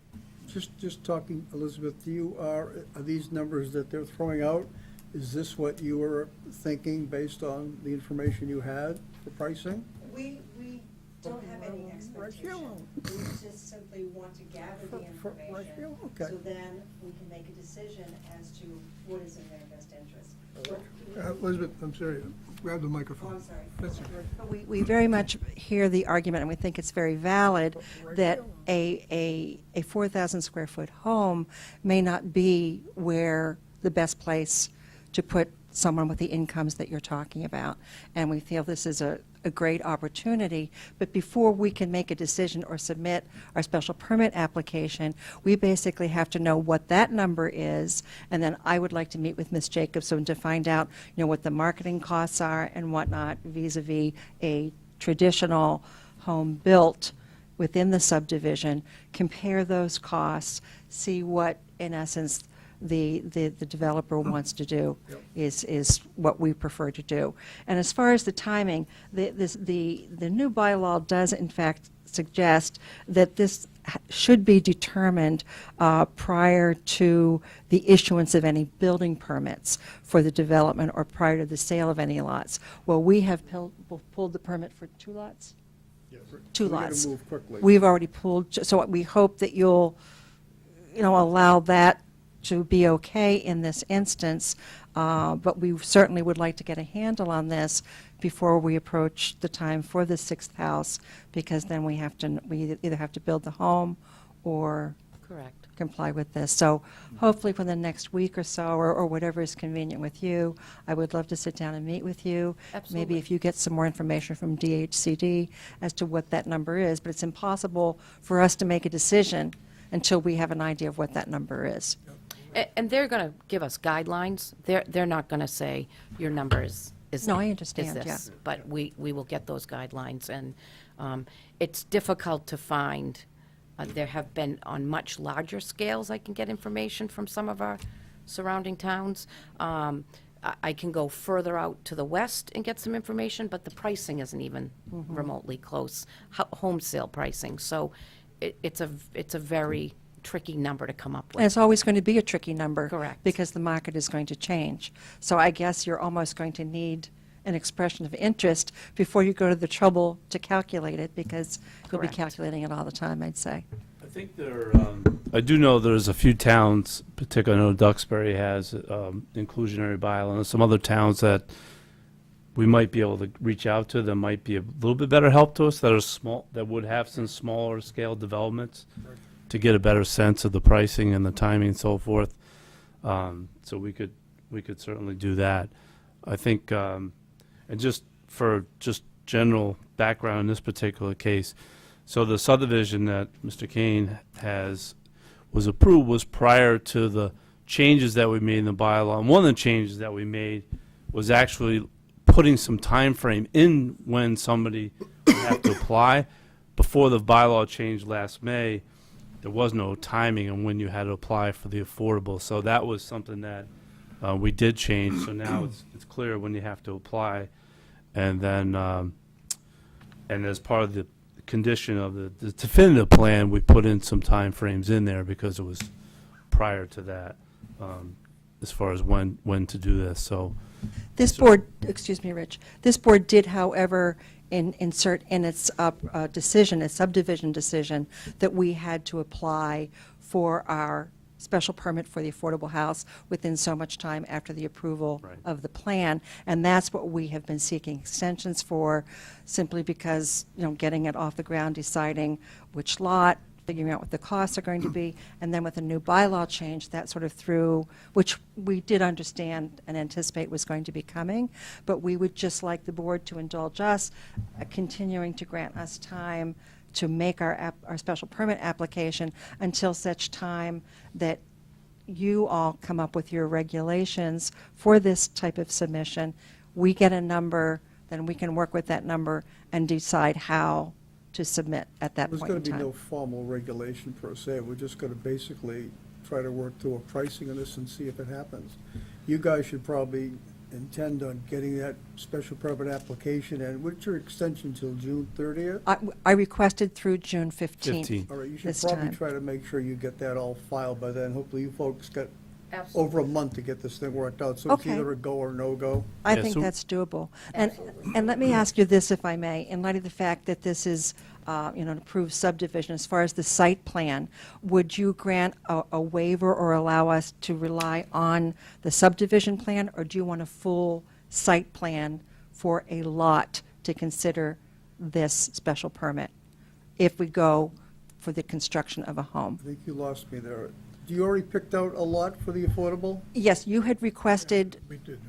Just talking, Elizabeth, are these numbers that they're throwing out, is this what you were thinking based on the information you had for pricing? We don't have any expectation. We just simply want to gather the information, okay. so then we can make a decision as to what is in their best interest. Elizabeth, I'm sorry, grab the microphone. Oh, I'm sorry. That's okay. But we very much hear the argument, and we think it's very valid, that a 4,000 square foot home may not be where the best place to put someone with the incomes that you're talking about. And we feel this is a great opportunity, but before we can make a decision or submit our special permit application, we basically have to know what that number is, and then I would like to meet with Ms. Jacobson to find out, what the marketing costs are and whatnot vis-a-vis a traditional home built within the subdivision, compare those costs, see what, in essence, the developer wants to do is what we prefer to do. And as far as the timing, the new bylaw does in fact suggest that this should be determined prior to the issuance of any building permits for the development or prior to the sale of any lots. Well, we have pulled the permit for 2 lots? Yes. Two We gotta lots. move quickly. We've already pulled, so we hope that you'll, allow that to be okay in this instance, but we certainly would like to get a handle on this before we approach the time for the 6th house, because then we either have to build the home or Correct. comply with this. So hopefully for the next week or so, or whatever is convenient with you, I would love to sit down and meet with you. Absolutely. Maybe if you get some more information from DHCD as to what that number is, but it's impossible for us to make a decision until we have an idea of what that number is. And they're going to give us guidelines. They're not going to say your number is No, I understand, is this. yeah. But we will get those guidelines, and it's difficult to find. There have been on much larger scales. I can get information from some of our surrounding towns. I can go further out to the west and get some information, but the pricing isn't even remotely close. Home sale pricing. So it's a very tricky number to come up And with. it's always going to be a tricky number. Correct. Because the market is going to change. So I guess you're almost going to need an expression of interest before you go to the trouble to calculate it, because you'll be Correct. calculating it all the time, I'd say. I think I do know there's a few towns, particularly I know Duxbury has inclusionary bylaw, and some other towns that we might be able to reach out to that might be a little bit better help to us, that are small, that would have some smaller scale developments to get a better sense of the pricing and the timing and so forth. So we could certainly do that. I think, and just for general background in this particular case, so the subdivision that Mr. Kane was approved was prior to the changes that we made in the bylaw. And one of the changes that we made was actually putting some time frame in when somebody would have to apply. Before the bylaw changed last May, there was no timing on when you had to apply for the affordable. So that was something that we did change. So now it's clear when you have to apply. And then, and as part of the condition of the definitive plan, we put in some time frames in there because it was prior to that, as far as when to do this. So This board, excuse me, Rich, this board did, however, insert in its decision, its subdivision decision, that we had to apply for our special permit for the affordable house within so much time after the approval Right. of the plan. And that's what we have been seeking extensions for, simply because, getting it off the ground, deciding which lot, figuring out what the costs are going to be, and then with a new bylaw change, that sort of threw, which we did understand and anticipate was going to be coming, but we would just like the board to indulge us, continuing to grant us time to make our special permit application until such time that you all come up with your regulations for this type of submission. We get a number, then we can work with that number and decide how to submit at that There's point in going to be time. no formal regulation per se. We're just going to basically try to work through a pricing on this and see if it happens. You guys should probably intend on getting that special permit application, and what's your extension till June 30th? I requested through June 15th. 15th. All right, you should this probably time. try to make sure you get that all filed by then. Hopefully you folks got Absolutely. over a month to get this thing worked out, so it's Okay. either a go or no-go. I Yeah, think so- that's doable. And let me ask you this, if I may, in light of the fact that this is, an approved subdivision, as far as the site plan, would you grant a waiver or allow us to rely on the subdivision plan, or do you want a full site plan for a lot to consider this special permit if we go for the construction of a home? I think you lost me there. Do you already picked out a lot for the affordable? Yes, you had requested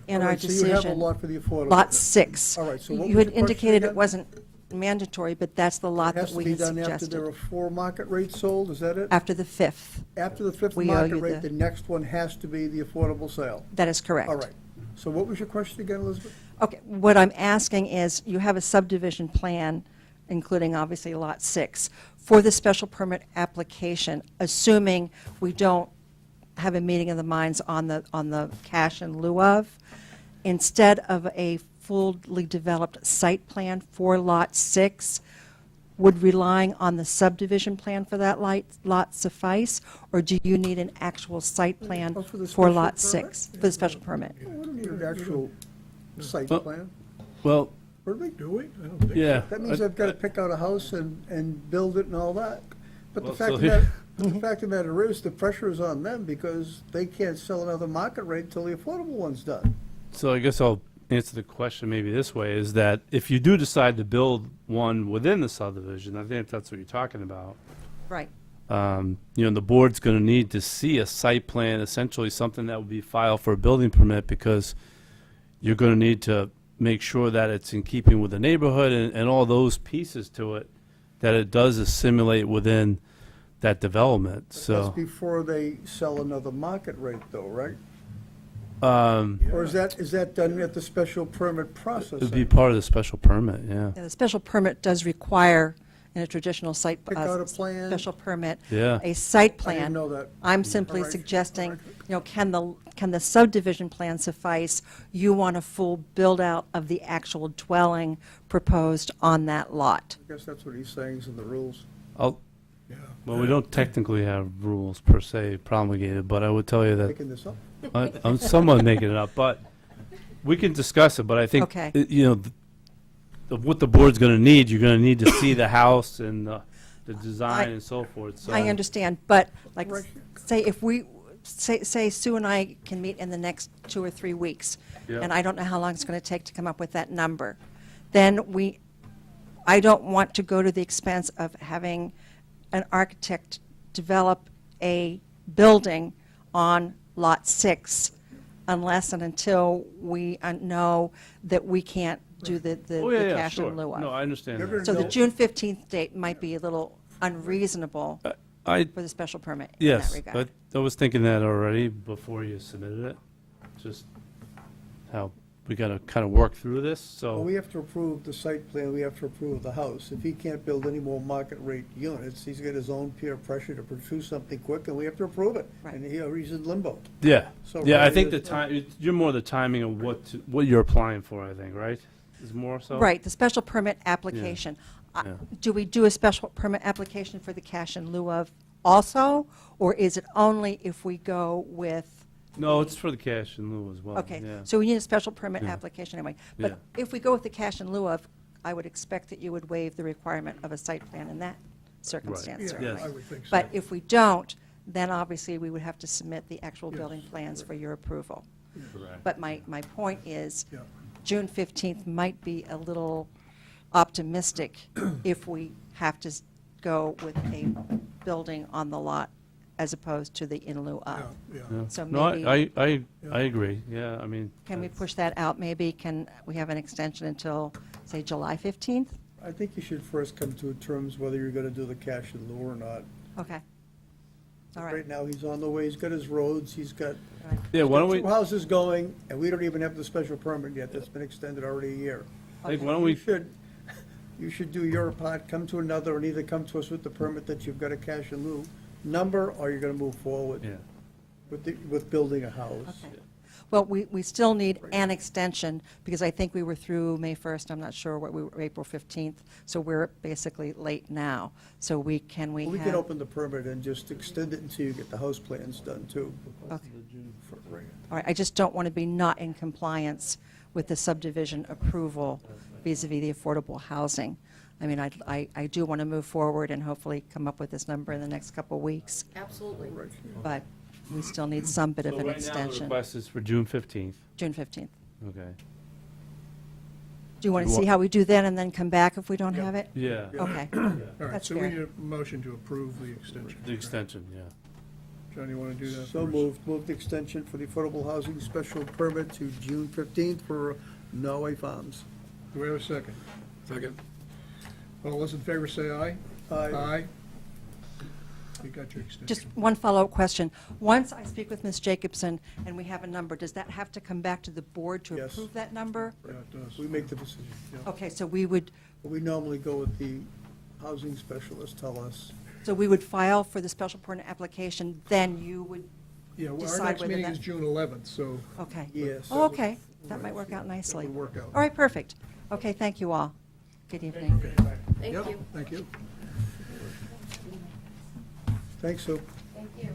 in All our right, decision. So you have a lot for the affordable? Lot 6. All right, so what You was had your question indicated it again? wasn't mandatory, but that's the lot It has that to we be had done after suggested. there are 4 market rates sold, is that it? After the 5th. After the 5th We owe market you rate, the- the next one has to be the affordable sale? That is correct. All right. So what was your question again, Elizabeth? Okay, what I'm asking is, you have a subdivision plan, including obviously Lot 6, for the special permit application, assuming we don't have a meeting of the minds on the cash in lieu of, instead of a fully developed site plan for Lot 6, would relying on the subdivision plan for that lot suffice, or do you need an actual site plan Oh, for the for special Lot permit? 6, for the special permit? We don't need an actual site Well- plan. Well, Or do they do it? I don't think so. yeah. That means I've got to pick out a house and build it and all that. But the Well, fact so of here- that, the fact of the matter is, the pressure is on them because they can't sell another market rate until the affordable one's done. So I guess I'll answer the question maybe this way, is that if you do decide to build one within the subdivision, I think that's what you're talking about, Right. the board's going to need to see a site plan, essentially something that would be filed for a building permit, because you're going to need to make sure that it's in keeping with the neighborhood and all those pieces to it, that it does assimilate within that development, That's so. before they sell another market rate though, right? Um, Or is that done at the special permit process? it'd be part of the special permit, yeah. Yeah, the special permit does require, in a traditional site, Pick out a plan. special permit, Yeah. a site I plan. didn't know that. I'm simply All right. suggesting, can the subdivision plan suffice? You want a full build-out of the actual dwelling proposed on that lot. I guess that's what he's saying is in the rules. Well, we don't technically have rules per se promulgated, but I would tell you that Making this up? I'm somewhat making it up, but we can discuss it, but I think, Okay. what the board's going to need, you're going to need to see the house and the design and so forth, so. I understand, but like, Right. say if we, say Sue and I can meet in the next 2 or 3 weeks, Yeah. and I don't know how long it's going to take to come up with that number, then I don't want to go to the expense of having an architect develop a building on Lot 6 unless and until we know that we can't do the Oh, yeah, cash sure. in lieu of. No, I understand You're that. So the No. June 15th date might be a little unreasonable I, for the special permit in that yes, regard. I was thinking that already before you submitted it, just how we got to kind of work through this, Well, so. we have to approve the site plan, we have to approve the house. If he can't build any more market rate units, he's got his own peer pressure to produce something quick, and we have to approve it. Right. And he's in limbo. Yeah, So yeah, I really think the it's- time, you're more the timing of what you're applying for, I think, right? Is more so? Right, the special permit application. Yeah. Do we do a special permit application for the cash in lieu of also? Or is it only if we go with? No, it's for the cash in lieu as well, Okay, yeah. so we need a special permit Yeah. application anyway. Yeah. But if we go with the cash in lieu of, I would expect that you would waive the requirement of a site plan in that circumstance, Yeah, certainly. I would think so. But if we don't, then obviously we would have to submit the actual building plans for your approval. Correct. But my point is, Yeah. June 15th might be a little optimistic if we have to go with a building on the lot as opposed to the in lieu Yeah, of. yeah. Yeah. So No, maybe- I agree, yeah, I mean. Can we that's- push that out maybe? Can we have an extension until, say, July 15th? I think you should first come to terms whether you're gonna do the cash in lieu or not. Okay. All right. Right now, he's on the way, he's got his roads, he's got All right. Yeah, why don't we, two houses going, and we don't even have the special permit yet, that's been extended already a year. I think, why don't we, You should do your part, come to another, and either come to us with the permit that you've got a cash in lieu number, or you're gonna move forward yeah. with building a house. Okay. Well, we still need an extension, because I think we were through May 1st, I'm not sure what we were, April 15th, so we're basically late now. So we can We can open the permit and just extend it until you get the house plans done, too. Okay. All right, I just don't want to be not in compliance with the subdivision approval vis-à-vis the affordable housing. I mean, I do want to move forward and hopefully come up with this number in the next couple of weeks, Absolutely. but we still need some bit of So an right now, the extension. request is for June 15th. June 15th. Okay. Do you want to You see want- how we do then and then come back if we don't have it? Yeah. Okay. All right, That's so we fair. need a motion to approve the extension. The extension, yeah. John, you want to do that So first? move the extension for the affordable housing special permit to June 15th for Norway Farms. Do we have a second? Second. All those in favor say aye. Aye. Aye. You got your extension. Just one follow-up question. Once I speak with Ms. Jacobson and we have a number, does that have to come back to the board to Yes. approve that number? Yeah, it does. We make the decision, yeah. Okay, so we would normally go with the housing specialist tell us. So we would file for the special permit application, then you would Yeah, well, our decide next whether meeting that... is June 11th, so Okay. Yes. Oh, okay. That might work out nicely. that would work out. All right, perfect. Okay, thank you all. Good evening. Thank Yep, you. thank you. Thanks, Sue. Thank you.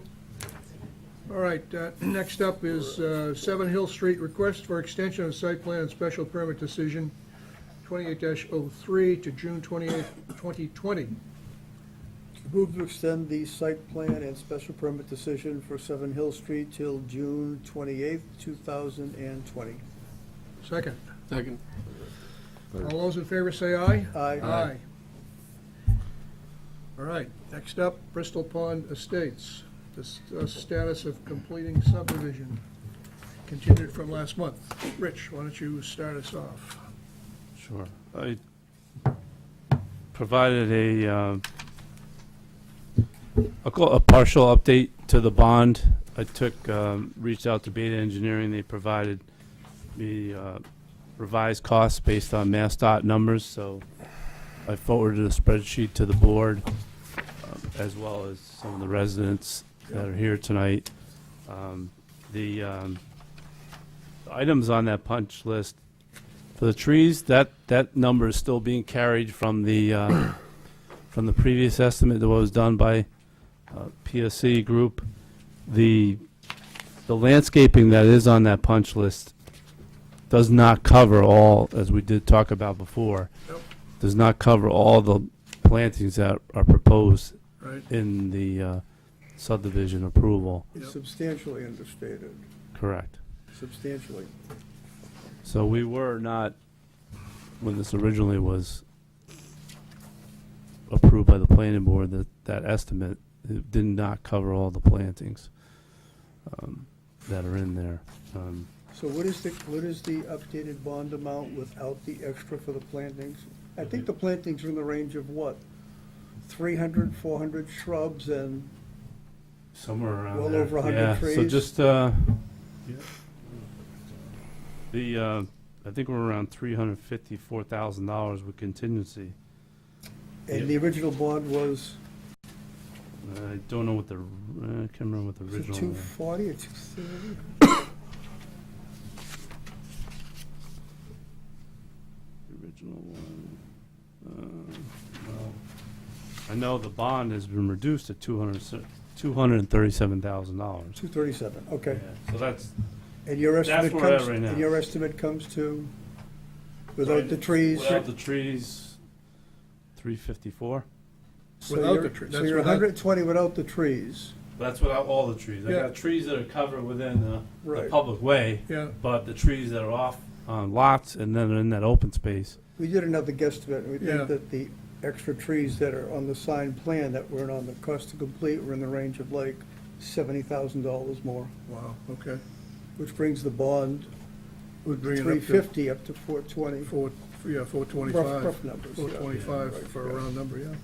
All right, next up is 7 Hill Street, request for extension of site plan and special permit decision 28-03 to June 28th, 2020. Move to extend the site plan and special permit decision for 7 Hill Street till June 28th, 2020. Second. Second. All those in favor say aye. Aye. Aye. All right, next up, Bristol Pond Estates. The status of completing subdivision, continued from last month. Rich, why don't you start us off? Sure. I provided I'll call it a partial update to the bond. I reached out to Beta Engineering. They provided me revised costs based on MassDOT numbers, so I forwarded a spreadsheet to the board, as well as some of the residents that are here tonight. The items on that punch list, for the trees, that number is still being carried from the previous estimate that was done by PSC Group. The landscaping that is on that punch list does not cover all, as we did talk about before, does not cover all the plantings that are proposed Right. in the subdivision approval. It's substantially understated, Correct. substantially. So we were not, when this originally was approved by the planning board, that estimate, it did not cover all the plantings that are in there. So what is the updated bond amount without the extra for the plantings? I think the plantings are in the range of what? 300, 400 shrubs and Somewhere around well there. over 100 Yeah, trees? so just, I think we're around $354,000 with contingency. And the original bond was I don't know what I can't remember what the was it original. 240 or 230? The original one. Well, I know the bond has been reduced to $237,000. 237, okay. So that's, And your estimate where we're at comes, right now. and your estimate comes to, without the trees? without the trees, 354. So Without you're- the tree- So that's you're without- 120 without the trees. That's without all the trees. I Yeah. got trees that are covered within the Right. public way, Yeah. but the trees that are off on lots and then in that open space. We did another guesstimate, and we Yeah. think that the extra trees that are on the signed plan that weren't on the cost to complete were in the range of like $70,000 more, Wow, okay. which brings the bond Would bring it up to 350 up to 420. 425. Rough numbers, yeah. 425 Yeah, right, for a yeah. round number, yeah.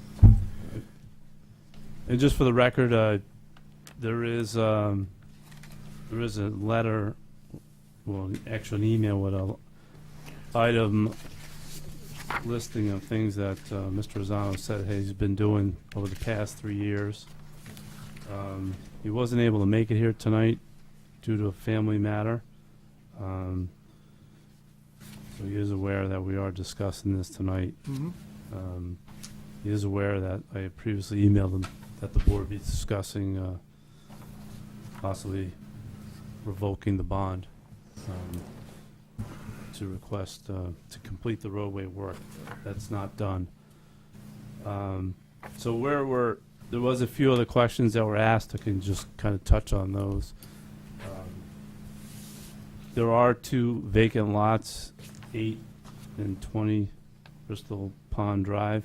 And just for the record, there is a letter, well, actually an email with a item listing of things that Mr. Rosano said he's been doing over the past 3 years. He wasn't able to make it here tonight due to a family matter. So he is aware that we are discussing this tonight. He is aware that I had previously emailed him that the board be discussing possibly revoking the bond to request to complete the roadway work. That's not done. So there was a few other questions that were asked. I can just kind of touch on those. There are 2 vacant lots, 8 and 20 Bristol Pond Drive,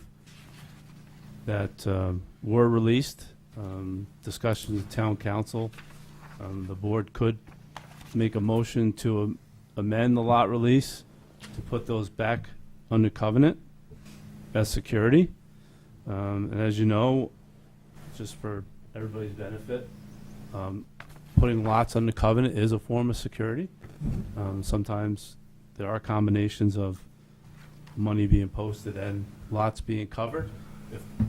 that were released. Discussion with town council. The board could make a motion to amend the lot release to put those back under covenant as security. And as you know, just for everybody's benefit, putting lots under covenant is a form of security. Sometimes there are combinations of money being posted and lots being covered.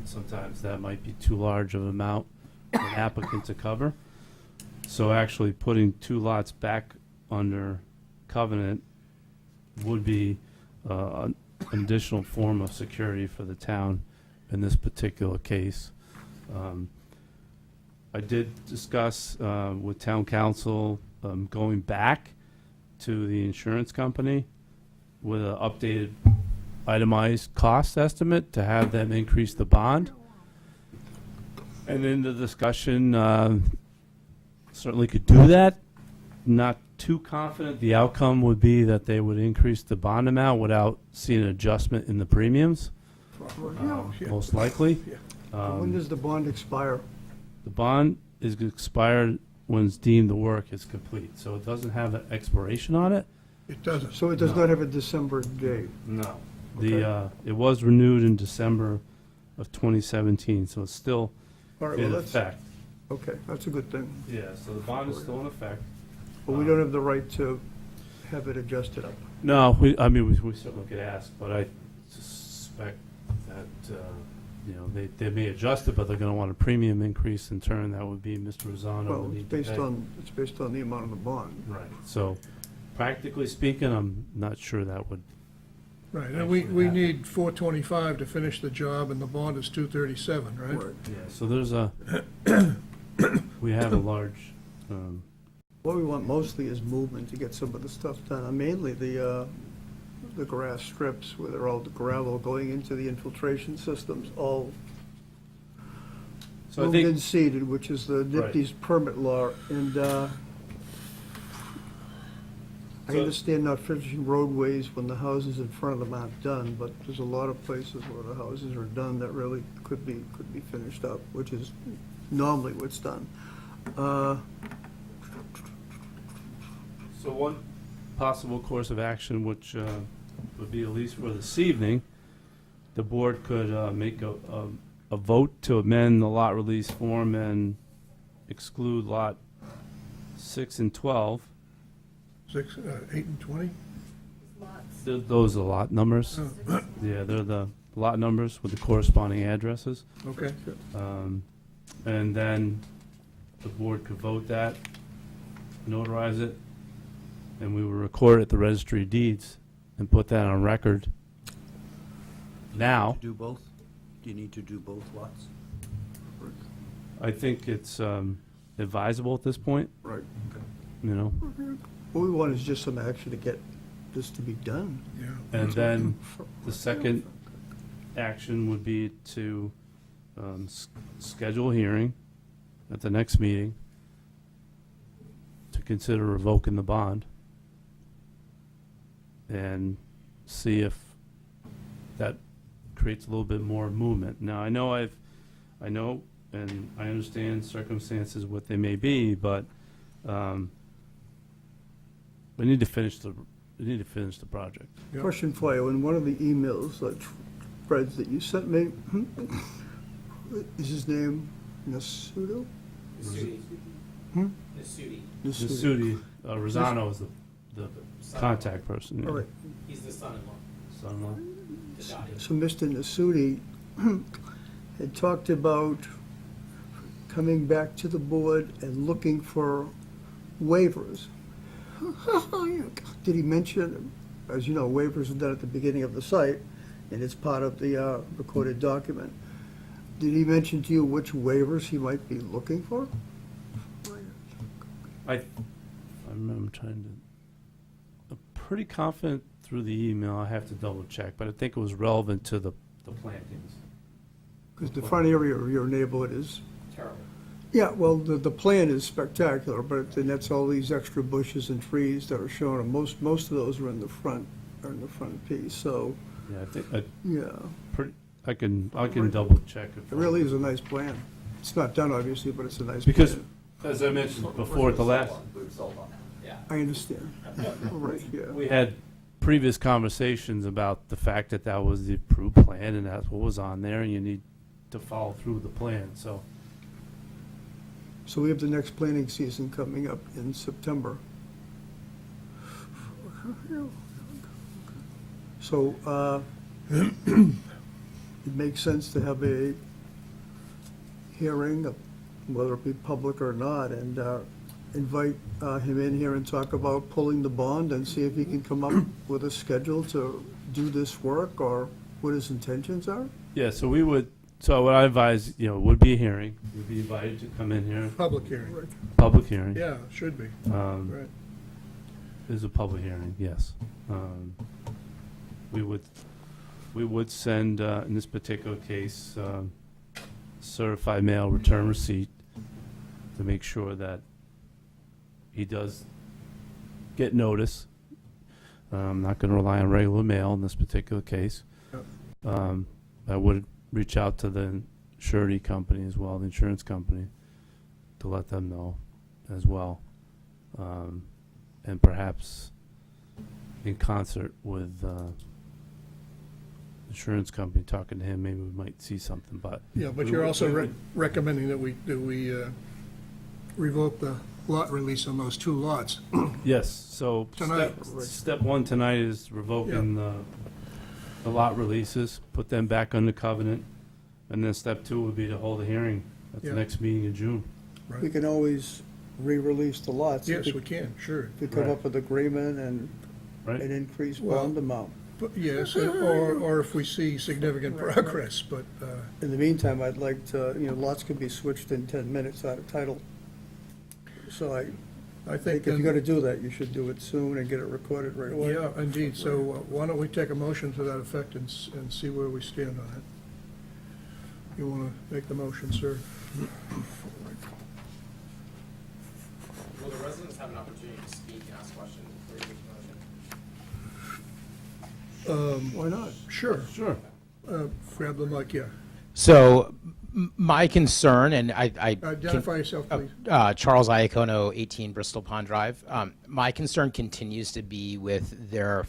Sometimes that might be too large of an amount for an applicant to cover. So actually putting 2 lots back under covenant would be an additional form of security for the town in this particular case. I did discuss with town council going back to the insurance company with an updated itemized cost estimate to have them increase the bond. And in the discussion, certainly could do that. Not too confident the outcome would be that they would increase the bond amount without seeing an adjustment in the premiums, most likely. When does the bond expire? The bond is expired when it's deemed the work is complete, so it doesn't have an expiration on it. It doesn't. So it does not have a December date? No. Okay. It was renewed in December of 2017, so it's still All right, in well, that's, effect. okay, that's a good thing. Yeah, so the bond is still in effect. But we don't have the right to have it adjusted up. No, we certainly could ask, but I suspect that, they may adjust it, but they're gonna want a premium increase in turn. That would be Mr. Rosano Well, would it's need to based pay. on the amount of the bond. Right, so practically speaking, I'm not sure that would. Right, and we need 425 to finish the job, and the bond is 237, right? Yeah, so there's we have a large, What we want mostly is movement to get some of the stuff done, and mainly the grass strips where they're all the gravel going into the infiltration systems, all so I moved think, and seeded, which is the NIPD's permit law, and I So- understand not finishing roadways when the houses in front of them aren't done, but there's a lot of places where the houses are done that really could be finished up, which is normally what's done. so one possible course of action, which would be at least for this evening, the board could make a vote to amend the lot release form and exclude lot 6 and 12. 8 and 20? Those are lot numbers. Oh, Yeah, they're the lot numbers with the corresponding addresses. okay. And then the board could vote that, notarize it, and we would record it at the registry of deeds and put that on record now. To do both? Do you need to do both lots? I think it's advisable at this point, Right. you know. What we want is just some action to get this to be done. Yeah. And then the second action would be to schedule a hearing at the next meeting to consider revoking the bond and see if that creates a little bit more movement. Now, I know and I understand circumstances what they may be, but we need to finish the project. Yeah. Question for you, in one of the emails, Fred's, that you sent me, is his name Nasudo? Hmm? Nasuti, Rosano is the contact person. Yeah. All right, He's the son-in-law. Son-in-law. so Mr. Nasuti had talked about coming back to the board and looking for waivers Did he mention, as you know, waivers are done at the beginning of the site, and it's part of the recorded document. Did he mention to you which waivers he might be looking for? I'm trying to, I'm pretty confident through the email, I have to double check, but I think it was relevant to the plantings. Because the front area of your neighborhood is, Terrible. yeah, well, the plan is spectacular, but then that's all these extra bushes and trees that are shown, and most of those are in the front piece, so, Yeah, I think, yeah. I can double check it. It really is a nice plan. It's not done, obviously, but it's a nice Because, plan. as I mentioned before at the last, I understand. Right, yeah. we had previous conversations about the fact that that was the approved plan and that's what was on there and you need to follow through with the plan, so. So we have the next planting season coming up in September. So, it makes sense to have a hearing, whether it be public or not, and invite him in here and talk about pulling the bond and see if he can come up with a schedule to do this work, or what his intentions are. Yeah, so we would, so what I advise, would be a hearing, would be invited to come in here, Public hearing. public hearing. Yeah, should be. Right. Is a public hearing, yes. We would send, in this particular case, certified mail return receipt to make sure that he does get notice. I'm not going to rely on regular mail in this particular case. I would reach out to the surety company as well, the insurance company, to let them know as well. And perhaps in concert with insurance company, talking to him, maybe we might see something, but. Yeah, but you're also recommending that we revoke the lot release on those two lots. Yes, so Tonight. step one tonight is revoking the lot releases, put them back under covenant, and then step two would be to hold a hearing at the Yeah. next meeting in June. We can always re-release the lots. Yes, we can, sure. If we come Right. up with agreement and Right. an increased Well- bond amount. But yes, or if we see significant progress, but, In the meantime, I'd like to, lots can be switched in 10 minutes out of title. So I think think if you're then, going to do that, you should do it soon and get it recorded right away. yeah, indeed. So why don't we take a motion to that effect and see where we stand on it? You want to make the motion, sir? Will the residents have an opportunity to speak and ask questions before you make the motion? Why not? Sure. Sure. Grab the mic, yeah. So, my concern, and I Identify yourself, please. Charles Iacono, 18 Bristol Pond Drive. My concern continues to be with their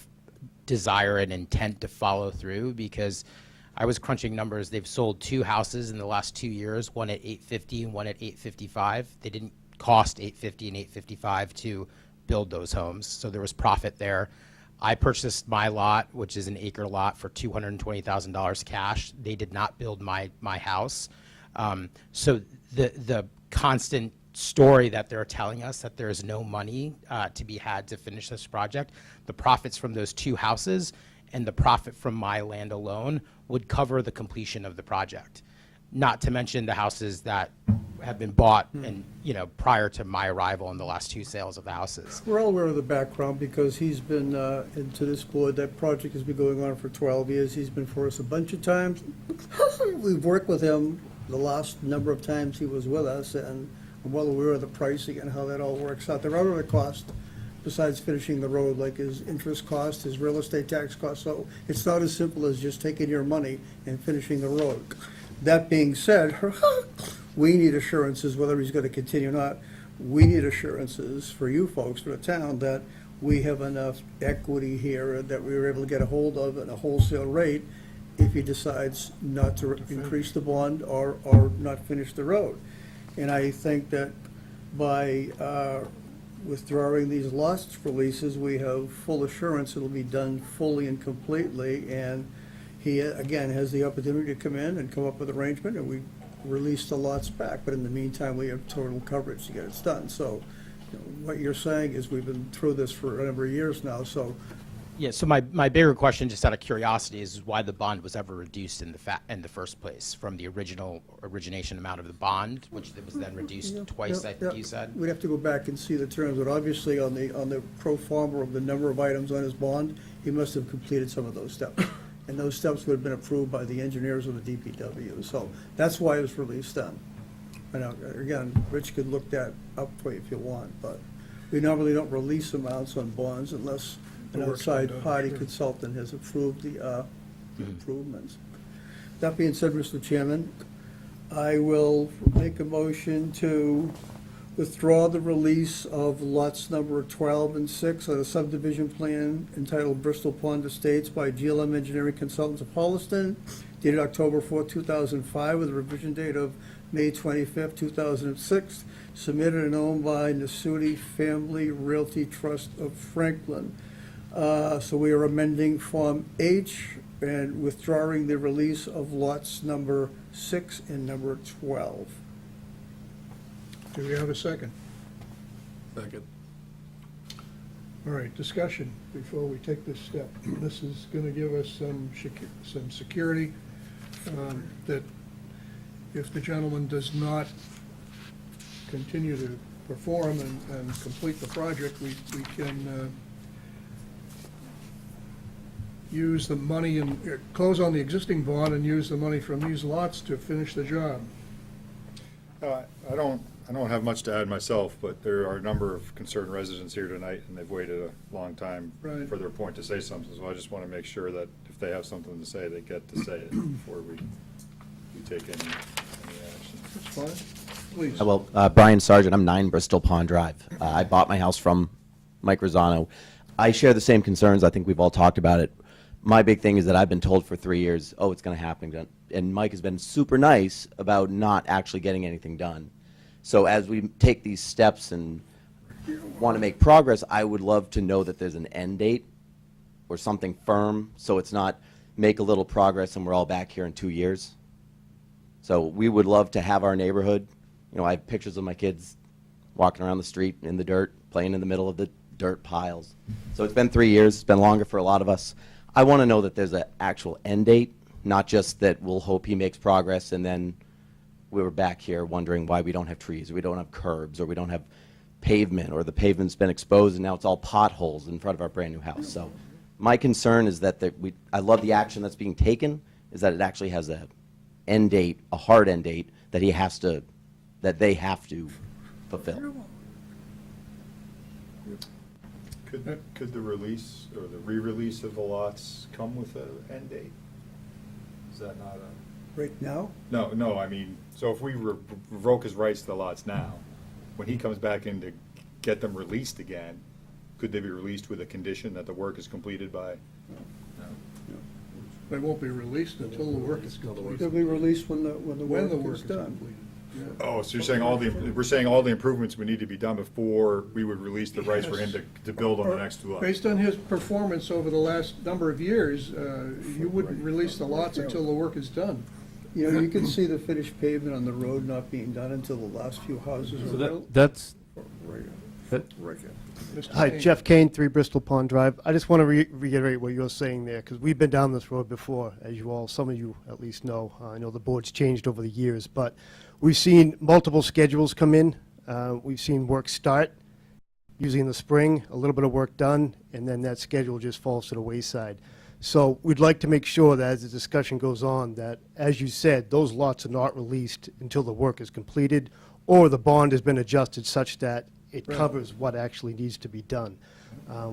desire and intent to follow through, because I was crunching numbers. They've sold 2 houses in the last 2 years, one at $850 and one at $855. They didn't cost $850 and $855 to build those homes, so there was profit there. I purchased my lot, which is an acre lot, for $220,000 cash. They did not build my house. So the constant story that they're telling us, that there is no money to be had to finish this project, the profits from those 2 houses and the profit from my land alone would cover the completion of the project. Not to mention the houses that have been bought and, prior to my arrival in the last 2 sales of the houses. We're all aware of the background because he's been into this board. That project has been going on for 12 years. He's been for us a bunch of times. We've worked with him the last number of times he was with us, and I'm well aware of the pricing and how that all works out. There are other costs besides finishing the road, like his interest cost, his real estate tax cost. So it's not as simple as just taking your money and finishing the road. That being said, we need assurances, whether he's going to continue or not. We need assurances for you folks, for the town, that we have enough equity here that we were able to get a hold of at a wholesale rate if he decides not to increase the bond or not finish the road. And I think that by withdrawing these lots releases, we have full assurance it'll be done fully and completely, and he, again, has the opportunity to come in and come up with arrangement, and we release the lots back. But in the meantime, we have total coverage to get it done. So What you're saying is we've been through this for a number of years now, so Yeah, so my bigger question, just out of curiosity, is why the bond was ever reduced in the first place from the origination amount of the bond, which was then reduced twice, I think you said? We'd have to go back and see the terms, but obviously on the pro forma of the number of items on his bond, he must have completed some of those steps. And those steps would have been approved by the engineers of the DPW, so that's why it was released then. I know, again, Rich could look that up for you if you want, but we normally don't release amounts on bonds unless an The work's been outside done, party sure. consultant has approved the improvements. That being said, Mr. Chairman, I will make a motion to withdraw the release of lots number 12 and 6 on a subdivision plan entitled Bristol Pond Estates by GLM Engineering Consultants of Holliston, dated October 4, 2005, with a revision date of May 25, 2006, submitted and owned by Nasuti Family Realty Trust of Franklin. So we are amending Form H and withdrawing the release of lots number 6 and number 12. Do we have a second? Second. All right, discussion before we take this step. This is going to give us some security that if the gentleman does not continue to perform and complete the project, we can use the money and close on the existing bond and use the money from these lots to finish the job. I don't have much to add myself, but there are a number of concerned residents here tonight, and they've waited a long time Right. for their point to say something. So I just want to make sure that if they have something to say, they get to say it before we take any action. That's fine. Please. Well, Brian Sargent, I'm 9 Bristol Pond Drive. I bought my house from Mike Rosano. I share the same concerns. I think we've all talked about it. My big thing is that I've been told for 3 years, oh, it's going to happen. And Mike has been super nice about not actually getting anything done. So as we take these steps and want to make progress, I would love to know that there's an end date or something firm, so it's not make a little progress and we're all back here in 2 years. So we would love to have our neighborhood. You know, I have pictures of my kids walking around the street in the dirt, playing in the middle of the dirt piles. So it's been 3 years. It's been longer for a lot of us. I want to know that there's an actual end date, not just that we'll hope he makes progress and then we were back here wondering why we don't have trees, or we don't have curbs, or we don't have pavement, or the pavement's been exposed and now it's all potholes in front of our brand new house. So my concern is that I love the action that's being taken, is that it actually has a end date, a hard end date that they have to fulfill. Could the release or the re-release of the lots come with an end date? Is that not a? Right now? No, I mean, so if we revoke his rights to the lots now, when he comes back in to get them released again, could they be released with a condition that the work is completed by? They won't be released until the work is They'll completed. be released when the When the work work is is done. completed. Yeah. Oh, so you're saying we're saying all the improvements would need to be done before we would release the rights for him to build on the next 2 lots? Based on his performance over the last number of years, you wouldn't release the lots until the work is done. You know, you can see the finished pavement on the road not being done until the last few houses are So built. that's, Mr. Hi, Kane. Jeff Kane, 3 Bristol Pond Drive. I just want to reiterate what you're saying there, because we've been down this road before, as you all, some of you at least know. I know the board's changed over the years, but we've seen multiple schedules come in. We've seen work start, usually in the spring, a little bit of work done, and then that schedule just falls to the wayside. So we'd like to make sure that as the discussion goes on, that, as you said, those lots are not released until the work is completed, or the bond has been adjusted such that it Right. covers what actually needs to be done.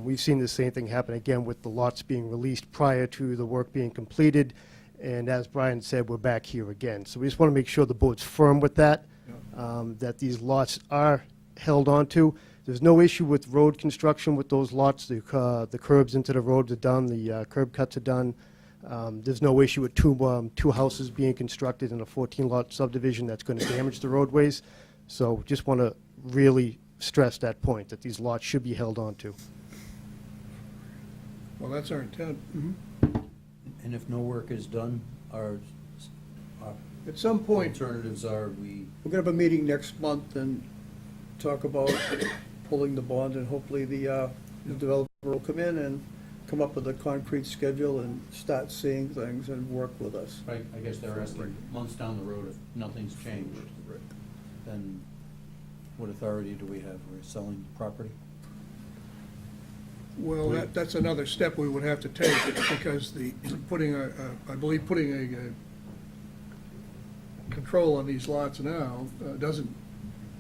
We've seen the same thing happen again with the lots being released prior to the work being completed, and as Brian said, we're back here again. So we just want to make sure the board's firm with that, that these lots are held onto. There's no issue with road construction with those lots. The curbs into the roads are done, the curb cuts are done. There's no issue with two houses being constructed in a 14-lot subdivision that's going to damage the roadways. So just want to really stress that point, that these lots should be held onto. Well, that's our intent. And if no work is done, our At some point, alternatives are We're gonna have a meeting next month and talk about pulling the bond, and hopefully the developer will come in and come up with a concrete schedule and start seeing things and work with us. Right, I guess they're asking months down the road if nothing's changed, then what authority do we have? We're selling property? Well, that's another step we would have to take, because I believe putting a control on these lots now doesn't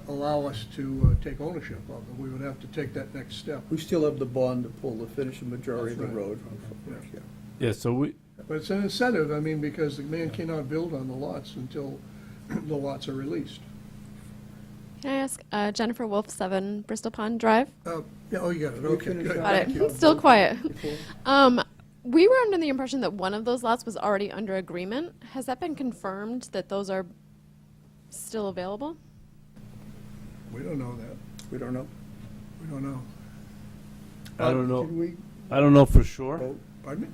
allow us to take ownership of them. We would have to take that next step. We still have the bond to pull the finish the majority of the That's road. right. Yeah. Yeah, so we, But it's an incentive, I mean, because the man cannot build on the lots until the lots are released. Can I ask, Jennifer Wolf, 7 Bristol Pond Drive? Yeah, oh, you got it, okay, good. Got Thank you. it. Still quiet. We were under the impression that one of those lots was already under agreement. Has that been confirmed that those are still available? We don't know that. We don't know. We don't know. I don't know. Did we I don't know for sure. vote? Pardon me?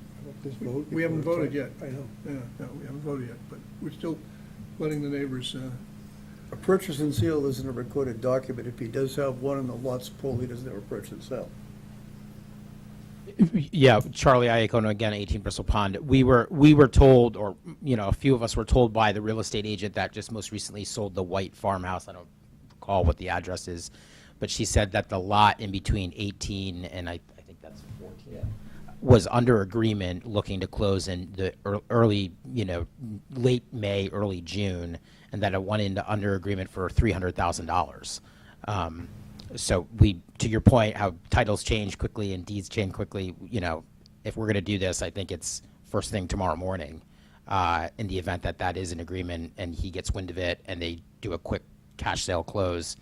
Just vote We haven't before voted it's yet. I know. Yeah, no, we haven't voted yet, but we're still letting the neighbors, A purchase and sale isn't a recorded document. If he does have one and the lot's pulled, he doesn't have a purchase and sale. Yeah, Charlie Iacono again, 18 Bristol Pond. We were told, or a few of us were told by the real estate agent that just most recently sold the white farmhouse. I don't recall what the address is, but she said that the lot in between 18 and I think that's 14 was under agreement, looking to close in the early, late May, early June, and that it went into under agreement for $300,000. So to your point, how titles change quickly and deeds change quickly, if we're going to do this, I think it's first thing tomorrow morning, in the event that is an agreement and he gets wind of it and they do a quick cash sale close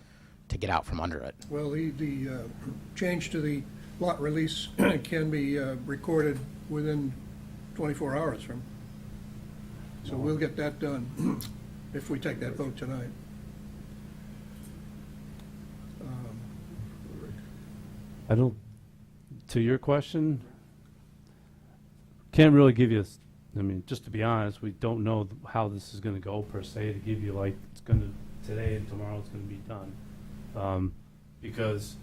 to get out from under it. well, the change to the lot release can be recorded within 24 hours from. So we'll get that done if we take that vote tonight. I don't, to your question, can't really give you, just to be honest, we don't know how this is gonna go per se, to give you like, it's gonna, today and tomorrow it's gonna be done. Because,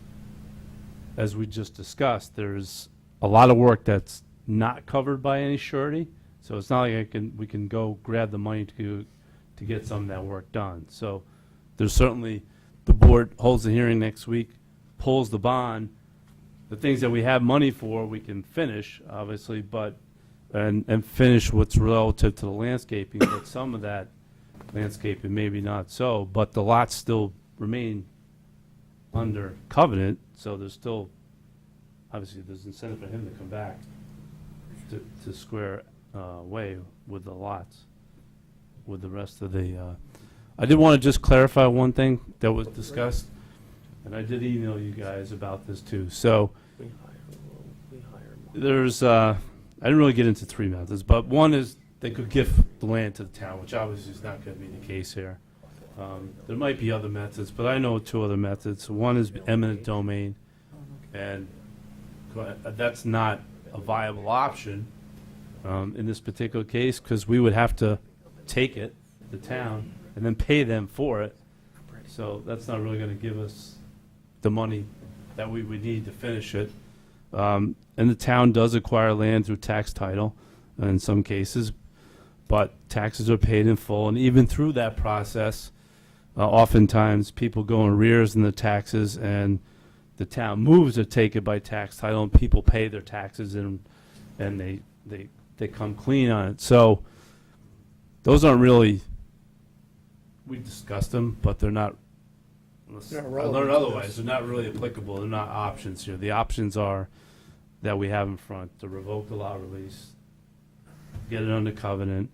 as we just discussed, there's a lot of work that's not covered by any surety, so it's not like we can go grab the money to get some of that work done. So, there's certainly, the board holds a hearing next week, pulls the bond. The things that we have money for, we can finish, obviously, and finish what's relative to the landscaping, but some of that landscaping maybe not so, but the lots still remain under covenant, so there's still, obviously, there's incentive for him to come back to square away with the lots, with the rest of the, I did want to just clarify one thing that was discussed. And I did email you guys about this too. So there's, I didn't really get into 3 methods, but one is they could gift the land to the town, which obviously is not going to be the case here. There might be other methods, but I know 2 other methods. One is eminent domain, and that's not a viable option in this particular case, because we would have to take it, the town, and then pay them for it. So that's not really going to give us the money that we would need to finish it. And the town does acquire land through tax title in some cases, but taxes are paid in full. And even through that process, oftentimes people go in arrears in the taxes, and the town moves to take it by tax title, and people pay their taxes, and they come clean on it. So those aren't really, we discussed them, but they're not, unless I learn otherwise, they're not really applicable. They're not options here. The options are that we have in front: to revoke the lot release, get it under covenant,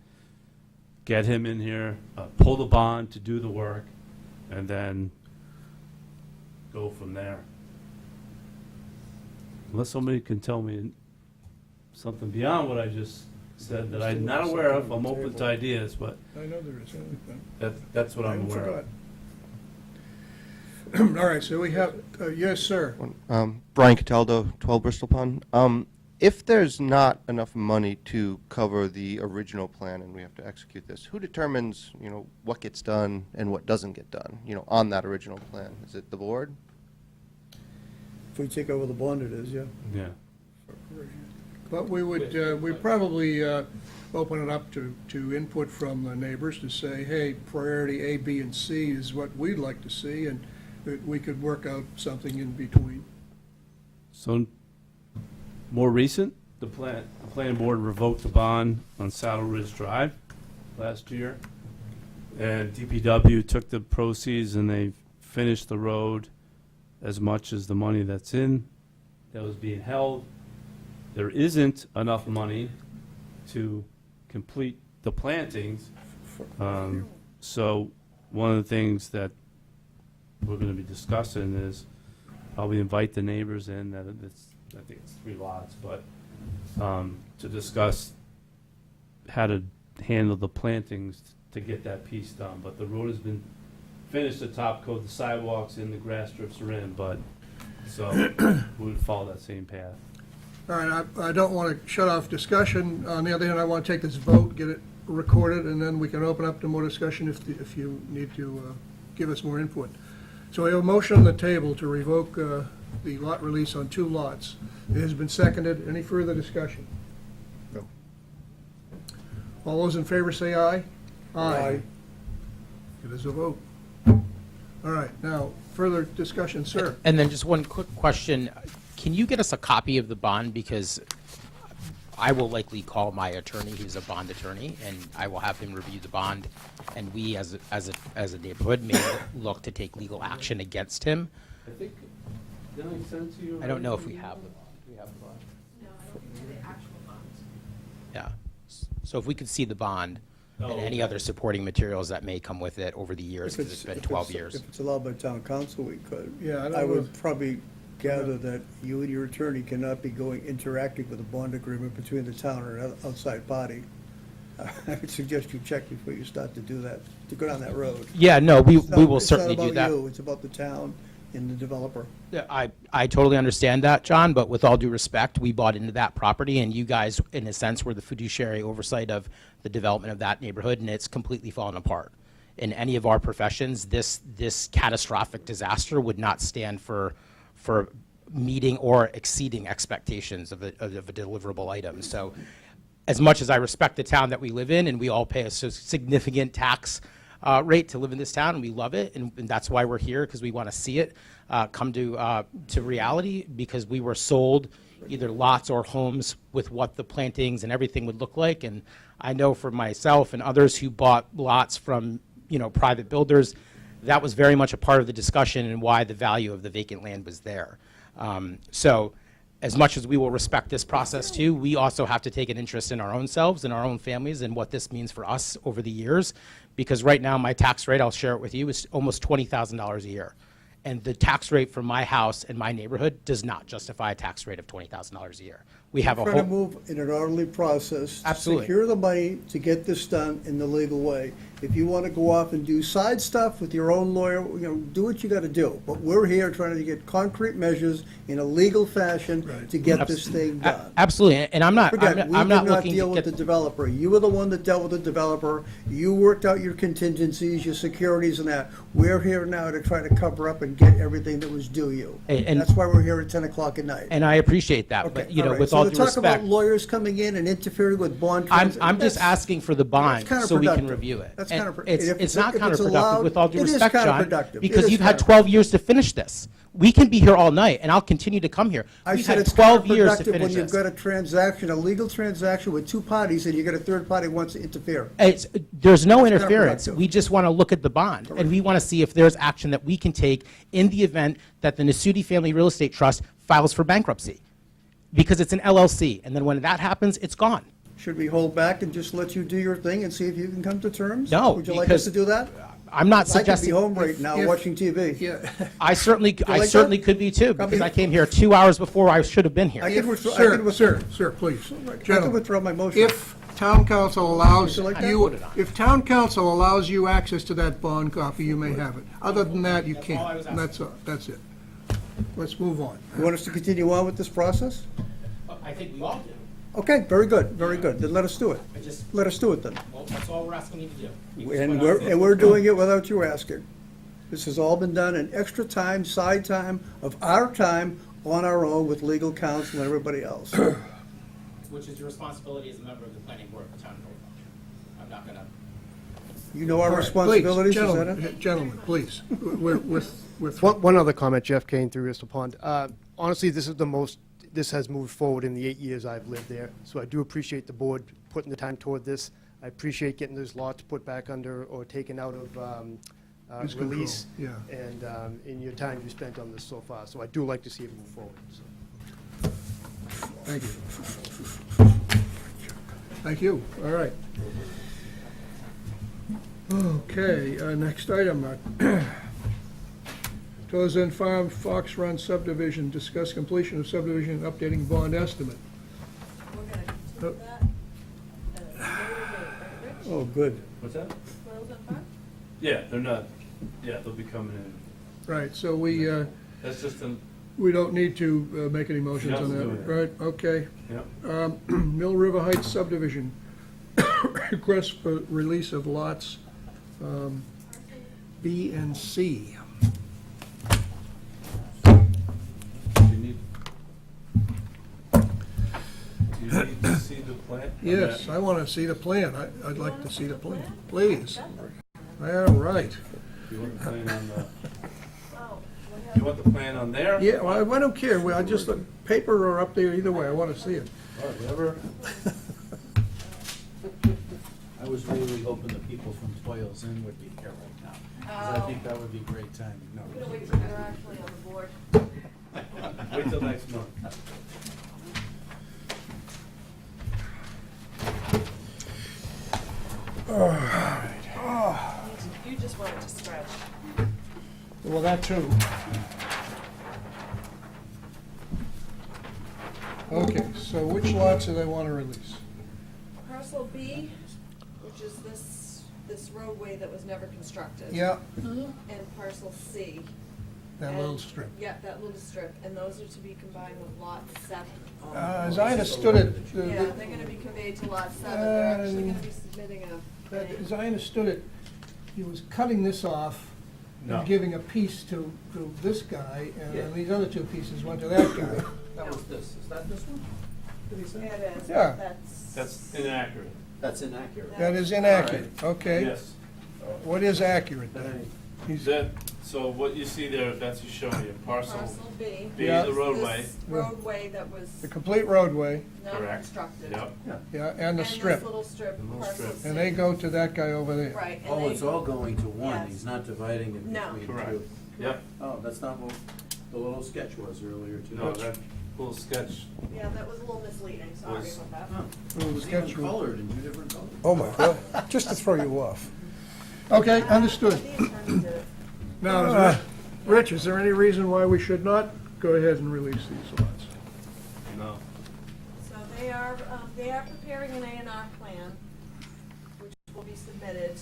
get him in here, pull the bond to do the work, and then go from there. Unless somebody can tell me something beyond what I just said that I'm not aware of, I'm open to ideas, but I know there is. that's what I'm I aware of. forgot. All right, so we have, yes, sir. Brian Cataldo, 12 Bristol Pond. If there's not enough money to cover the original plan and we have to execute this, who determines, what gets done and what doesn't get done, on that original plan? Is it the board? If we take over the bond, it is, yeah. Yeah. But we would, we'd probably open it up to input from the neighbors to say, hey, priority A, B, and C is what we'd like to see, and that we could work out something in between. So, more recent, the planning board revoked the bond on Saddle Ridge Drive last year. And DPW took the proceeds and they finished the road as much as the money that's in, that was being held. There isn't enough money to complete the plantings. So one of the things that we're gonna be discussing is probably invite the neighbors in, that it's, I think it's 3 lots, but to discuss how to handle the plantings to get that piece done. But the road has been finished, the top coat, the sidewalks in, the grass strips are in, but, so we would follow that same path. All right, I don't want to shut off discussion. On the other hand, I want to take this vote, get it recorded, and then we can open up to more discussion if you need to give us more input. So we have a motion on the table to revoke the lot release on 2 lots. It has been seconded. Any further discussion? No. All those in favor say aye. Aye. It is a vote. All right, now, further discussion, sir. And then just one quick question. Can you get us a copy of the bond? Because I will likely call my attorney, who's a bond attorney, and I will have him review the bond. And we, as a neighborhood, may look to take legal action against him. I think, did I send to you? I don't know if we have the bond. Do we have the bond? No, I don't think the actual bonds. Yeah. So if we could see the bond and any other supporting materials that may come with it over the years, because it's been 12 years. If it's allowed by town council, we could. Yeah, I would probably gather that you and your attorney cannot be interacting with a bond agreement between the town and an outside party. I would suggest you check before you start to do that, to go down that road. Yeah, no, we will certainly do that. It's not about you, it's about the town and the developer. Yeah, I totally understand that, John, but with all due respect, we bought into that property, and you guys, in a sense, were the fiduciary oversight of the development of that neighborhood, and it's completely fallen apart. In any of our professions, this catastrophic disaster would not stand for meeting or exceeding expectations of a deliverable item. So as much as I respect the town that we live in, and we all pay a significant tax rate to live in this town, and we love it, and that's why we're here, because we want to see it come to reality, because we were sold either lots or homes with what the plantings and everything would look like. And I know for myself and others who bought lots from private builders, that was very much a part of the discussion and why the value of the vacant land was there. So as much as we will respect this process too, we also have to take an interest in our own selves and our own families and what this means for us over the years. Because right now, my tax rate, I'll share it with you, is almost $20,000 a year. And the tax rate for my house and my neighborhood does not justify a tax rate of $20,000 a year. We have a Trying to whole... move in an orderly process. Absolutely. Secure the money to get this done in the legal way. If you want to go off and do side stuff with your own lawyer, do what you got to do. But we're here trying to get concrete measures in a legal fashion to get this thing done. Absolutely, and I'm not Forget, we I'm did not not looking deal to with get... the developer. You were the one that dealt with the developer. You worked out your contingencies, your securities and that. We're here now to try to cover up and get everything that was due you. And that's why we're here at 10 o'clock at night. And I appreciate that, Okay, but, all right. with all So due to talk about respect, lawyers coming in and interfering with bond I'm transactions. just asking for the bond so we can counterproductive. review it. That's And counterproductive. it's not if it's counterproductive, allowed, with all due it is respect, John, counterproductive. because It is you've had counterproductive. 12 years to finish this. We can be here all night, and I'll continue to come here. I We've said had it's 12 years to counterproductive when finish you've this. got a transaction, a legal transaction with 2 parties, and you got a third party who wants to interfere. There's no It's interference. counterproductive. We just want to look at the bond, and we want to see if there's action that we can take in the event that the Nasuti Family Real Estate Trust files for bankruptcy, because it's an LLC, and then when that happens, it's gone. Should we hold back and just let you do your thing and see if you can come to terms? No, Would you like us because to do that? I'm not I could be suggesting. home right now if- watching TV. Yeah. I certainly like could be too, because I came here 2 hours before I should have been here. I could withdraw, Sir, please. I could Gentlemen, withdraw my motion. if town council allows Would you like that? you, if town council allows you access to that bond copy, you may have it. Other than that, you can't. And that's it. Let's move on. You want us to continue on with this process? I think we all do. Okay, very good, very good. Then let us do it. Let us do it then. Well, that's all we're asking you to do. And we're doing it without you asking. This has all been done in extra time, side time of our time on our own with legal counsel and everybody else. Which is your responsibility as a member of the planning board of the town of Norfolk. I'm not gonna. You know our All right, responsibilities, please, is that gentlemen, it? Gentlemen, please, with One other comment, Jeff Kane through Bristol Pond. Honestly, this has moved forward in the 8 years I've lived there, so I do appreciate the board putting the time toward this. I appreciate getting those lots put back under or taken out of Use control, release. yeah. And in your time you spent on this so far, so I do like to see it move forward, so. Thank you. Thank you, all right. Okay, next item, Torres Farm Fox Run subdivision, discuss completion of subdivision and updating bond estimate. We're gonna continue that at a later date, right, Rich? Oh, good. What's that? Wells and Farm? Yeah, they're not, yeah, they'll be coming in. Right, so we, That's just a, we don't need to make any motions on that, Yes, right? Okay. yeah. Mill River Heights subdivision, request for release of lots B and C. Do you need to see the plan? Yes, I want to see the plan. I'd like to see the plan, please. All right. Do you want the plan on the, do you want the plan on there? Yeah, well, I don't care. Well, I just, paper or up there, either way, I want to see it. Or whatever. I was really hoping the people from Toils Inn would be here right now, 'cause I think that would be great timing. No. We're gonna wait till they're actually on the board. Wait till next month. You just want it to stretch. Well, that too. Okay, so which lots do they want to release? Parcel B, which is this roadway that was never constructed. Yeah, And parcel C. that little strip. Yeah, that little strip, and those are to be combined with lot 7. As I understood it, Yeah, they're gonna be conveyed to lot 7, they're actually gonna be submitting as I understood it, he was cutting this off No. and giving a piece to this guy, and Yeah. then these other two pieces went to that guy. That was this, is that this one? Did he say? It is, Yeah. That's inaccurate. That's inaccurate. That is inaccurate, okay? Yes. What is accurate then? He's- That, so what you see there, Betsy's showing you, parcel Parcel B. B, Yeah. the roadway. This roadway that was The complete roadway, never Correct. constructed. Yep. yeah, and the strip. And this little strip, The little parcel strip. C. And they go to that guy over there. Right, and Oh, they. it's all going to one, Yes. he's not dividing it No. between Correct. two. Yep. Oh, that's not what the little sketch was earlier today. No, that little sketch Yeah, that was a little misleading, sorry Was- about that. Huh. Little It was sketch even room. colored in 2 different colors. Oh, my God, just to throw you off. Okay, understood. The attorney did it. Now, Rich, is there any reason why we should not go ahead and release these lots? No. So they are preparing an A&R plan, which will be submitted,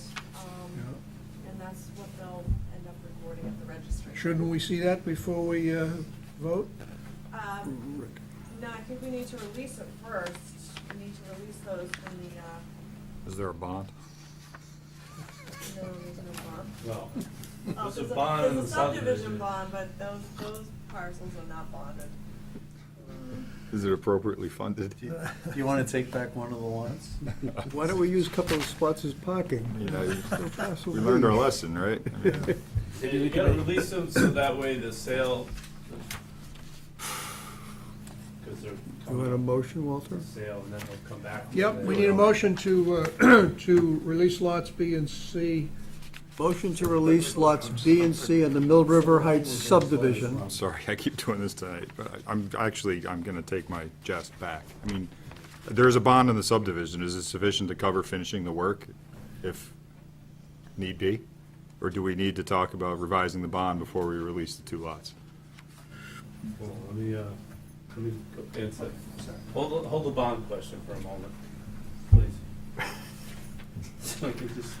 and that's what they'll end up recording at the registry. Shouldn't we see that before we vote? No, I think we need to release it first. We need to release those from the, Is there a bond? no, there's no bond. Well, Oh, there's a bond in the There's a subdivision subdivision. bond, but those parcels are not bonded. Is it appropriately funded? Do you want to take back one of the lots? Why don't we use a couple of spots as parking? You know, So Parcel we learned B. our lesson, right? I mean, Yeah, you gotta release them so that way the sale, because they're You want a coming motion, Walter? to sale and then they'll come back. Yep, we need a motion to, to release lots B and C. Motion to release lots B and C on the Mill River Heights subdivision. I'm sorry, I keep doing this tonight, but I'm gonna take my jest back. I mean, there is a bond in the subdivision. Is it sufficient to cover finishing the work if need be? Or do we need to talk about revising the bond before we release the 2 lots? Well, let me go answer. Hold the bond question for a moment, please. So I can just.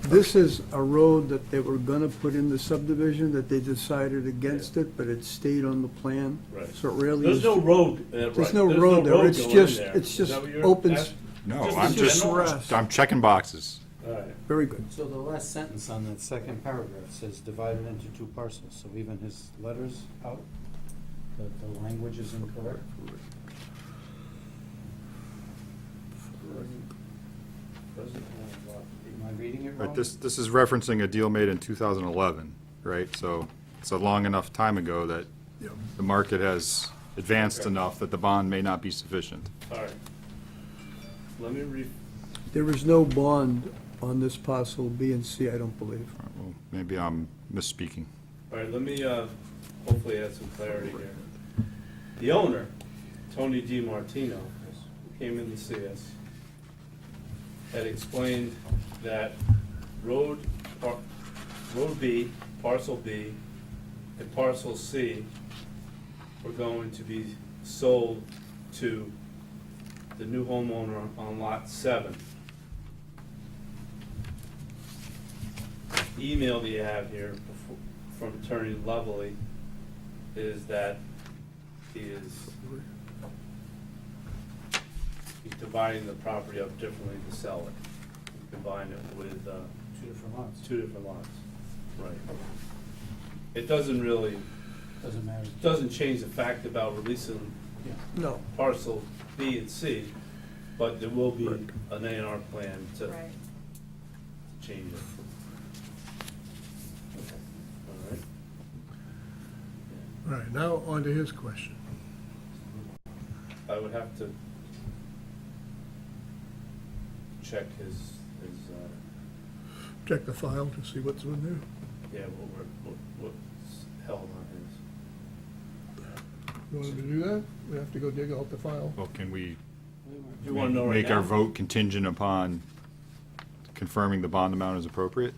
This is a road that they were gonna put in the subdivision, that they decided against it, but it stayed on the plan. Right. So it really There's is. no road, right. There's no road there, it's going in just, there. it's Is just that what you're open, asking? No, Just I'm the just, grass. I'm checking boxes. All right. Very good. So the last sentence on that second paragraph says divided into 2 parcels, so even his letters out? The language is incorrect. Am I reading it wrong? Right, this is referencing a deal made in 2011, right? So it's a long enough time ago that the market has advanced enough that the bond may not be sufficient. All right. Let me There is no bond on this parcel B and C, I don't believe. Well, maybe I'm misspeaking. All right, let me hopefully add some clarity here. The owner, Tony DiMartino, who came in to see us, had explained that Road B, Parcel B, and Parcel C were going to be sold to the new homeowner on Lot 7. The email that you have here from Attorney Lovely is that he's dividing the property up differently to sell it. Combine it with Two different lots. two different lots. Right. It doesn't really, Doesn't matter. doesn't change the fact about releasing No. parcel B and C, but there will be an A&R plan to Right. change it. All right. All right, now on to his question. I would have to check his, Check the file to see what's in there. yeah, what's held on You want him to do that? We have to go dig out the file. Well, can we You wanna know right make our now? vote contingent upon confirming the bond amount is appropriate?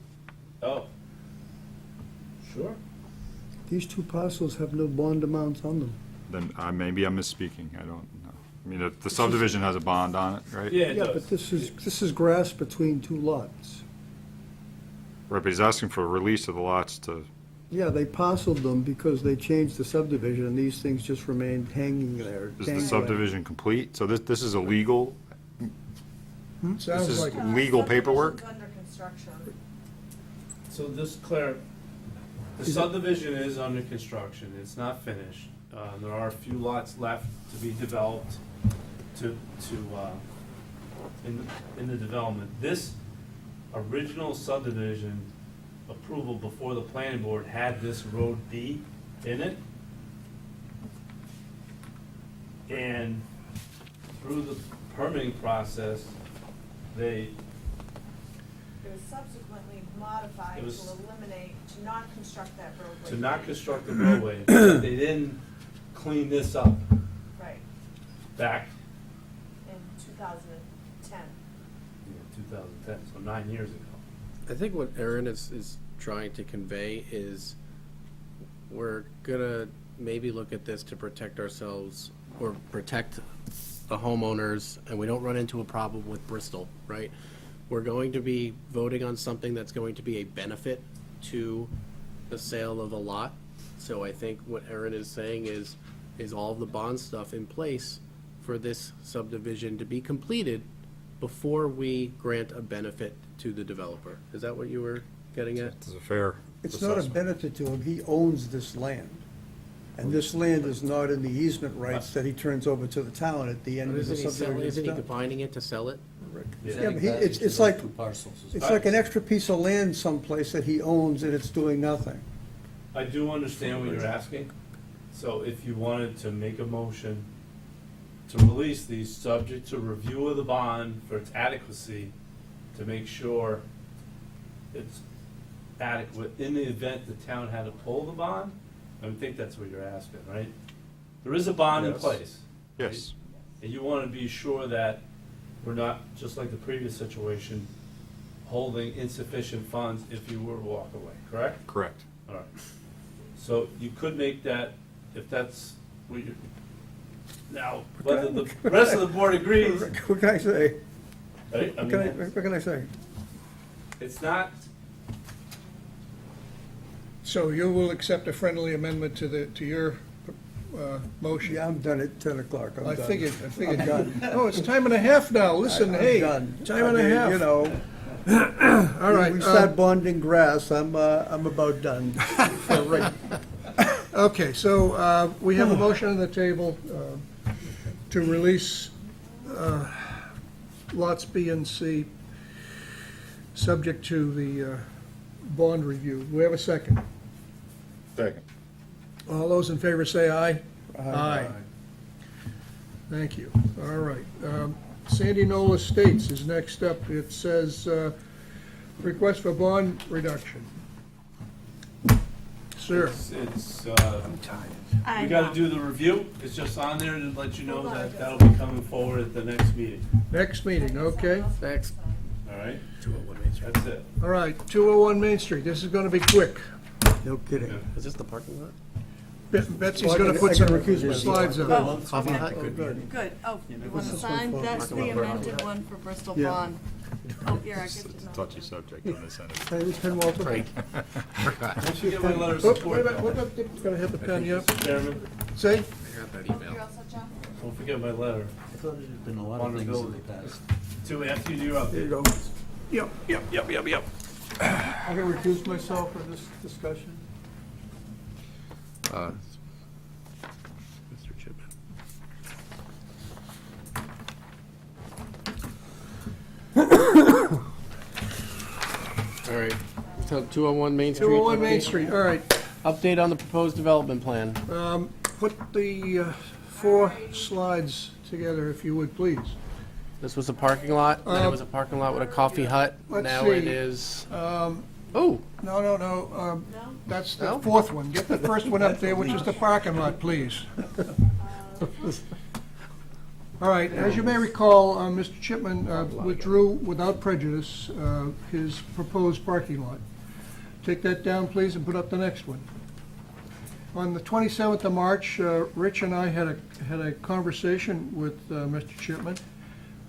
his. Oh. Sure. These two parcels have no bond amounts on them. Then maybe I'm misspeaking, I don't know. I mean, the subdivision has a bond on it, right? Yeah, it Yeah, does. but this is grass between two lots. Right, but he's asking for a release of the lots to, Yeah, they parceled them because they changed the subdivision, and these things just remained hanging there. is the dangling. subdivision complete? So this is a legal, this Sounds is like, legal paperwork? Subdivision's under construction. So this, Claire, the subdivision is under construction, it's not finished. There are a few lots left to be developed in the development. This original subdivision approval before the planning board had this road B in it. And through the permitting process, they, It was subsequently modified It to was- eliminate, to not construct that roadway. to not construct the roadway, but they didn't clean this up Right, back in 2010. in 2010, so 9 years ago. I think what Erin is trying to convey is we're gonna maybe look at this to protect ourselves or protect the homeowners, and we don't run into a problem with Bristol, right? We're going to be voting on something that's going to be a benefit to the sale of the lot. So I think what Erin is saying is all of the bond stuff in place for this subdivision to be completed before we grant a benefit to the developer. Is that what you were getting at? It's a fair It's not a assessment. benefit to him, he owns this land. And this land is not in the easement rights that he turns over to the town at the end But of the isn't he subdivision. selling, isn't he It's done. combining it to sell it? Yeah, but it's like, Two parcels. it's like an extra piece of land someplace that he owns and it's doing nothing. I do understand what you're asking, so if you wanted to make a motion to release these, subject to review of the bond for its adequacy, to make sure it's adequate in the event the town had to pull the bond, I would think that's what you're asking, right? There is a bond in Yes. place. right? Yes. And you want to be sure that we're not, just like the previous situation, holding insufficient funds if you were to walk away, correct? Correct. All right. So you could make that, if that's what you, now, whether the rest of the board agrees, What can I say? right? I What can I, mean, what can I say? it's not, so you will accept a friendly amendment to your motion? Yeah, I'm done at 10 o'clock, I'm I done. figured. I'm done. Oh, it's time and a half now, listen, I'm hey, done. time I and a mean, half. You know, All right, we start bonding grass, I'm about done. For right. Okay, so we have a motion on the table to release lots B and C, subject to the bond review. Do we have a second? Second. All those in favor say aye. Aye. Thank you. All right. Sandy Knoll Estates is next up. It says, request for bond reduction. Sir. It's, we gotta do the review. It's just on there to let you know that that'll be coming forward at the next meeting. Next meeting, okay. Thanks. All right? 201 Main Street. That's it. All right, 201 Main Street. This is going to be quick. No kidding. Is this the parking lot? Betsy's going to put some slides up. Oh, Coffee okay. hut? Good. Oh, you want to sign? That's the amended one for Bristol Yeah. Bond. Oh, here, I It's get a to know. touchy subject on this end. Hey, this pen, Walter? Don't you get my letter of Oh, support? wait a minute, gotta hit the pen, yep. Chairman, Say? I got that email. don't forget my letter. I thought there's been a lot of things in the past. To after you do your There you update. go. Yep. I'm going to recuse myself from this discussion. Mr. Chipman. All right, so 201 Main Street. 201 Main Street, all right. Update on the proposed development plan. Put the 4 slides together, if you would, please. This was a parking lot, then it was a parking lot with a coffee hut. Let's Now it see. is, Oh, oh, that's the No? 4th one. Get the first one up there, which is the parking lot, please. All right, as you may recall, Mr. Chipman withdrew without prejudice his proposed parking lot. Take that down, please, and put up the next one. On the 27th of March, Rich and I had a conversation with Mr. Chipman,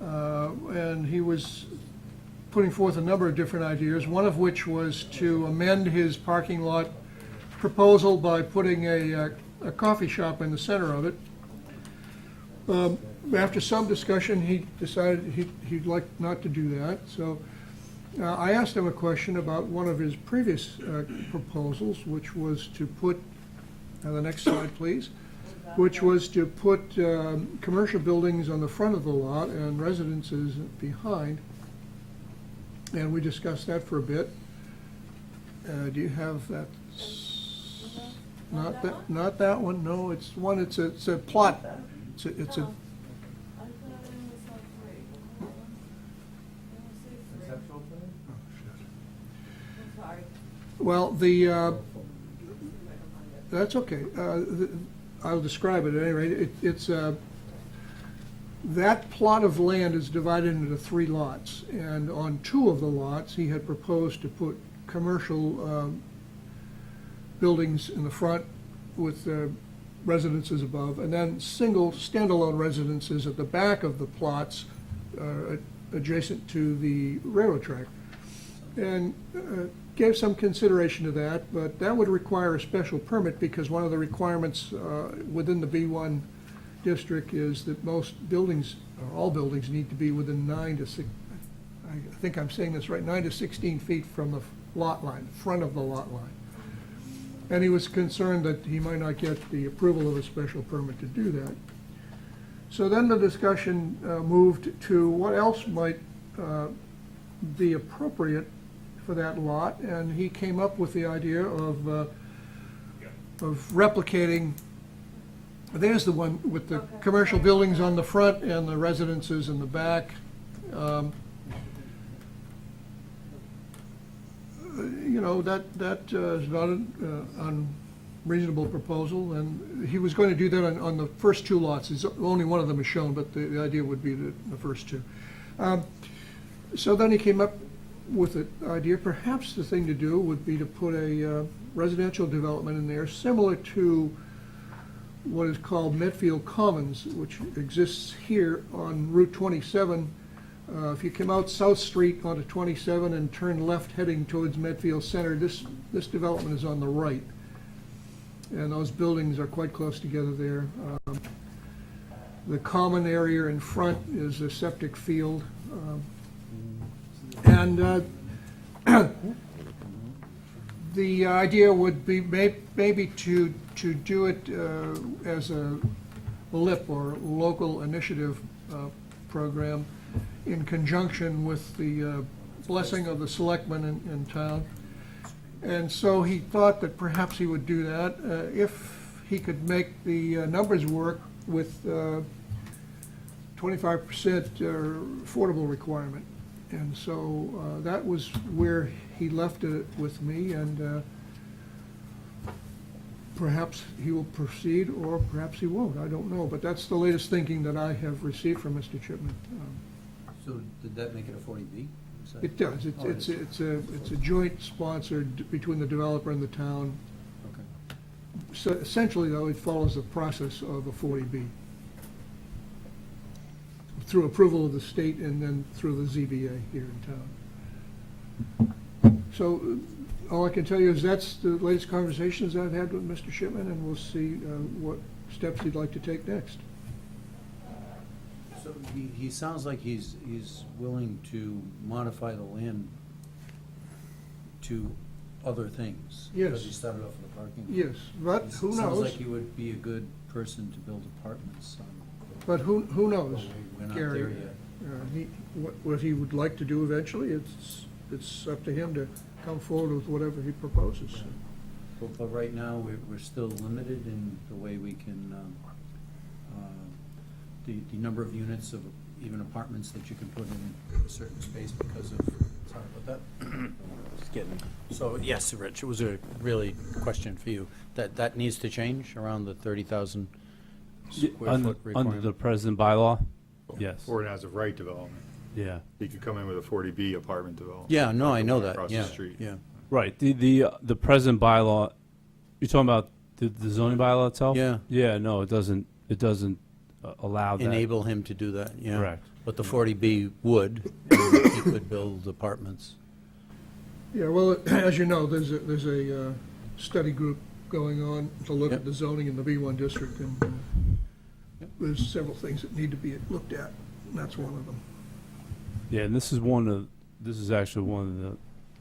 and he was putting forth a number of different ideas, one of which was to amend his parking lot proposal by putting a coffee shop in the center of it. After some discussion, he decided he'd like not to do that, so I asked him a question about one of his previous proposals, which was to put, the next slide, please, which was to put commercial buildings on the front of the lot and residences behind. And we discussed that for a bit. Do you have that? Not that one, no, it's one, it's a plot. It's a, well, that's okay. I'll describe it at any rate. It's that plot of land is divided into 3 lots, and on 2 of the lots, he had proposed to put commercial buildings in the front with residences above, and then single standalone residences at the back of the plots adjacent to the railroad track. And gave some consideration to that, but that would require a special permit because one of the requirements within the B1 district is that most buildings, or all buildings, need to be within 9 to 6, I think I'm saying this right, 9 to 16 feet from the lot line, front of the lot line. And he was concerned that he might not get the approval of a special permit to do that. So then the discussion moved to what else might be appropriate for that lot, and he came up with the idea of replicating, there's the one with the commercial buildings on the front and the residences in the back. You know, that is not an unreasonable proposal, and he was going to do that on the first 2 lots. Only one of them is shown, but the idea would be the first 2. So then he came up with the idea, perhaps the thing to do would be to put a residential development in there, similar to what is called Medfield Commons, which exists here on Route 27. If you come out South Street onto 27 and turn left heading towards Medfield Center, this development is on the right. And those buildings are quite close together there. The common area in front is a septic field. And the idea would be maybe to to do it as a LIP, or local initiative program, in conjunction with the blessing of the selectmen in town. And so he thought that perhaps he would do that if he could make the numbers work with 25% affordable requirement. And so that was where he left it with me, and perhaps he will proceed, or perhaps he won't, I don't know. But that's the latest thinking that I have received from Mr. Chipman. So did that make it a 40B? Is that- It does. Oh, it It's a joint sponsored between the developer and the town. Okay. So essentially, though, it follows the process of a 40B. Through approval of the state and then through the ZBA here in town. So all I can tell you is that's the latest conversations I've had with Mr. Shipman, and we'll see what steps he'd like to take next. So he sounds like he's willing to modify the land to other things. Yes. Because he started off with a parking. Yes, but who Sounds knows? like he would be a good person to build apartments on. But who knows, We're not Gary? there yet. What he would like to do eventually, it's up to him to come forward with whatever he proposes. But right now, we're still limited in the way we can, the number of units of even apartments that you can put in a certain space because of, sorry about that. So, yes, Rich, it was a really question for you. That needs to change around the 30,000 square Under foot requirement? the present bylaw, yes. Or it has a right development. Yeah. He could come in with a 40B apartment development. Yeah, no, I know Like the one that, across yeah, the street. yeah. Right, the present bylaw, you're talking about the zoning bylaw itself? Yeah. Yeah, no, it doesn't allow that. Enable him to do that, yeah. Correct. But the 40B would, and he could build apartments. Yeah, well, as you know, there's a study group going on to look at Yep. the zoning in the B1 district, and there's several things that need to be looked at, and that's one of them. Yeah, and this is actually one of the,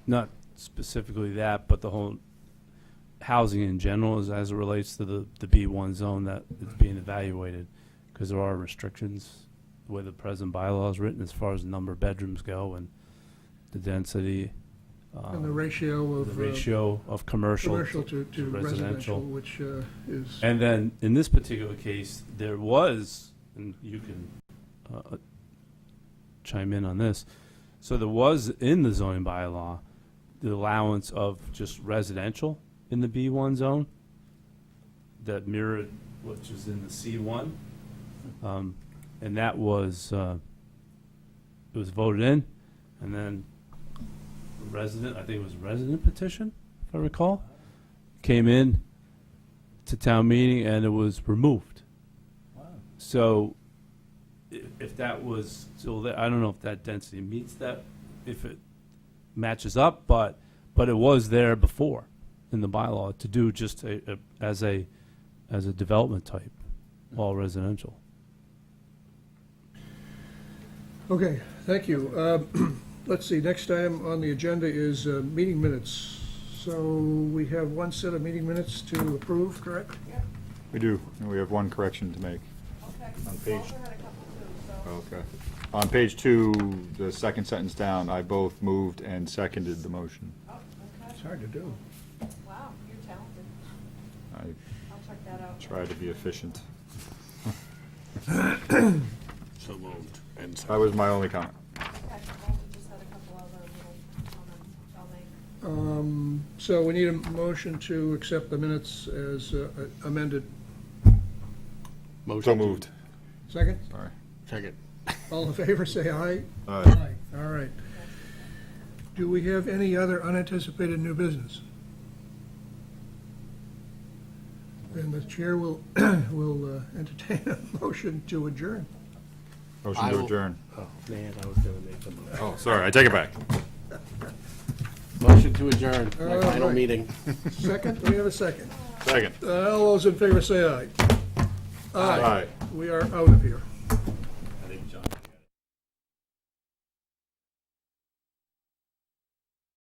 not specifically that, but the whole housing in general as it relates to the B1 zone that is being evaluated, because there are restrictions, the way the present bylaw is written as far as the number of bedrooms go and the density. And the ratio of... commercial to residential, which is... And then, in this particular case, there was, and you can chime in on this, so there was in the zoning bylaw, the allowance of just residential in the B1 zone that mirrored which is in the C1. And that was, it was voted in, and then resident, I think it was a resident petition, if I recall, came in to town meeting and it was removed. So if that was still there, I don't know if that density meets that, if it matches up, but it was there before in the bylaw to do just as a development type, all residential. Okay, thank you. Let's see, next item on the agenda is meeting minutes. So we have one set of meeting minutes to approve, correct? We do, and we have one correction to make. Okay. On page- Also had a couple too, so. Okay. On page 2, the second sentence down, I both moved and seconded the motion. Oh, okay. It's hard to do. Wow, you're talented. I I'll check that out. try to be efficient. So moved. And That was my only comment. Okay, well, we just had a couple other little comments I'll make. So we need a motion to accept the minutes as amended. So moved. Second? Sorry. Second. All in favor, say aye. Aye. All right. Do we have any other unanticipated new business? Then the chair will entertain a motion to adjourn. Motion to adjourn. Oh, man, I was gonna make the motion. Oh, sorry, I take it back. Motion to adjourn, my All final right. meeting. Second, we have a second. Second. All those in favor say aye. Aye. We are out of here.